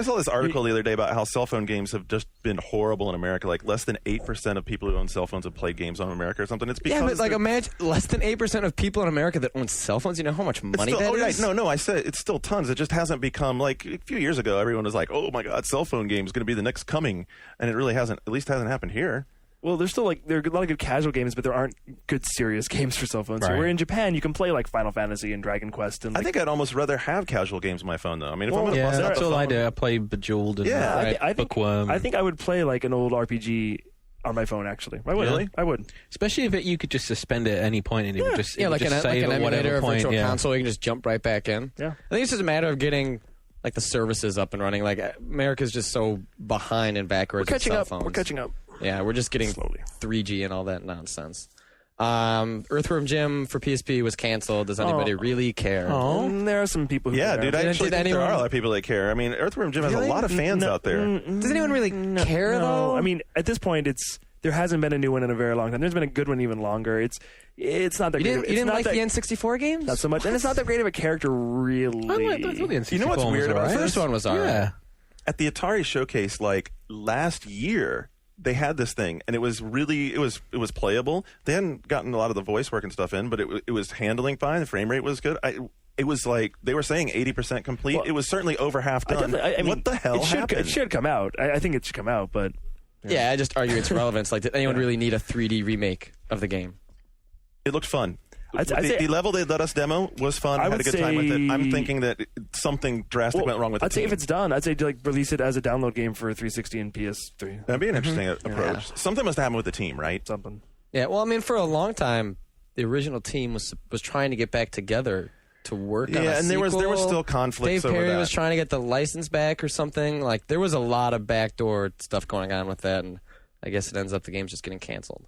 saw this article the other day about how cell phone games have just been horrible in America. Like less than 8% of people who own cell phones have played games on America or something. It's because imagine less than 8% of people in America that own cell phones. You know how much money that is? No, I said it's still tons. It just hasn't become like a few years ago. Everyone was like, "Oh my God, cell phone game is going to be the next coming," and it really hasn't. At least hasn't happened here. Well, there's still there are a lot of good casual games, but there aren't good serious games for cell phones. Right. So where in Japan, you can play like Final Fantasy and Dragon Quest. And I think I'd almost rather have casual games on my phone, though. I mean, if I'm going to bust out that's the all phone, I do. I play Bejeweled and I think Bookworm. I think I would play like an old RPG on my phone. Actually, I would. Really? I would. Especially if you could just suspend it at any point and it would just it would like just an save at emulator whatever or point. virtual console, you can just jump right back in. Yeah. I think it's just a matter of getting like the services up and running. Like America's just so behind and backwards with cell phones. We're catching up. Yeah, we're just getting slowly 3G and all that nonsense. Earthworm Jim for PSP was canceled. Does anybody really care? There are some people who care. dude, I actually think there are a lot of people that care. I mean, Earthworm Jim has a lot of fans out there. Does anyone really care though? I mean, at this point, there hasn't been a new one in a very long time. There's been a good one even longer. It's not that great. You didn't like the N64 games? Not so much, and it's not that great of a character, really. I thought the N64 You know what's weird about The this? first one was alright. Yeah. At the Atari Showcase, like last year, they had this thing, and it was playable. They hadn't gotten a lot of the voice work and stuff in, but it was handling fine. The frame rate was good. It was like they were saying 80% complete. Well, it was certainly over half done. I mean, what the hell happened? It should come out. I think it should come out, but Yeah, I just argue its relevance. Like, did anyone really need a 3D remake of the game? It looked fun. I'd say- the level they let us demo was fun. I had a good time with it. I'm thinking that something drastic went wrong with I'd the say team. if it's done, I'd say release it as a download game for 360 and PS3. That'd be an interesting approach. Something must happen with the team, right? Something. Yeah, well, I mean, for a long time, the original team was trying to get back together to work on a and there was sequel. still conflicts Dave over Perry that. was trying to get the license back or something. Like, there was a lot of backdoor stuff going on with that, and I guess it ends up the game's just getting canceled.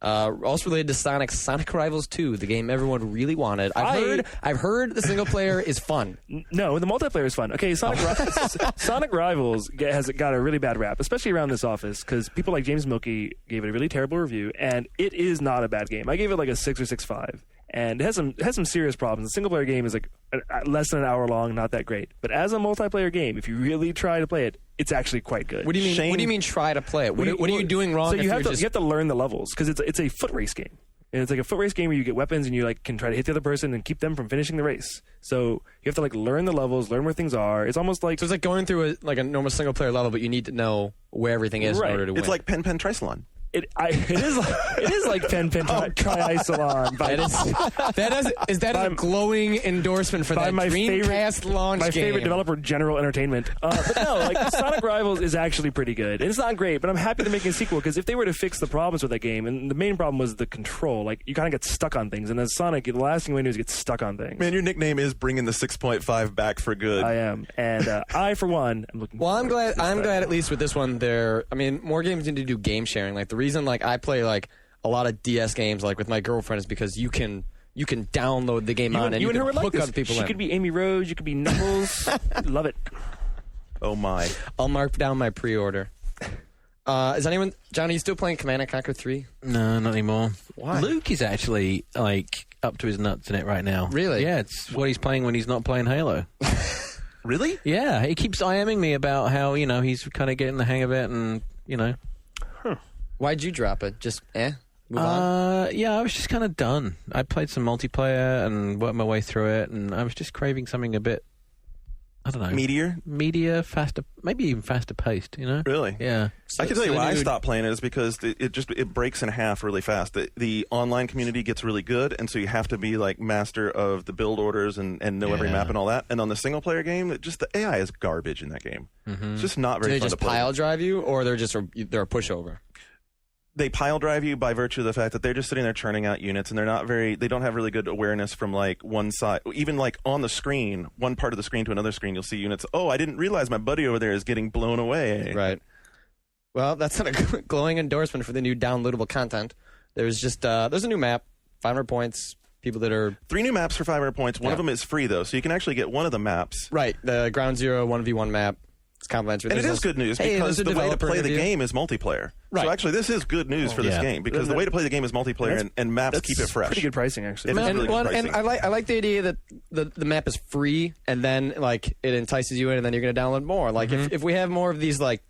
Also related to Sonic Rivals 2, the game everyone really wanted. I've heard the single player is fun. No, the multiplayer is fun. Okay, Sonic Rivals has got a really bad rap, especially around this office, because people like James Milkey gave it a really terrible review, and it is not a bad game. I gave it like a 6 or 6.5. And it has some serious problems. The single player game is like less than an hour long, not that great. But as a multiplayer game, if you really try to play it, it's actually quite good. What do you mean? What do you mean try to play it? What are you doing wrong? So you if have to learn the levels, because it's a foot race game. And it's like a foot race game where you get weapons and you like can try to hit the other person and keep them from finishing the race. So you have to like learn the levels, learn where things are. It's almost like it's like going through a normal single player level, but you need to know where everything is in order to win. It's like Pen Triathlon. It is like Pen Triicelon. Is that a glowing endorsement for that Dreamcast launch my game? favorite developer, General Entertainment. But no, like Sonic Rivals is actually pretty good. It's not great, but I'm happy they're making a sequel because if they were to fix the problems with that game, and the main problem was the control, like you kind of get stuck on things, and as Sonic, the last thing we do is get stuck on things. Man, your nickname is bringing the 6.5 back for good. I am, and I for one am looking. Well, I'm forward glad. to I'm glad at least with this one. More games need to do game sharing. Like the reason, like I play like a lot of DS games, like with my girlfriend, is because you can download the game on and you can hook other people in. She could be Amy Rose. You could be Knuckles. Love it. Oh my! I'll mark down my pre-order. Is anyone, Johnny? You still playing Command & Conquer 3? No, not anymore. Why? Luke is actually like up to his nuts in it right now. Really? Yeah, it's what he's playing when he's not playing Halo. Really? Yeah, he keeps IMing me about how he's kind of getting the hang of it, and Why'd you drop it? Just move on? Yeah, I was just kind of done. I played some multiplayer and worked my way through it, and I was just craving something a bit, I don't know. Media, faster, maybe even faster paced, Really? Yeah. I can tell you why I stopped playing it is because it breaks in half really fast. The online community gets really good, and so you have to be like master of the build orders and know every map and all that. And on the single player game, the AI is garbage in that game. Mm-hmm. It's just not very Do they fun just to play. pile drive you, or they're a pushover? They pile drive you by virtue of the fact that they're just sitting there churning out units, and they don't have really good awareness from like one side. Even like on the screen, one part of the screen to another screen, you'll see units. Oh, I didn't realize my buddy over there is getting blown away. Right. Well, that's not a glowing endorsement for the new downloadable content. There's a new map, 500 points. People that are 3 new maps for 500 points. One of them is free though, so you can actually get one of the maps. Right, the Ground Zero 1v1 map. It's complimentary. And it is good news because the way to play the game is multiplayer. Right. So actually, this is good news for this game because the way to play the game is multiplayer and maps keep it fresh. Pretty good pricing, actually. Really and I like the idea that the map is free and then like it entices you in and then you're going to download more. Like if we have more of these like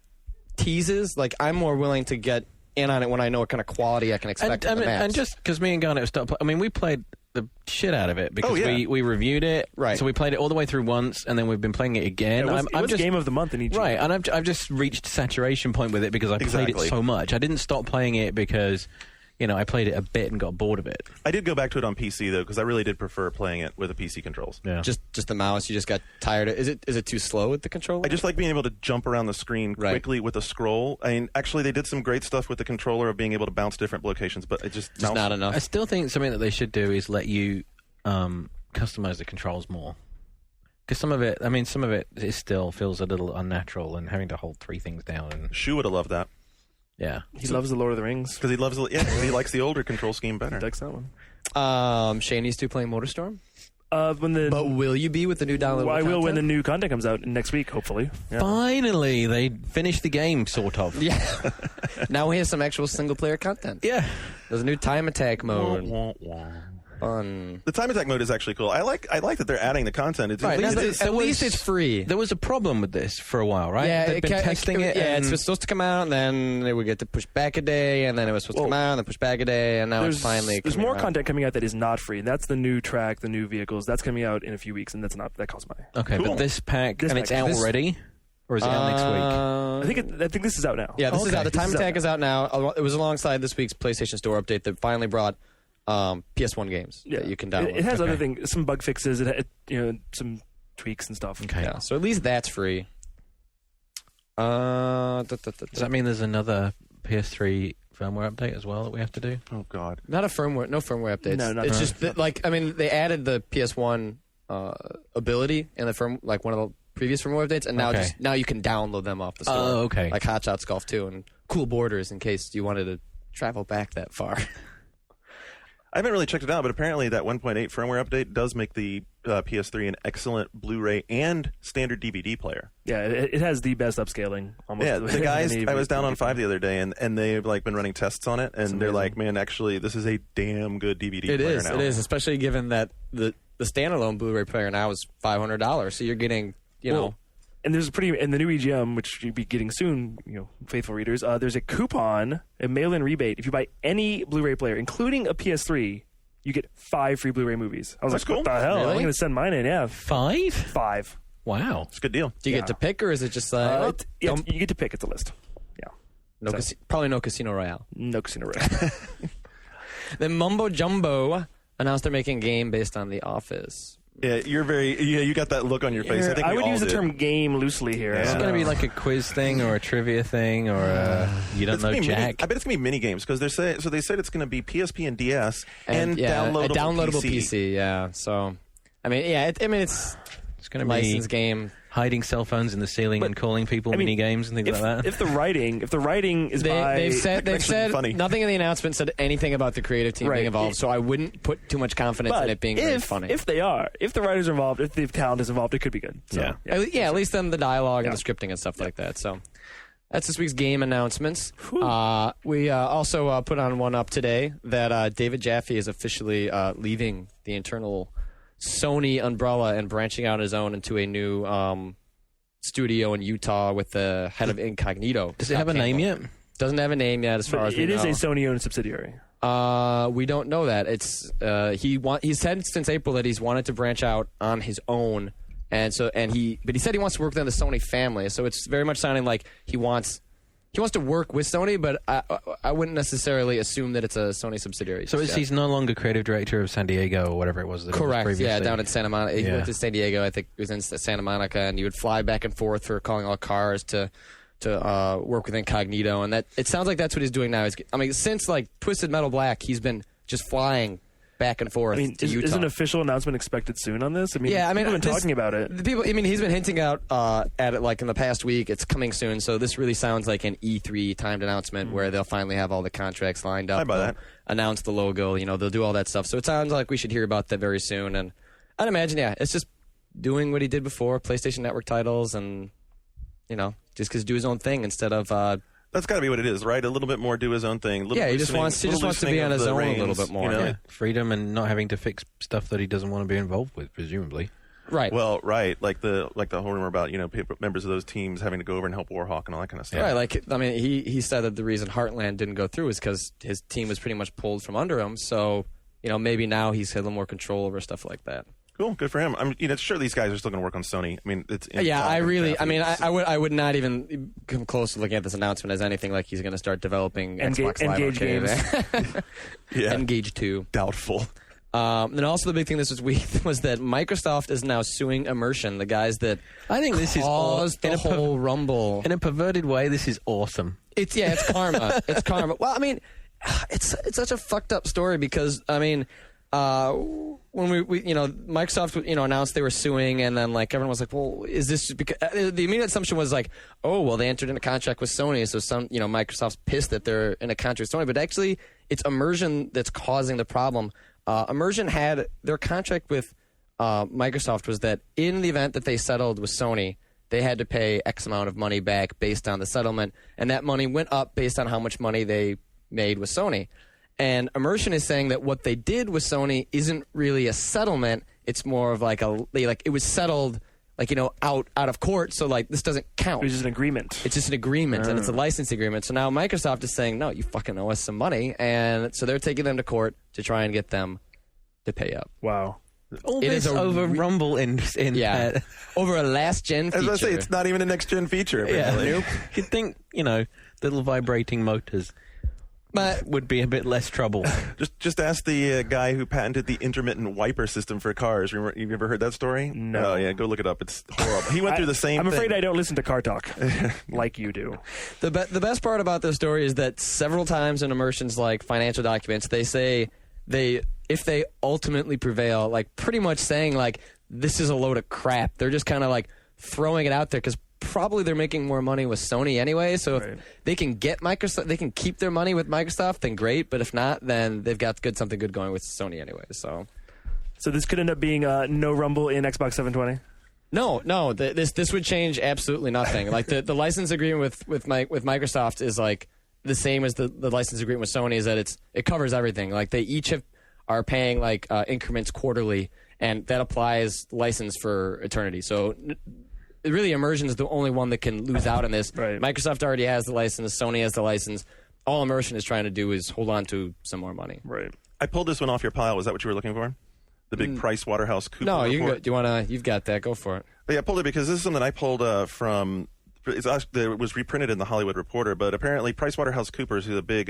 teases, like I'm more willing to get in on it when I know what kind of quality I can expect. And just because me and Garnet stopped, we played the shit out of it because we reviewed it. Right. So we played it all the way through once, and then we've been playing it again. Yeah, it was game of the month in each. Right, year. and I've just reached saturation point with it because I played it so much. I didn't stop playing it because I played it a bit and got bored of it. I did go back to it on PC though because I really did prefer playing it with the PC controls. Yeah. Just the mouse. You just got tired. Is it too slow with the controller? I just like being able to jump around the screen quickly with a scroll. I mean, actually, they did some great stuff with the controller of being able to bounce different locations, but it just not enough. I still think something that they should do is let you customize the controls more. Because some of it still feels a little unnatural and having to hold 3 things down. And Shu would have loved that. Yeah, he loves the Lord of the Rings because he likes the older control scheme better. He likes that one. Shane's still playing MotorStorm. But will you be with the new download? Well, I will when the new content comes out next week, hopefully. Yeah. Finally, they finished the game, sort of. Yeah. Now we have some actual single player content. Yeah. There's a new time attack mode. Fun. The time attack mode is actually cool. I like that they're adding the content. It's right. At least it's free. There was a problem with this for a while, right? Yeah, they've been testing it. Yeah, it's supposed to come out, and then they would get to push back a day, and then it was supposed to come out, and then push back a day, and now it's finally. There's more content coming out that is not free. That's the new track, the new vehicles. That's coming out in a few weeks, and that costs money. Okay, cool. But this pack, it's out already. Or is it out next week? I think this is out now. Yeah, this is out. The time attack is out now. It was alongside this week's PlayStation Store update that finally brought PS1 games that you can download. It has other things, some bug fixes, some tweaks and stuff. Okay. Yeah, so at least that's free. Does that mean there's another PS3 firmware update as well that we have to do? Oh God, no firmware updates. No, it's just that, they added the PS1 ability in the one of the previous firmware updates, and now you can download them off the store. Oh, okay. Like Hot Shots Golf 2 and cool borders in case you wanted to travel back that far. I haven't really checked it out, but apparently that 1.8 firmware update does make the PS3 an excellent Blu-ray and standard DVD player. Yeah, it has the best upscaling. Almost. Yeah, the guys, I was down on 5 the other day, and they've been running tests on it, and they're like, man, actually, this is a damn good DVD player now. It is, especially given that the standalone Blu-ray player now is $500, so you're getting, And there's in the new EGM, which you'll be getting soon, faithful readers, there's a coupon, a mail-in rebate. If you buy any Blu-ray player, including a PS3, you get 5 free Blu-ray movies. I was That's like, cool. What the hell? Really? I'm going to send mine in, yeah. 5? 5. Wow. It's a good deal. Do you get to pick, or is it just you get to pick. It's a list. Yeah. No, probably no Casino Royale. No Casino Royale. Then Mumbo Jumbo announced they're making a game based on The Office. Yeah, you got that look on your face. I think I we would all use the did. term game loosely here. Yeah. It's going to be like a quiz thing or a trivia thing or you don't It's know gonna be Jack. I bet it's gonna be mini games because they said it's gonna be PSP and DS and a downloadable PC. PC. Yeah. So, I mean, it's It's going to be licensed game. hiding cell phones in the ceiling and calling people mini games and things like that. If the writing is by... They've said funny. nothing in the announcement said anything about the creative team Right. being involved, so I wouldn't put too much confidence in it being very funny. If they are, if the writers are involved, if the talent is involved, it could be good. So, At least then the dialogue and the scripting and stuff like that. So that's this week's game announcements. We also put on one up today that David Jaffe is officially leaving the internal Sony umbrella and branching out on his own into a new studio in Utah with the head of Incognito. Does it have a name yet? Doesn't have a name yet, as far as we know. It is a Sony-owned subsidiary. We don't know that. It's he's said since April that he's wanted to branch out on his own, but he said he wants to work within the Sony family. So it's very much sounding like he wants to work with Sony, but I wouldn't necessarily assume that it's a Sony subsidiary. So he's no longer creative director of San Diego or whatever it was that correct? it was previously. Yeah, down in Santa Monica. He went to San Diego. I think he was in Santa Monica, and he would fly back and forth for calling all cars to work with Incognito, and that it sounds like that's what he's doing now. Since like Twisted Metal Black, he's been just flying back and forth to Utah. Is an official announcement expected soon on this? People have been talking about it. He's been hinting out at it like in the past week. It's coming soon, so this really sounds like an E3 timed announcement where they'll finally have all the contracts lined up. I buy that. Announce the logo, they'll do all that stuff. So it sounds like we should hear about that very soon. And I'd imagine, it's just doing what he did before, PlayStation Network titles, and just do his own thing instead of. That's got to be what it is, right? A little bit more do his own thing. He just wants to be on his own a little bit more. Yeah. Freedom and not having to fix stuff that he doesn't want to be involved with, presumably. Right. Well, right, like the whole rumor about members of those teams having to go over and help Warhawk and all that kind of stuff. Right. He said that the reason Heartland didn't go through is because his team was pretty much pulled from under him. So maybe now he's had a little more control over stuff like that. Cool, good for him. Sure these guys are still going to work on Sony. I would not even come close to looking at this announcement as anything like he's going to start developing Xbox Live Engage games. Engage 2. Doubtful. And also the big thing this week was that Microsoft is now suing Immersion, the guys that I think this caused the whole rumble. In a perverted way, this is awesome. It's karma. It's karma. Well, it's such a fucked up story because when we Microsoft announced they were suing, and then like everyone was like, well, is this because the immediate assumption was like, oh well, they entered into a contract with Sony, so Microsoft's pissed that they're in a contract with Sony, but actually it's Immersion that's causing the problem. Immersion had their contract with Microsoft was that in the event that they settled with Sony, they had to pay X amount of money back based on the settlement, and that money went up based on how much money they made with Sony. And Immersion is saying that what they did with Sony isn't really a settlement. It's more of like it was settled out of court. So like this doesn't count. It's just an agreement. It's just an agreement, and it's a license agreement. So now Microsoft is saying, no, you fucking owe us some money, and so they're taking them to court to try and get them to pay up. Wow. All this over Rumble in over a last gen feature. As I say, it's not even a next gen feature. Nope. You'd think little vibrating motors. But would be a bit less trouble. Just ask the guy who patented the intermittent wiper system for cars. You've ever heard that story? No. Oh yeah, go look it up. It's horrible. He went through the same. I'm thing. afraid I don't listen to Car Talk like you do. The best part about this story is that several times in Immersion's financial documents, they say if they ultimately prevail, pretty much saying this is a load of crap. They're just kind of throwing it out there because probably they're making more money with Sony anyway. So if they can get Microsoft, they can keep their money with Microsoft, then great. But if not, then they've got something good going with Sony anyway. So this could end up being no Rumble in Xbox 720. No. This would change absolutely nothing. The license agreement with Microsoft is the same as the license agreement with Sony. Is that it covers everything. They each are paying increments quarterly, and that applies license for eternity. So. Really, Immersion is the only one that can lose out on this. Right. Microsoft already has the license. Sony has the license. All Immersion is trying to do is hold on to some more money. Right. I pulled this one off your pile. Was that what you were looking for? The big Price Waterhouse Cooper No, you report? can go. Do you want to? You've got that. Go for it. But yeah, I pulled it because this is something I pulled from it was reprinted in the Hollywood Reporter, but apparently PricewaterhouseCoopers, who's a big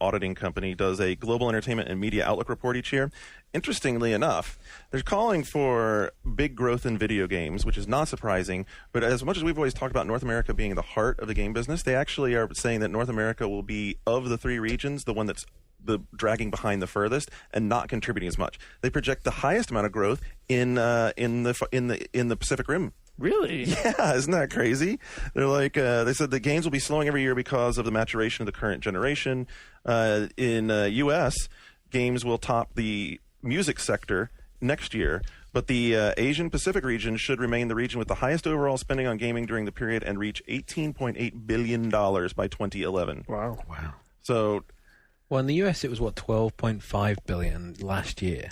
auditing company, does a global entertainment and media outlook report each year. Interestingly enough, they're calling for big growth in video games, which is not surprising. But as much as we've always talked about North America being the heart of the game business, they actually are saying that North America will be, of the three regions, the one that's the dragging behind the furthest and not contributing as much. They project the highest amount of growth in the Pacific Rim. Really? Yeah, isn't that crazy? They're like, they said the gains will be slowing every year because of the maturation of the current generation. In U.S., games will top the music sector next year, but the Asian Pacific region should remain the region with the highest overall spending on gaming during the period and reach $18.8 billion by 2011. Wow. So, well, in the US, it was, $12.5 billion last year.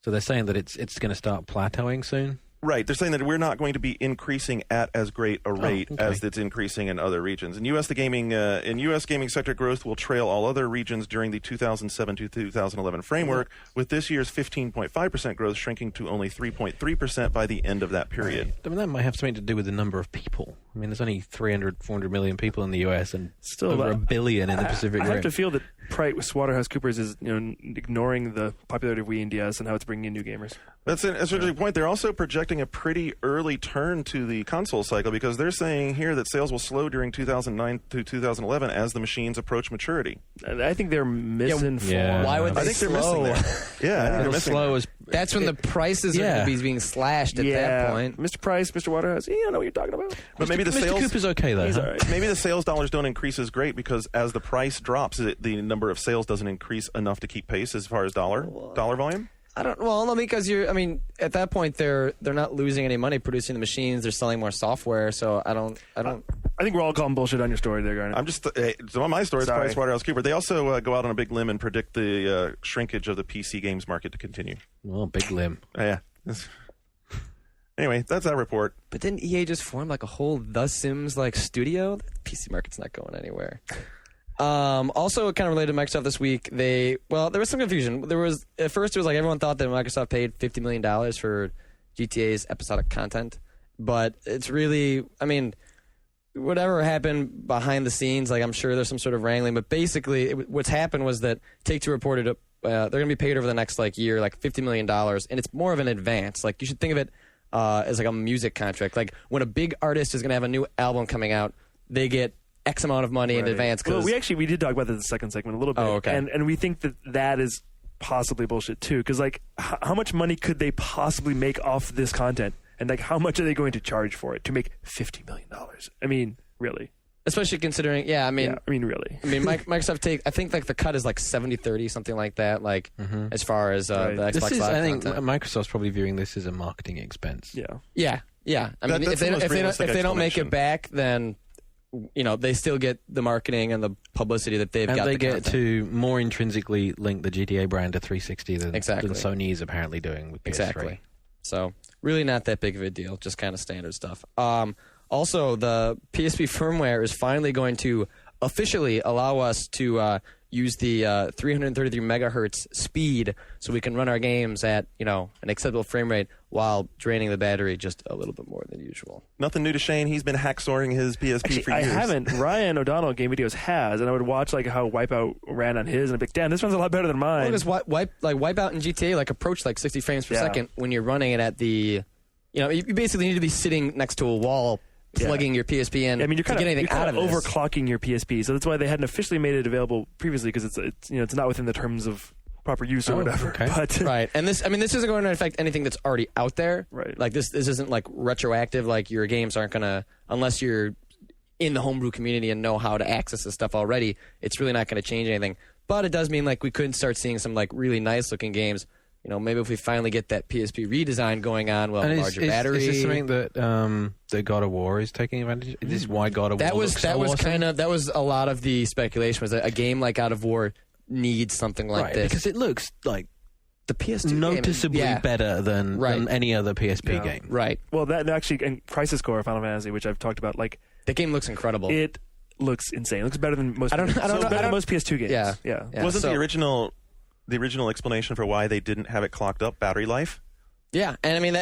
So they're saying that it's going to start plateauing soon? right, they're saying that we're not going to be increasing at as great a rate as it's increasing in other regions. In U.S., the gaming sector growth will trail all other regions during the 2007 to 2011 framework, with this year's 15.5% growth shrinking to only 3.3% by the end of that period. I mean, that might have something to do with the number of people. I mean, there's only 300, 400 million people in the U.S. and still over 1 billion in the Pacific Rim. I have to feel that PricewaterhouseCoopers is ignoring the popularity of Wii and DS and how it's bringing in new gamers. That's an interesting point. They're also projecting a pretty early turn to the console cycle because they're saying here that sales will slow during 2009 to 2011 as the machines approach maturity. I think they're misinformed. Yeah. Why would they I think slow? they're missing there. Yeah, they're missing slow there. as That's when the prices are going to be being slashed at that point. Mr. Price, Mr. Waterhouse, you don't know what you're talking about. But maybe the Mr. sales. Cooper's okay though. He's Huh? all right. Maybe the sales dollars don't increase as great because as the price drops, the number of sales doesn't increase enough to keep pace as far as dollar volume. I don't. Well, no, because at that point they're not losing any money producing the machines. They're selling more software. So I don't. I think we're all calling bullshit on your story there, Garnet. I'm just so on my story. It's Sorry. PricewaterhouseCoopers. They also go out on a big limb and predict the shrinkage of the PC games market to continue. Well, big limb. Yeah. Anyway, that's that report. But didn't EA just form like a whole The Sims like studio? The PC market's not going anywhere. Also, kind of related to Microsoft this week, there was some confusion. At first it was like everyone thought that Microsoft paid $50 million for GTA's episodic content, but it's really, whatever happened behind the scenes, like I'm sure there's some sort of wrangling, but basically what's happened was that Take-Two reported they're going to be paid over the next year like $50 million, and it's more of an advance. Like you should think of it as like a music contract. Like when a big artist is going to have a new album coming out, they get X amount of money in advance. Well, we did talk about that in the second segment a little bit. Oh, okay. And we think that is possibly bullshit too, because how much money could they possibly make off this content, and how much are they going to charge for it to make $50 million? I mean, really. Especially considering, really. Microsoft I think the cut is 70-30, something like that. As far as the Xbox Live I think content. Microsoft's probably viewing this as a marketing expense. Yeah. If they don't make it back, then they still get the marketing and the publicity that they've got. And they get to more intrinsically link the GTA brand to 360 than Exactly. Sony is apparently doing with PS3. Exactly. So really not that big of a deal, just kind of standard stuff. Also, the PSP firmware is finally going to officially allow us to use the 333 megahertz speed so we can run our games at an acceptable frame rate while draining the battery just a little bit more than usual. Nothing new to Shane. He's been hacksoring his PSP Actually, for years. I haven't. Ryan O'Donnell Game Videos has, and I would watch how Wipeout ran on his, and I'd be like, damn, this runs a lot better than mine. Because Wipeout and GTA approach 60 frames per second when you're running it at the. You basically need to be sitting next to a wall. Plugging your PSP in you're to get anything out of this. Overclocking your PSP, so that's why they hadn't officially made it available previously, because it's not within the terms of proper use or whatever. Okay. But right, and this isn't going to affect anything that's already out there. Right, like this isn't retroactive. Like your games aren't gonna, unless you're in the homebrew community and know how to access this stuff already. It's really not going to change anything. But it does mean we could start seeing some really nice looking games. Maybe if we finally get that PSP redesign going on, larger battery. Is this something that God of War is taking advantage of? Is this why God of War looks so awesome? That was a lot of the speculation, was that a game like God of War needs something like this. Because it looks like the PS2 noticeably game. better than any other PSP game. Right. Well, that actually, and Crisis Core Final Fantasy, which I've talked about, the game looks incredible. It looks insane. It looks better than most. Better than most PS2 games. Yeah. Wasn't the original explanation for why they didn't have it clocked up battery life? Yeah, and I mean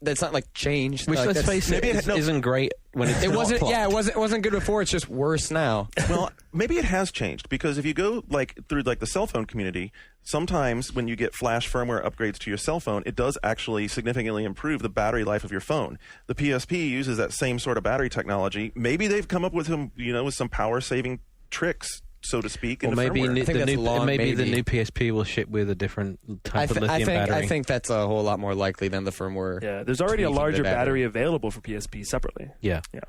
that's not like changed. Which, like, let's that's- face it, isn't great when it's It not wasn't. plopped. Yeah, it wasn't good before. It's just worse now. Well, maybe it has changed because if you go like through like the cell phone community, sometimes when you get flash firmware upgrades to your cell phone, it does actually significantly improve the battery life of your phone. The PSP uses that same sort of battery technology. Maybe they've come up with some power saving tricks, so to speak. Or in the maybe firmware. I think that's long, maybe the maybe. new PSP will ship with a different type of lithium battery. I think that's a whole lot more likely than the firmware. Yeah, there's already a tweaking the larger battery. battery available for PSP separately. Yeah. Yeah.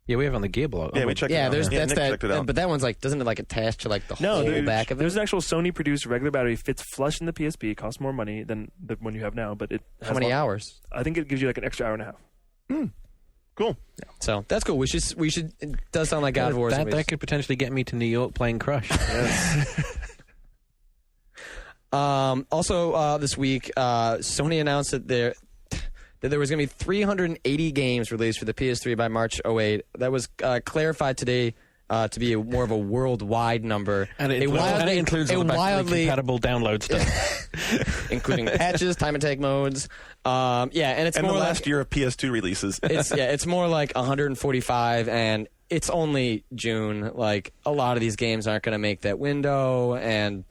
Yeah, we have on the gear blog. Yeah, we checked it Yeah, out. there's Nick that's checked it that. out. But that one's like, doesn't it like attach to like the No, whole back of it? there's an actual Sony-produced regular battery, fits flush in the PSP. It costs more money than the one you have now, but it has How many hours? I think it gives you like an extra hour and a half. Cool. So that's cool. We should. It does sound like God of War. that could potentially get me to New York playing Crush. Also, this week, Sony announced that there was going to be 380 games released for the PS3 by March 2008. That was clarified today to be more of a worldwide number. And it includes all the backwardly compatible download stuff. including patches, time attack modes. And it's And more the like, last year of PS2 releases. it's more like 145, and it's only June. Like a lot of these games aren't going to make that window, and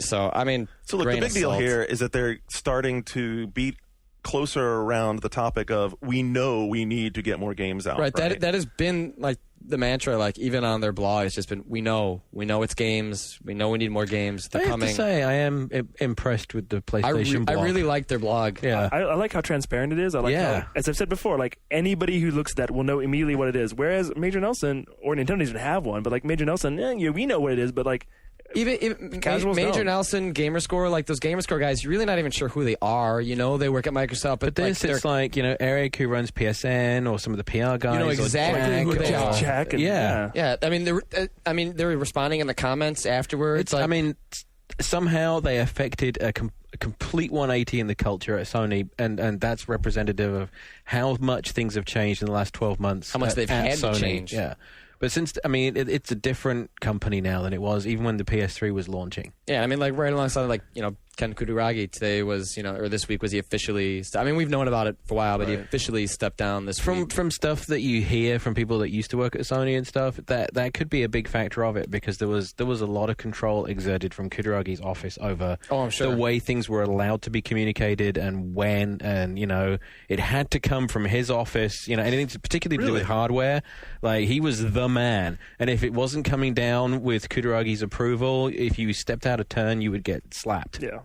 so I mean, So look, the big deal here is that they're starting to beat closer around the topic of we know we need to get more games out. Right. That has been like the mantra. Like even on their blog, it's just been we know it's games. We know we need more games. They're I have coming. to say, I am impressed with the PlayStation blog. I really like their blog. Yeah. I like how transparent it is. I like how, as I've said before, like anybody who looks at that will know immediately what it is. Whereas Major Nelson or Nintendo doesn't have one, but like Major Nelson, we know what it is, but like Even Casuals Major don't. Nelson, Gamerscore, like those Gamerscore guys, you're really not even sure who they are. You know, they work at Microsoft, But this, like, it's like, Eric who runs PSN or some of the PR guys. You know or exactly who they are. Jack and, Yeah. yeah. I mean, they were responding in the comments afterwards. Somehow they affected a complete 180 in the culture at Sony, and that's representative of how much things have changed in the last 12 months. How much they've at had to Sony. change. Yeah. But it's a different company now than it was even when the PS3 was launching. Yeah, I mean, like right alongside, Ken Kutaragi today was, or this week was he officially. I mean, we've known about it for a while, but he officially stepped down this week. From stuff that you hear from people that used to work at Sony and stuff, that could be a big factor of it because there was a lot of control exerted from Kutaragi's office over I'm sure. the way things were allowed to be communicated and when, and it had to come from his office. Anything particularly to do with hardware, like he was the man, and if it wasn't coming down with Kutaragi's approval, if you stepped out of turn, you would get slapped. Yeah.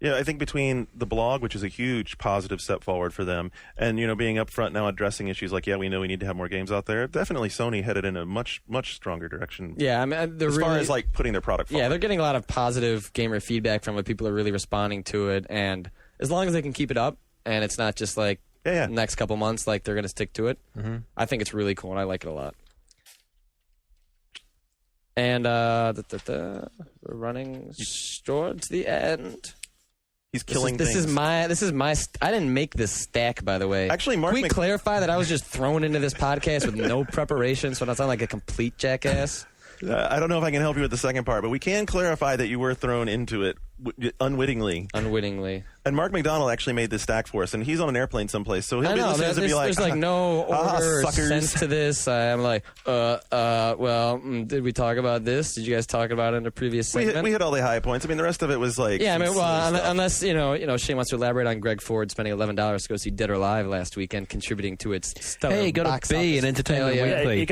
Yeah, I think between the blog, which is a huge positive step forward for them, and being upfront now addressing issues like, we know we need to have more games out there. Definitely, Sony headed in a much stronger direction. Yeah, I mean, as far as like putting their product forward. Yeah, they're getting a lot of positive gamer feedback from it. People are really responding to it, and as long as they can keep it up, and it's not just like next couple months, like they're going to stick to it. Mm-hmm. I think it's really cool, and I like it a lot. And we're running towards the end. He's killing this things. is my I didn't make this stack, by the way. Actually, Mark, can we clarify that I was just thrown into this podcast with no preparation, so I don't sound like a complete jackass? I don't know if I can help you with the second part, but we can clarify that you were thrown into it unwittingly. And Mark McDonald actually made this stack for us, and he's on an airplane someplace, so he'll be listening to be like, there's like no order or sense to this. I'm like, did we talk about this? Did you guys talk about it in a previous segment? We hit all the high points. I mean, the rest of it was like, yeah. I mean, unless Shane wants to elaborate on Greg Ford spending $11 to go see Dead or Alive last weekend, contributing to its stellar Hey, got box a B in office Entertainment failure. Weekly. He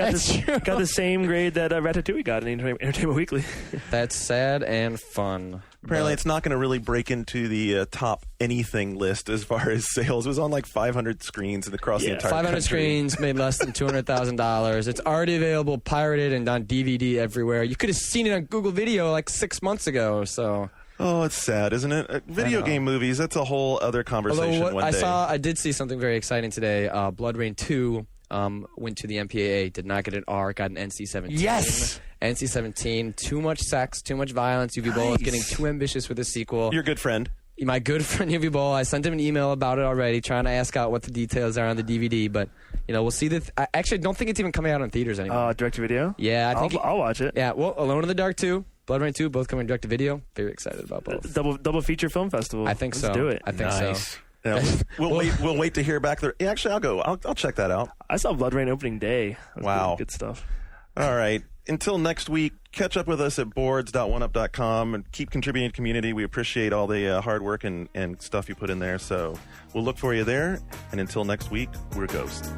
got the same grade that Ratatouille got in Entertainment Weekly. That's sad and fun. Apparently, it's not going to really break into the top anything list as far as sales. It was on like 500 screens across the entire 500 country. screens, made less than $200,000. It's already available, pirated, and on DVD everywhere. You could have seen it on Google Video like 6 months ago. So. Oh, it's sad, isn't it? Video game movies, that's a whole other conversation one day. I did see something very exciting today. Blood Rain 2 went to the MPAA, did not get an R, got an NC-17. Yes! NC-17, too much sex, too much violence. UV Bowl is getting too ambitious with the sequel. Your good friend. My good friend UV Bowl. I sent him an email about it already, trying to ask out what the details are on the DVD. But we'll see. I actually don't think it's even coming out in theaters anymore. Direct to video. Yeah, I think I'll watch it. Yeah, well, Alone in the Dark 2, Blood Rain 2, both coming direct to video. Very excited about both. Double feature film festival. I think Let's so. do it. I think so. Yeah, we'll wait to hear back there. Yeah, actually, I'll go. I'll check that out. I saw Blood Rain opening day. That was Wow. good stuff. All right. Until next week, catch up with us at boards.oneup.com and keep contributing to the community. We appreciate all the hard work and stuff you put in there. So we'll look for you there. And until next week, we're Ghost.